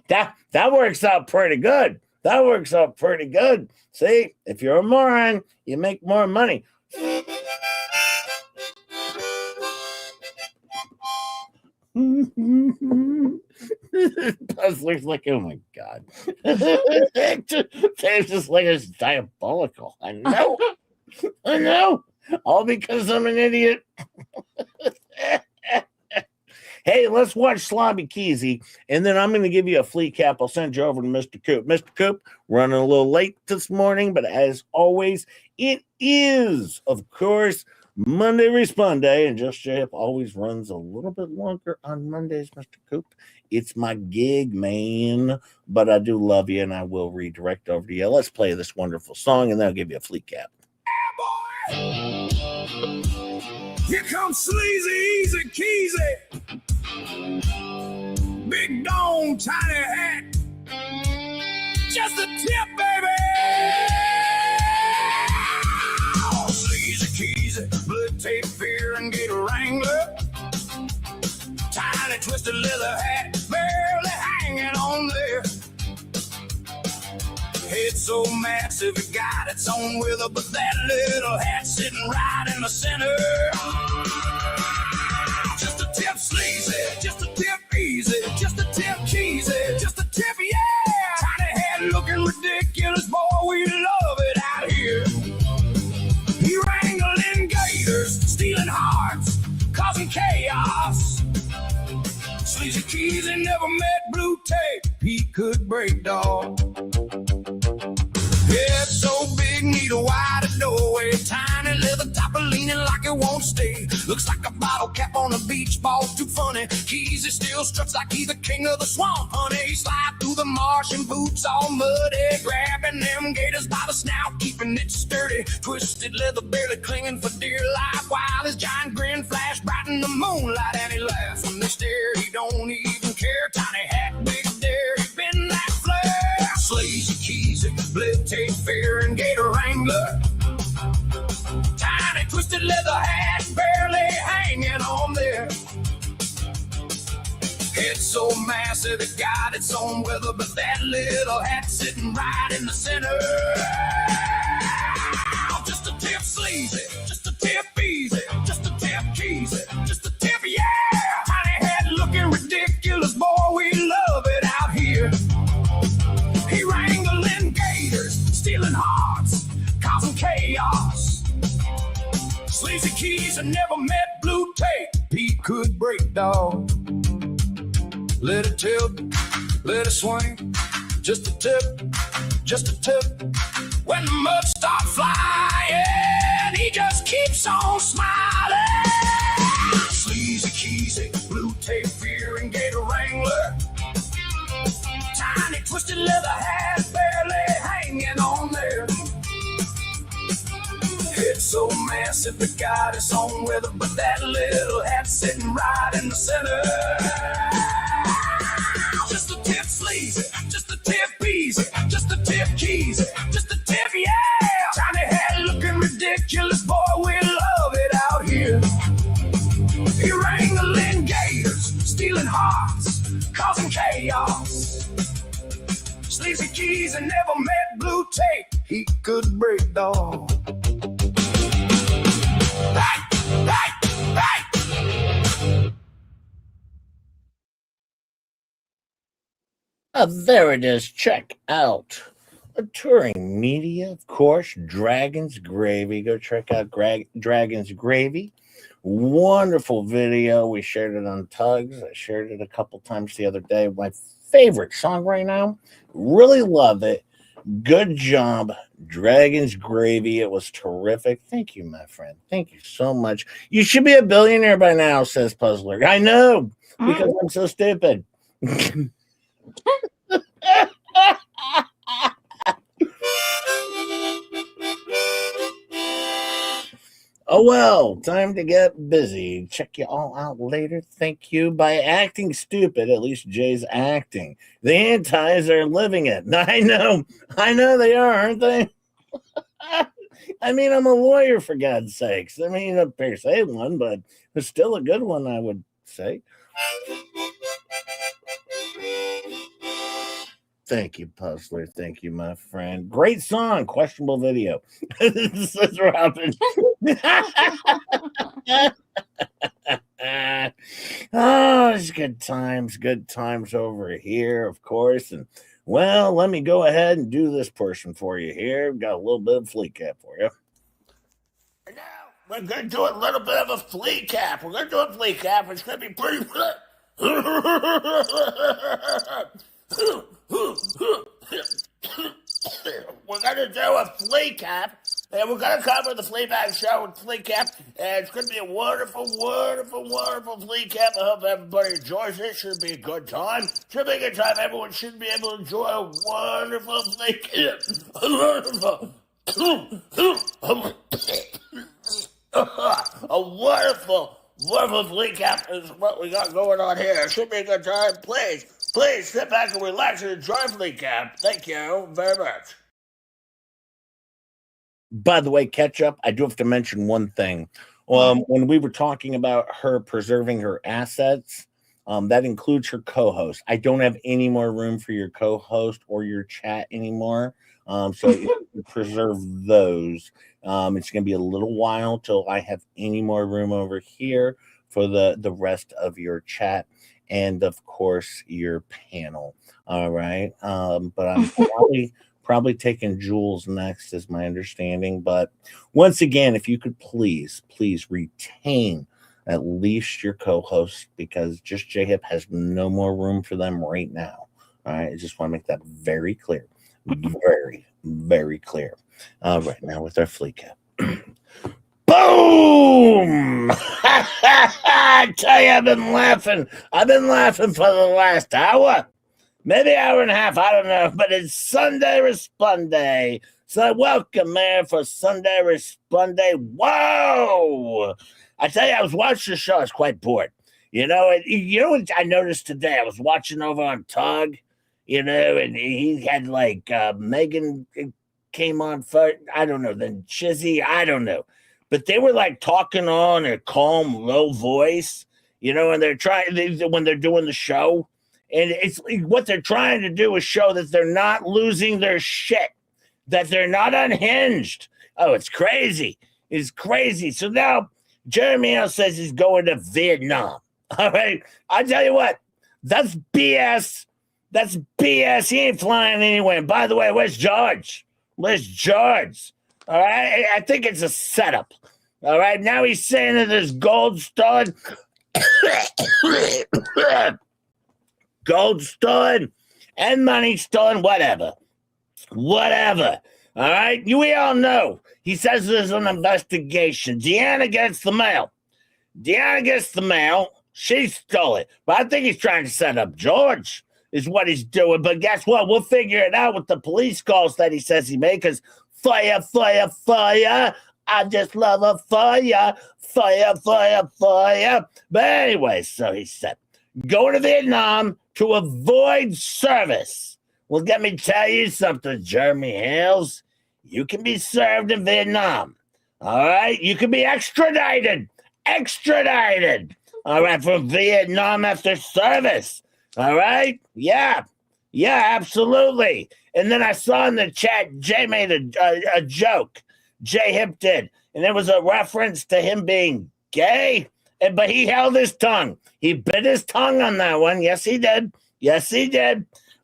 That works out pretty good. That works out pretty good. See, if you're a moron, you make more money. Puzzler's like, oh my God. Dave's just like, it's diabolical. I know. I know. All because I'm an idiot. Hey, let's watch Slobby Keezy, and then I'm going to give you a flea cap. I'll send you over to Mr. Coop. Mr. Coop, running a little late this morning, but as always, it is, of course, Monday Respun Day, and Just J-Hip always runs a little bit longer on Mondays, Mr. Coop. It's my gig, man, but I do love you, and I will redirect over to you. Let's play this wonderful song, and then I'll give you a flea cap. Here comes Sleazy, Easy Keezy. Big dome, tiny hat. Just a tip, baby. Sleazy Keezy, blood tape Pear and get a Wrangler. Tiny twisted leather hat, barely hanging on there. Head so massive, it got its own wither, but that little hat sitting right in the center. Just a tip, Sleazy. Sleazy keys and never met blue tape. He could break, dog. Head so big, need a wider doorway. Tiny leather topper leaning like it won't stay. Looks like a bottle cap on a beach ball, too funny. Keys, he still struts like he's the king of the swamp, honey. He slide through the marsh in boots all muddy, grabbing them gators by the snout, keeping it sturdy. Twisted leather barely clinging for dear life, while his giant grin flashed bright in the moonlight, and he laughs when they stare. He don't even care. Tiny hat, big dare, he been that flare. Sleazy keys, blip tape, Pear, and gator wrangler. Tiny twisted leather hat, barely hanging on there. Head so massive it got its own weather, but that little hat sitting right in the center. Just a tip sleazy, just a tip easy, just a tip cheesy, just a tip, yeah. Tiny hat looking ridiculous, boy, we love it out here. He wrangling gators, stealing hearts, causing chaos. Sleazy keys and never met blue tape. He could break, dog. Let it tilt, let it swing. Just a tip, just a tip. When the mud starts flying, he just keeps on smiling. Sleazy keys, blue tape, Pear, and gator wrangler. Tiny twisted leather hat, barely hanging on there. Head so massive it got its own weather, but that little hat sitting right in the center. Just a tip sleazy, just a tip easy, just a tip cheesy, just a tip, yeah. Tiny hat looking ridiculous, boy, we love it out here. He wrangling gators, stealing hearts, causing chaos. Sleazy keys and never met blue tape. He could break, dog. Hey, hey, hey. There it is. Check out a touring media, of course. Dragon's Gravy. Go check out Dragon's Gravy. Wonderful video. We shared it on Tugs. I shared it a couple times the other day. My favorite song right now. Really love it. Good job, Dragon's Gravy. It was terrific. Thank you, my friend. Thank you so much. You should be a billionaire by now, says Puzzler. I know, because I'm so stupid. Oh well, time to get busy. Check you all out later. Thank you. By acting stupid, at least Jay's acting. The antis are living it. I know they are, aren't they? I mean, I'm a lawyer, for God's sakes. I mean, a per se one, but it's still a good one, I would say. Thank you, Puzzler. Thank you, my friend. Great song. Questionable video. Says Robin. Oh, it's good times. Good times over here, of course. And, well, let me go ahead and do this portion for you here. Got a little bit of flea cap for you. And now we're going to do a little bit of a flea cap. We're going to do a flea cap. It's going to be pretty... We're going to do a flea cap, and we're going to cover the FLEABAG show with flea cap, and it's going to be a wonderful, wonderful, wonderful flea cap. I hope everybody enjoys it. Should be a good time. Should be a good time. Everyone should be able to enjoy a wonderful flea cap. A wonderful, wonderful flea cap is what we got going on here. Should be a good time. Please sit back and relax and enjoy flea cap. Thank you very much. By the way, Ketchup, I do have to mention one thing. When we were talking about her preserving her assets, that includes her co-host. I don't have any more room for your co-host or your chat anymore. So if you preserve those, it's going to be a little while till I have any more room over here for the rest of your chat. And of course, your panel. All right. But I'm probably taking Jules next, is my understanding. But once again, if you could please retain at least your co-host, because Just J Hip has no more room for them right now. All right, I just want to make that very clear. Very, very clear. All right, now with our flea cap. Boom! I tell you, I've been laughing. I've been laughing for the last hour, maybe hour and a half. I don't know, but it's Sunday Responde. So welcome, man, for Sunday Responde. Whoa! I tell you, I was watching the show. I was quite bored. You know what I noticed today? I was watching over on Tug, and he had like Megan came on first. I don't know. Then Chizzy, I don't know. But they were like talking on a calm, low voice, and when they're doing the show. And it's what they're trying to do is show that they're not losing their shit, that they're not unhinged. Oh, it's crazy. It's crazy. So now Jeremy Hill says he's going to Vietnam. All right. I tell you what, that's BS. That's BS. He ain't flying anywhere. And by the way, where's George? Where's George? All right. I think it's a setup. All right. Now he's saying that there's gold stored. Gold stored and money stolen, whatever. All right. We all know. He says there's an investigation. Deanna gets the mail. She stole it. But I think he's trying to set up George, is what he's doing. But guess what? We'll figure it out with the police calls that he says he made, because fire, fire, fire. I just love a fire. Fire, fire, fire. But anyway, so he said, going to Vietnam to avoid service. Well, let me tell you something, Jeremy Hales. You can be served in Vietnam. All right? You can be extradited. All right, from Vietnam after service. All right? Yeah, absolutely. And then I saw in the chat, Jay made a joke. Jay Hip did. And it was a reference to him being gay. But he held his tongue. He bit his tongue on that one. Yes, he did.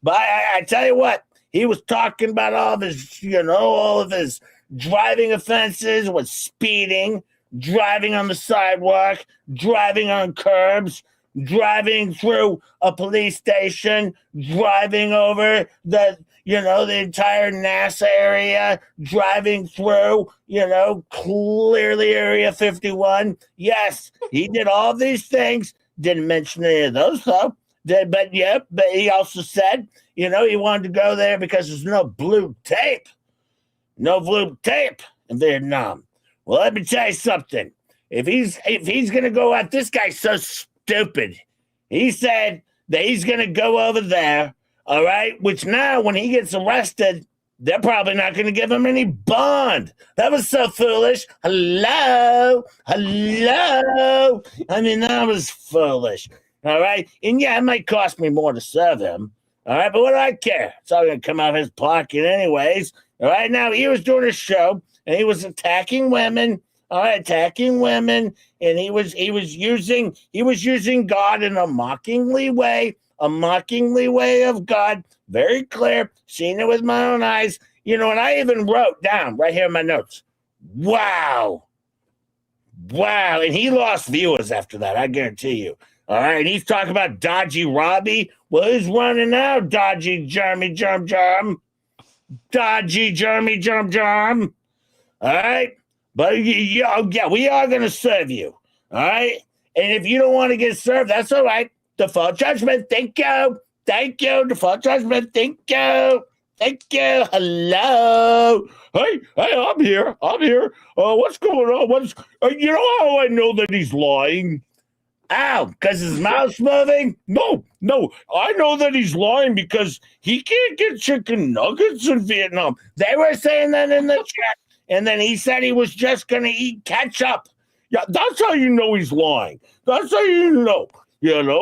But I tell you what, he was talking about all of his driving offenses, was speeding, driving on the sidewalk, driving on curbs, driving through a police station, driving over the entire NASA area, driving through, clearly Area 51. Yes, he did all these things. Didn't mention any of those, though. But he also said, he wanted to go there because there's no blue tape. No blue tape in Vietnam. Well, let me tell you something. If he's going to go out, this guy's so stupid. He said that he's going to go over there, all right, which now when he gets arrested, they're probably not going to give him any bond. That was so foolish. Hello. I mean, that was foolish. All right. And yeah, it might cost me more to serve him. All right. But what do I care? It's all going to come out of his pocket anyways. All right. Now, he was doing a show and he was attacking women. All right. Attacking women. And he was using God in a mockingly way of God. Very clear. Seen it with my own eyes. And I even wrote down right here in my notes. Wow. And he lost viewers after that. I guarantee you. All right, he's talking about Dodgy Robbie. Well, who's running now? Dodgy Jeremy Germ. Dodgy Jeremy Germ. All right? But, we are going to serve you. All right? And if you don't want to get served, that's all right. Default judgment. Thank you. Default judgment. Thank you. Hello. Hey, I'm here. What's going on? How I know that he's lying? Ow, because his mouth's moving? No, I know that he's lying because he can't get chicken nuggets in Vietnam. They were saying that in the chat, and then he said he was just going to eat ketchup. Yeah, that's how you know he's lying. That's how you know,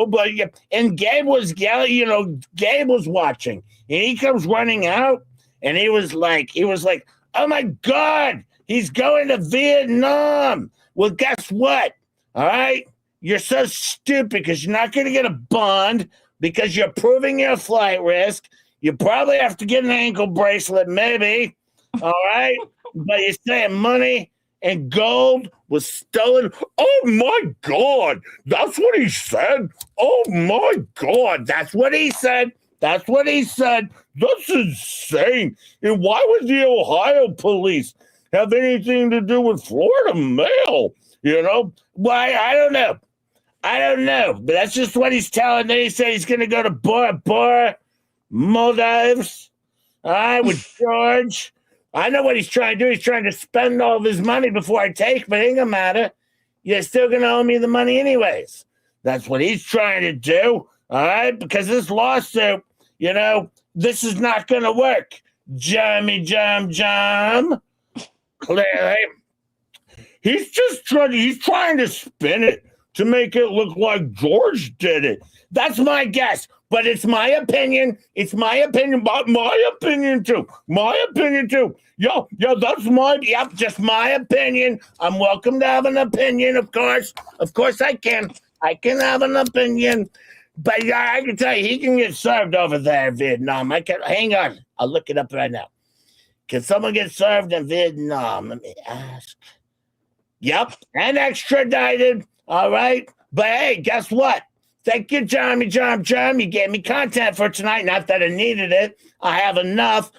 but yeah, and Gabe was yelling, Gabe was watching, and he comes running out, and he was like, oh my God, he's going to Vietnam. Well, guess what? All right? You're so stupid because you're not going to get a bond because you're proving your flight risk. You probably have to get an ankle bracelet, maybe. All right? But you're saying money and gold was stolen. Oh my God, that's what he said. Oh my God, that's what he said. That's what he said. That's insane. And why would the Ohio police have anything to do with Florida mail? You know, why? I don't know. I don't know, but that's just what he's telling. Then he said he's going to go to Bora Maldives, all right, with George. I know what he's trying to do. He's trying to spend all of his money before I take, but it ain't going to matter. You're still going to owe me the money anyways. That's what he's trying to do, all right, because this lawsuit, you know, this is not going to work. Jeremy Jam. Clearly. He's trying to spin it to make it look like George did it. That's my guess, but it's my opinion. It's my opinion, but my opinion too. My opinion too. Yo, yep, just my opinion. I'm welcome to have an opinion, of course. Of course I can. I can have an opinion. But I can tell you, he can get served over there in Vietnam. Hang on. I'll look it up right now. Can someone get served in Vietnam? Let me ask. Yep, and extradited. All right. But hey, guess what? Thank you, Jeremy. You gave me content for tonight. Not that I needed it. I have enough.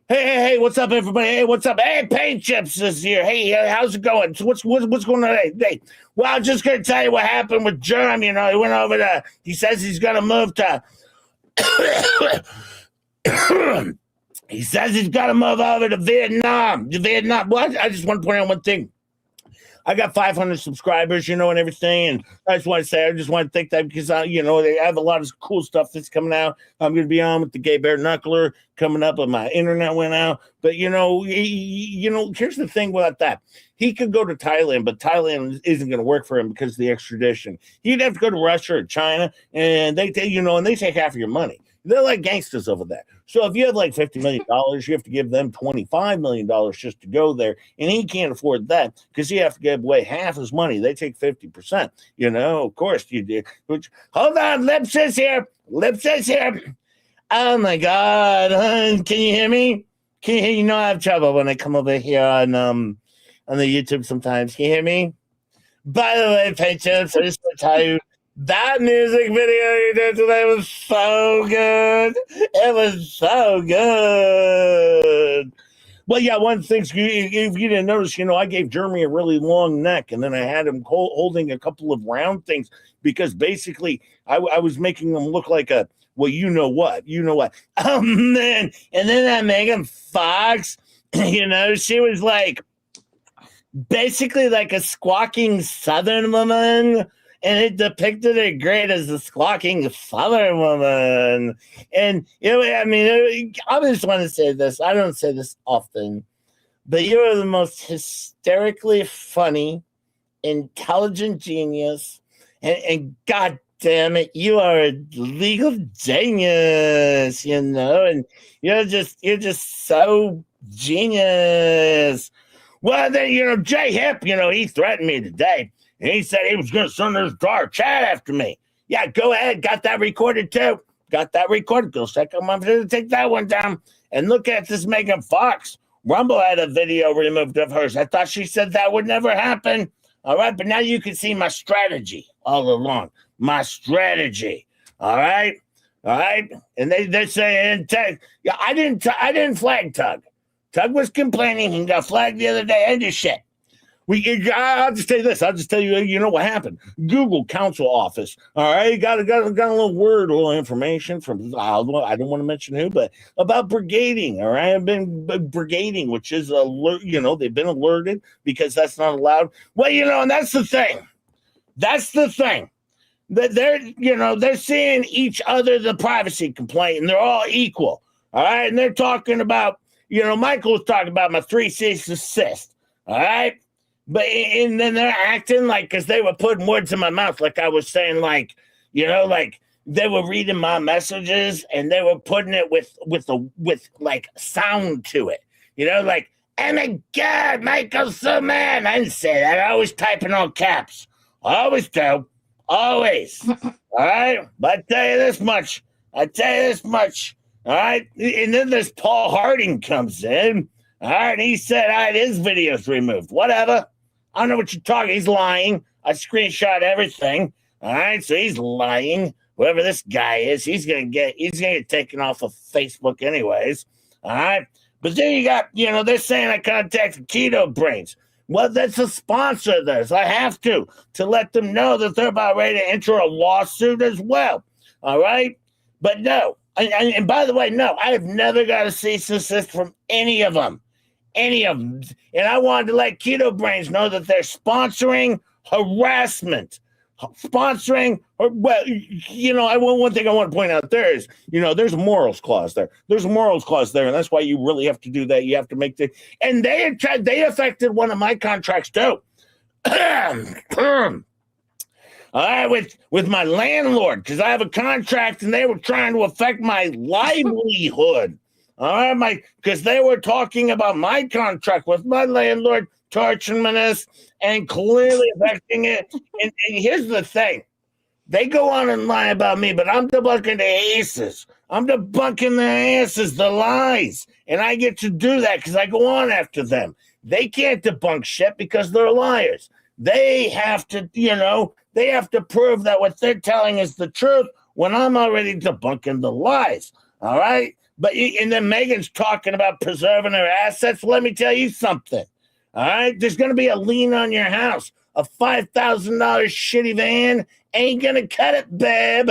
Hey, what's up, everybody? Hey, what's up? Hey, Paint Chips is here. Hey, how's it going? So what's going on today? Well, I'm just going to tell you what happened with Jeremy. You know, he went over to, he says he's going to move to, he says he's got to move over to Vietnam. What? I just want to point out one thing. I got 500 subscribers, you know, and everything. And I just want to thank that because, you know, they have a lot of cool stuff that's coming out. I'm going to be on with the Gay Bear Knuckler coming up, and my internet went out. But, you know, here's the thing about that. He could go to Thailand, but Thailand isn't going to work for him because of the extradition. He'd have to go to Russia or China, and they take half of your money. They're like gangsters over there. So if you have like $50 million, you have to give them $25 million just to go there. And he can't afford that because you have to give away half his money. They take 50%. You know, of course you do. Hold on, Lips is here. Oh my God. Can you hear me? You know I have trouble when I come over here on the YouTube sometimes. Can you hear me? By the way, Patriots, I just want to tell you, that music video you did today was so good. It was so good. Well, yeah, one thing, if you didn't notice, you know, I gave Jeremy a really long neck, and then I had him holding a couple of round things because basically I was making him look like a, well, you know what. Oh, man. And then that Megan Fox, you know, she was like basically like a squawking Southern woman. And it depicted her great as a squawking Southern woman. And, you know, I mean, I just want to say this. I don't say this often. But you are the most hysterically funny, intelligent genius. And God damn it, you are a legal genius, you know? And you're just so genius. Well, then, you know, Jay Hip, you know, he threatened me today. And he said he was going to send his dark chat after me. Yeah, go ahead. Got that recorded, too. Go check them. I'm going to take that one down. And look at this Megan Fox. Rumble had a video removed of hers. I thought she said that would never happen. All right, but now you can see my strategy all along. My strategy. All right? And they say, yeah, I didn't flag Tug. Tug was complaining. He got flagged the other day. End of shit. I'll just tell you this. I'll just tell you, you know what happened. Google council office. All right, got a little information from, I don't want to mention who, but about brigading. All right, I've been brigading, which is alert. You know, they've been alerted because that's not allowed. Well, you know, and that's the thing. That they're seeing each other the privacy complaint, and they're all equal. All right, and they're talking about, you know, Michael was talking about my 3 cease assist. All right. But and then they're acting like, because they were putting words in my mouth, like I was saying, like, you know, like they were reading my messages and they were putting it with like sound to it, you know, like, oh my God, Michael's so mad. I didn't say that. I always type in all caps. I always do. Always. All right. But I tell you this much. All right. And then this Paul Harding comes in. All right, he said, all right, his video's removed. Whatever. I don't know what you're talking. He's lying. I screenshot everything. All right, so he's lying. Whoever this guy is, he's gonna get taken off of Facebook anyways. All right. But then you got, they're saying I contacted Keto Brains. Well, that's a sponsor of theirs. I have to let them know that they're about ready to enter a lawsuit as well. All right. But no, and by the way, no, I have never got a cease and desist from any of them. Any of them. And I wanted to let Keto Brains know that they're sponsoring harassment. Sponsoring, one thing I want to point out there is, there's a morals clause there. There's a morals clause there, and that's why you really have to do that. You have to make and they affected one of my contracts too. All right, with my landlord, because I have a contract, and they were trying to affect my livelihood. All right, because they were talking about my contract with my landlord, torturing this, and clearly affecting it. And here's the thing. They go on and lie about me, but I'm debunking the aces. I'm debunking the asses, the lies. And I get to do that because I go on after them. They can't debunk shit because they're liars. They have to, they have to prove that what they're telling is the truth when I'm already debunking the lies. All right? And then Megan's talking about preserving her assets. Let me tell you something. All right? There's going to be a lien on your house. A $5,000 shitty van ain't going to cut it, babe.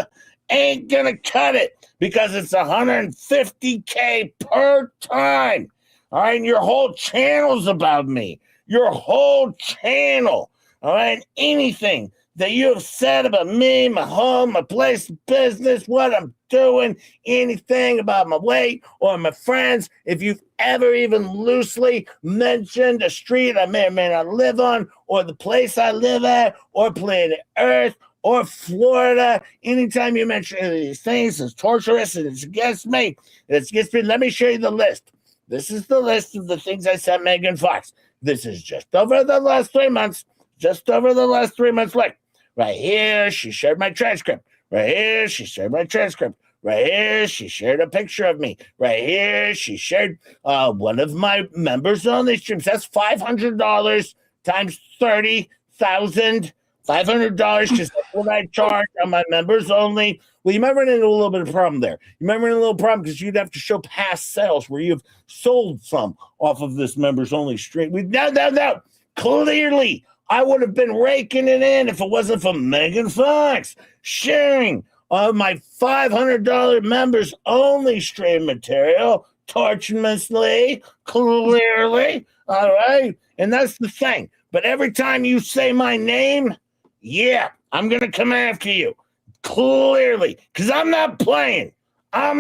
Ain't going to cut it because it's $150K per time. All right? And your whole channel's about me. Your whole channel. All right? Anything that you have said about me, my home, my place of business, what I'm doing, anything about my weight or my friends, if you've ever even loosely mentioned a street I may or may not live on, or the place I live at, or planet Earth, or Florida, anytime you mention any of these things, it's torturous and it's against me. It's against me. Let me show you the list. This is the list of the things I sent Megan Fox. This is just over the last 3 months. Just over the last 3 months. Look. Right here, she shared my transcript. Right here, she shared my transcript. Right here, she shared a picture of me. Right here, she shared one of my members only streams. That's $500 times 30,000. $500 because that's what I charge on my members only. Well, you might run into a little bit of a problem there. You might run into a little problem because you'd have to show past sales where you've sold some off of this members only stream. No. Clearly, I would have been raking it in if it wasn't for Megan Fox sharing my $500 members only stream material, torturously, clearly. All right. And that's the thing. But every time you say my name, yeah, I'm going to come after you. Clearly. Because I'm not playing. I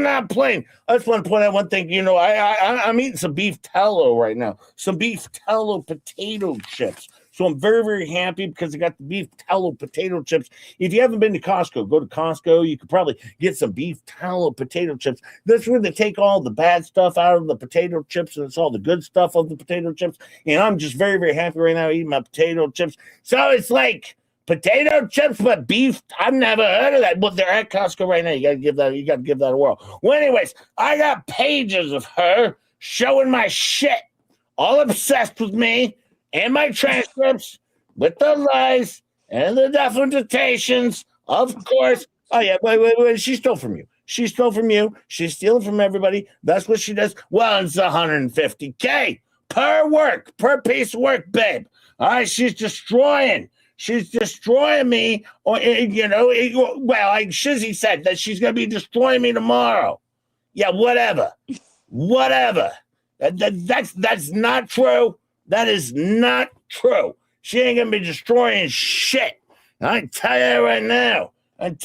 just want to point out one thing. I'm eating some beef tallow right now. Some beef tallow potato chips. So I'm very, very happy because I got the beef tallow potato chips. If you haven't been to Costco, go to Costco. You could probably get some beef tallow potato chips. That's where they take all the bad stuff out of the potato chips, and it's all the good stuff of the potato chips. And I'm just very, very happy right now eating my potato chips. So it's like potato chips, but beef. I've never heard of that. But they're at Costco right now. You got to give that a whirl. Well, anyways, I got pages of her showing my shit, all obsessed with me. And my transcripts with the lies and the documentations, of course. Oh, yeah, wait. She stole from you. She stole from you. She's stealing from everybody. That's what she does. Well, it's $150K per piece of work, babe. All right, she's destroying me. Or, like Shizzy said, that she's going to be destroying me tomorrow. Yeah, whatever. That's not true. That is not true. She ain't going to be destroying shit. I tell you right now. And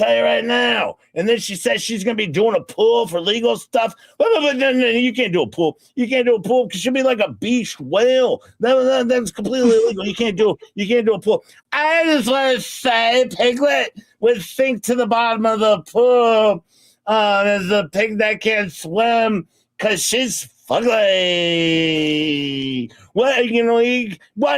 then she says she's going to be doing a pool for legal stuff. No, you can't do a pool. You can't do a pool because she'll be like a beached whale. That's completely illegal. You can't do a pool. I just want to say Piglet would sink to the bottom of the pool as a pig that can't swim because she's ugly. Well, in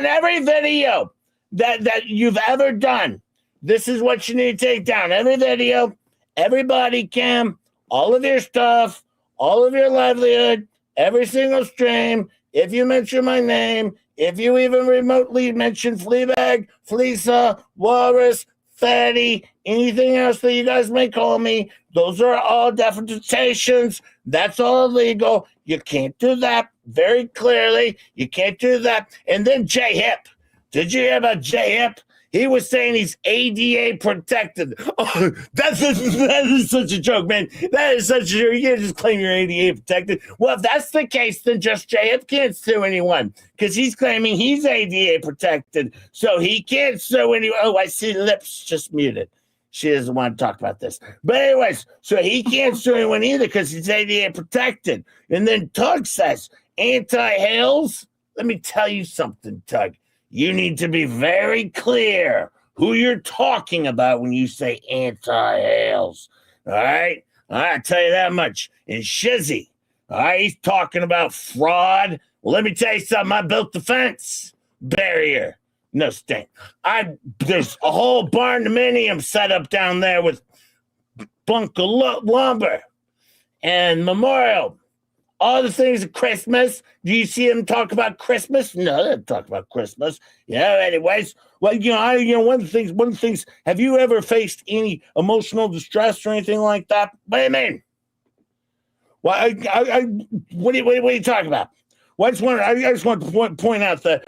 every video that you've ever done, this is what you need to take down. Every video, every body cam, all of your stuff, all of your livelihood, every single stream, if you mention my name, if you even remotely mention Fleabag, Fleesa, Walrus, Fatty, anything else that you guys may call me, those are all definitions. That's all illegal. You can't do that very clearly. You can't do that. And then Jay Hip. Did you hear about Jay Hip? He was saying he's ADA protected. Oh, that is such a joke, man. That is such a joke. You can't just claim you're ADA protected. Well, if that's the case, then just JF can't sue anyone because he's claiming he's ADA protected. So he can't sue anyone. Oh, I see lips just muted. She doesn't want to talk about this. But anyways, so he can't sue anyone either because he's ADA protected. And then Tug says, anti-Hales? Let me tell you something, Tug. You need to be very clear who you're talking about when you say anti-Hales. All right? I'll tell you that much. And Shizzy, all right, he's talking about fraud. Well, let me tell you something. I built the fence barrier. No stink. There's a whole barndominium set up down there with bunker lumber and memorial. All the things at Christmas. Do you see them talk about Christmas? No, they don't talk about Christmas. Yeah, anyways. Well, one of the things, have you ever faced any emotional distress or anything like that? What do you mean? Well, what are you talking about? Well, I just want to point out the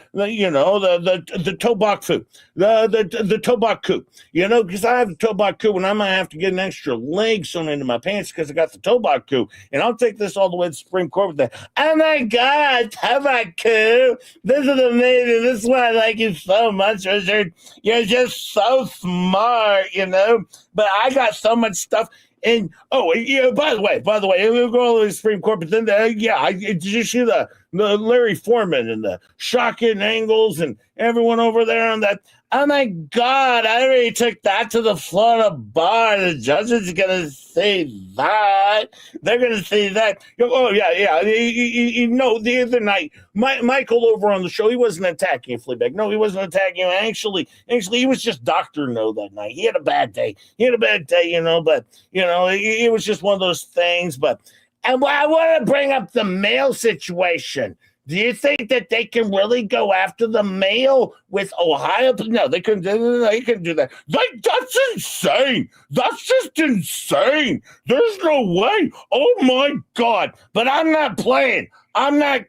tobaku, the tobaku, because I have the tobaku and I might have to get an extra leg sewn into my pants because I got the tobaku. And I'll take this all the way to the Supreme Court with that. Oh my God, tobaku. This is amazing. This is why I like you so much, Richard. You're just so smart, But I got so much stuff. And, by the way, we'll go all the way to the Supreme Court, but then, did you see the Larry Foreman and the shocking angles and everyone over there on that? Oh, my God, I already took that to the Florida bar. The judges are going to see that. They're going to see that. Oh, yeah. The other night, Michael over on the show, he wasn't attacking Fleabag. No, he wasn't attacking you. Actually, he was just Dr. No that night. He had a bad day, but, it was just one of those things. And I want to bring up the mail situation. Do you think that they can really go after the mail with Ohio? No, they couldn't do that. That's insane. That's just insane. There's no way. Oh, my God. But I'm not playing. And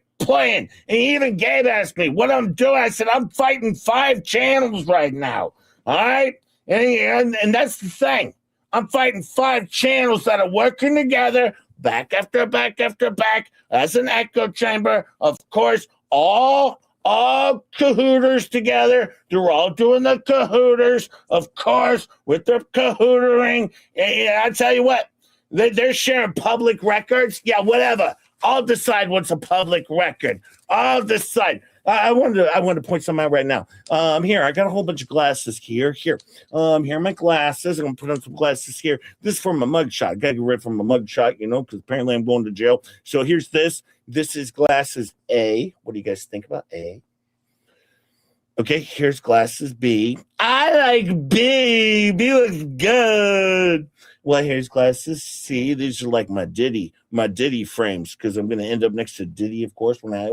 even Gabe asked me what I'm doing. I said, I'm fighting 5 channels right now. All right? And that's the thing. I'm fighting 5 channels that are working together, back after back after back, as an echo chamber. Of course, all cahooters together. They're all doing the cahooters, of course, with their cahootering. And I tell you what, they're sharing public records. Yeah, whatever. I'll decide what's a public record. I'll decide. I wanted to point something out right now. Here, I got a whole bunch of glasses here. Here are my glasses. I'm going to put on some glasses here. This is for my mugshot. I got to get rid from my mugshot, because apparently I'm going to jail. So here's this. This is glasses A. What do you guys think about A? Okay, here's glasses B. I like B. B looks good. Well, here's glasses C. These are like my Diddy frames, because I'm going to end up next to Diddy, of course. When I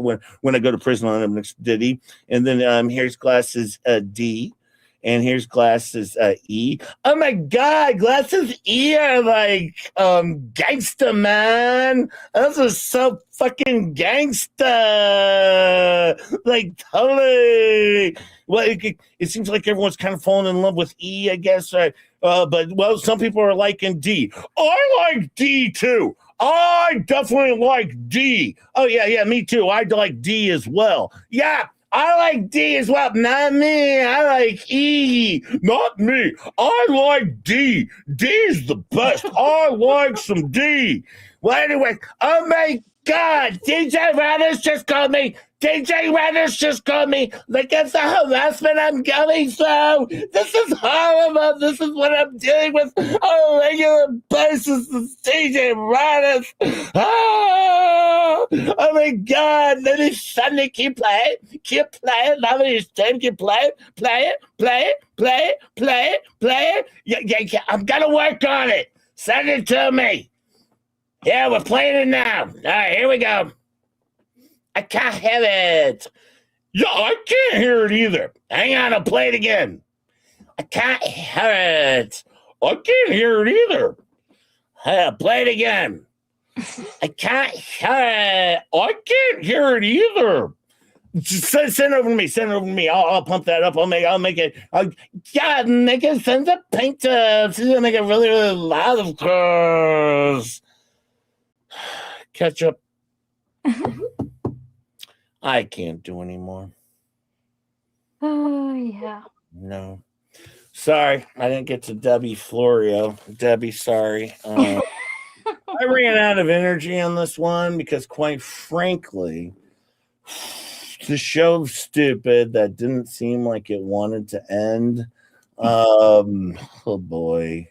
go to prison, I'll end up next to Diddy. And then here's glasses D. And here's glasses E. Oh my God, glasses E are like gangsta, man. Those are so fucking gangsta. Like totally. Well, it seems like everyone's kind of falling in love with E, I guess. But some people are liking D. I like D too. I definitely like D. Oh yeah, me too. I like D as well. Yeah. I like D as well. Not me. I like E. Not me. I like D. D is the best. I like some D. Well, anyway, oh my God. DJ Radish just called me. Look at the harassment I'm going through. This is horrible. This is what I'm dealing with on a regular basis. This DJ Radish. Oh my God. Let me suddenly keep playing. Now that it's time, keep play it. Yeah. I'm going to work on it. Send it to me. Yeah, we're playing it now. All right, here we go. I can't hear it. Yeah, I can't hear it either. Hang on, I'll play it again. I can't hear it. I can't hear it either. Hey, play it again. I can't hear it. I can't hear it either. Just send it over to me. Send it over to me. I'll pump that up. I'll make it. Yeah, make it. Send the paint to make it really, really loud, of course. Ketchup. I can't do anymore. Oh, yeah. No. Sorry, I didn't get to Debbie Florio. Debbie, sorry. I ran out of energy on this one because, quite frankly, the show's stupid. That didn't seem like it wanted to end. Oh boy.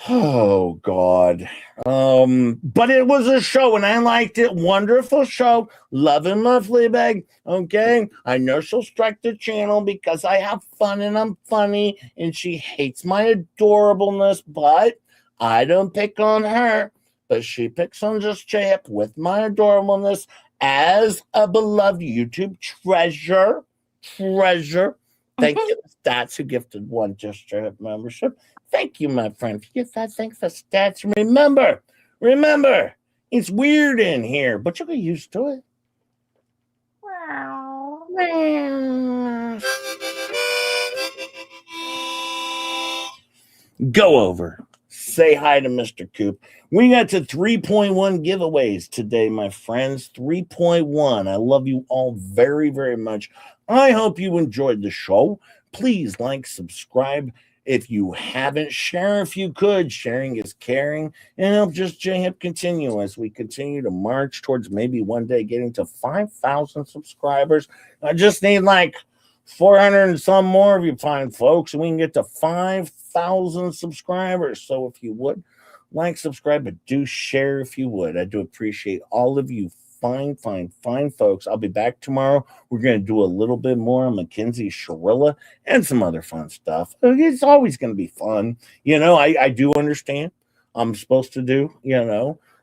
Oh God. But it was a show and I liked it. Wonderful show. Love and love FLEABAG. Okay. I know she'll strike the channel because I have fun and I'm funny and she hates my adorableness, but I don't pick on her. But she picks on Just J-Hip with my adorableness as a beloved YouTube treasure. Thank you. Stats who gifted one Just J-Hip membership. Thank you, my friend. Thanks for stats. Remember, it's weird in here, but you'll get used to it. Wow. Go over. Say hi to Mr. Coop. We got to 3.1 giveaways today, my friends. 3.1. I love you all very, very much. I hope you enjoyed the show. Please like, subscribe. If you haven't, share if you could. Sharing is caring. And help Just J-Hip continue as we continue to march towards maybe one day getting to 5,000 subscribers. I just need like 400 and some more of you fine folks, and we can get to 5,000 subscribers. So if you would, like, subscribe, but do share if you would. I do appreciate all of you fine folks. I'll be back tomorrow. We're going to do a little bit more on Mackenzie Shirilla and some other fun stuff. It's always going to be fun. You know, I do understand I'm supposed to do,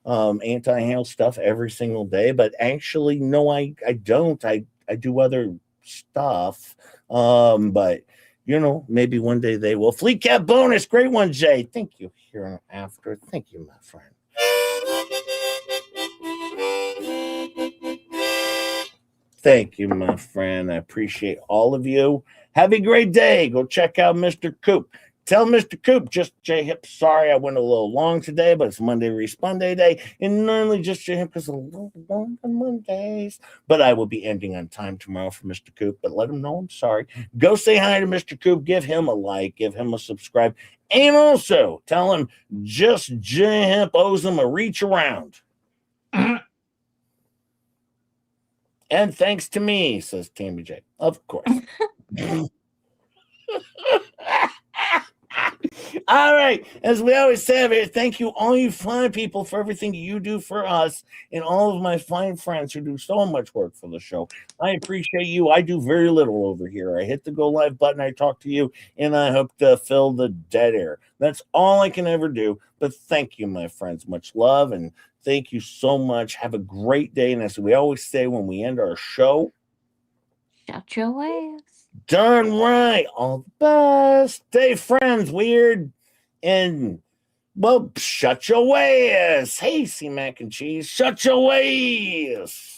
anti-hail stuff every single day, but actually, no, I don't. I do other stuff. But maybe one day they will. Fleet Cap bonus, great one, Jay. Thank you. Here after. Thank you, my friend. Thank you, my friend. I appreciate all of you. Have a great day. Go check out Mr. Coop. Tell Mr. Coop, Just J-Hip, sorry I went a little long today, but it's Monday RESPUN Day. And normally Just J-Hip is a little long on Mondays. But I will be ending on time tomorrow for Mr. Coop. But let him know I'm sorry. Go say hi to Mr. Coop. Give him a like. Give him a subscribe. And also tell him Just J-Hip owes him a reach around. And thanks to me, says Tammy J. Of course. All right. As we always say over here, thank you, all you fine people, for everything you do for us and all of my fine friends who do so much work for the show. I appreciate you. I do very little over here. I hit the go live button. I talk to you, and I hope to fill the dead air. That's all I can ever do. But thank you, my friends. Much love, and thank you so much. Have a great day. And as we always say when we end our show, shut your ways. Darn right. All the best. Stay friends, weird. And, well, shut your ways. Hey, C Mac and Cheese, shut your ways.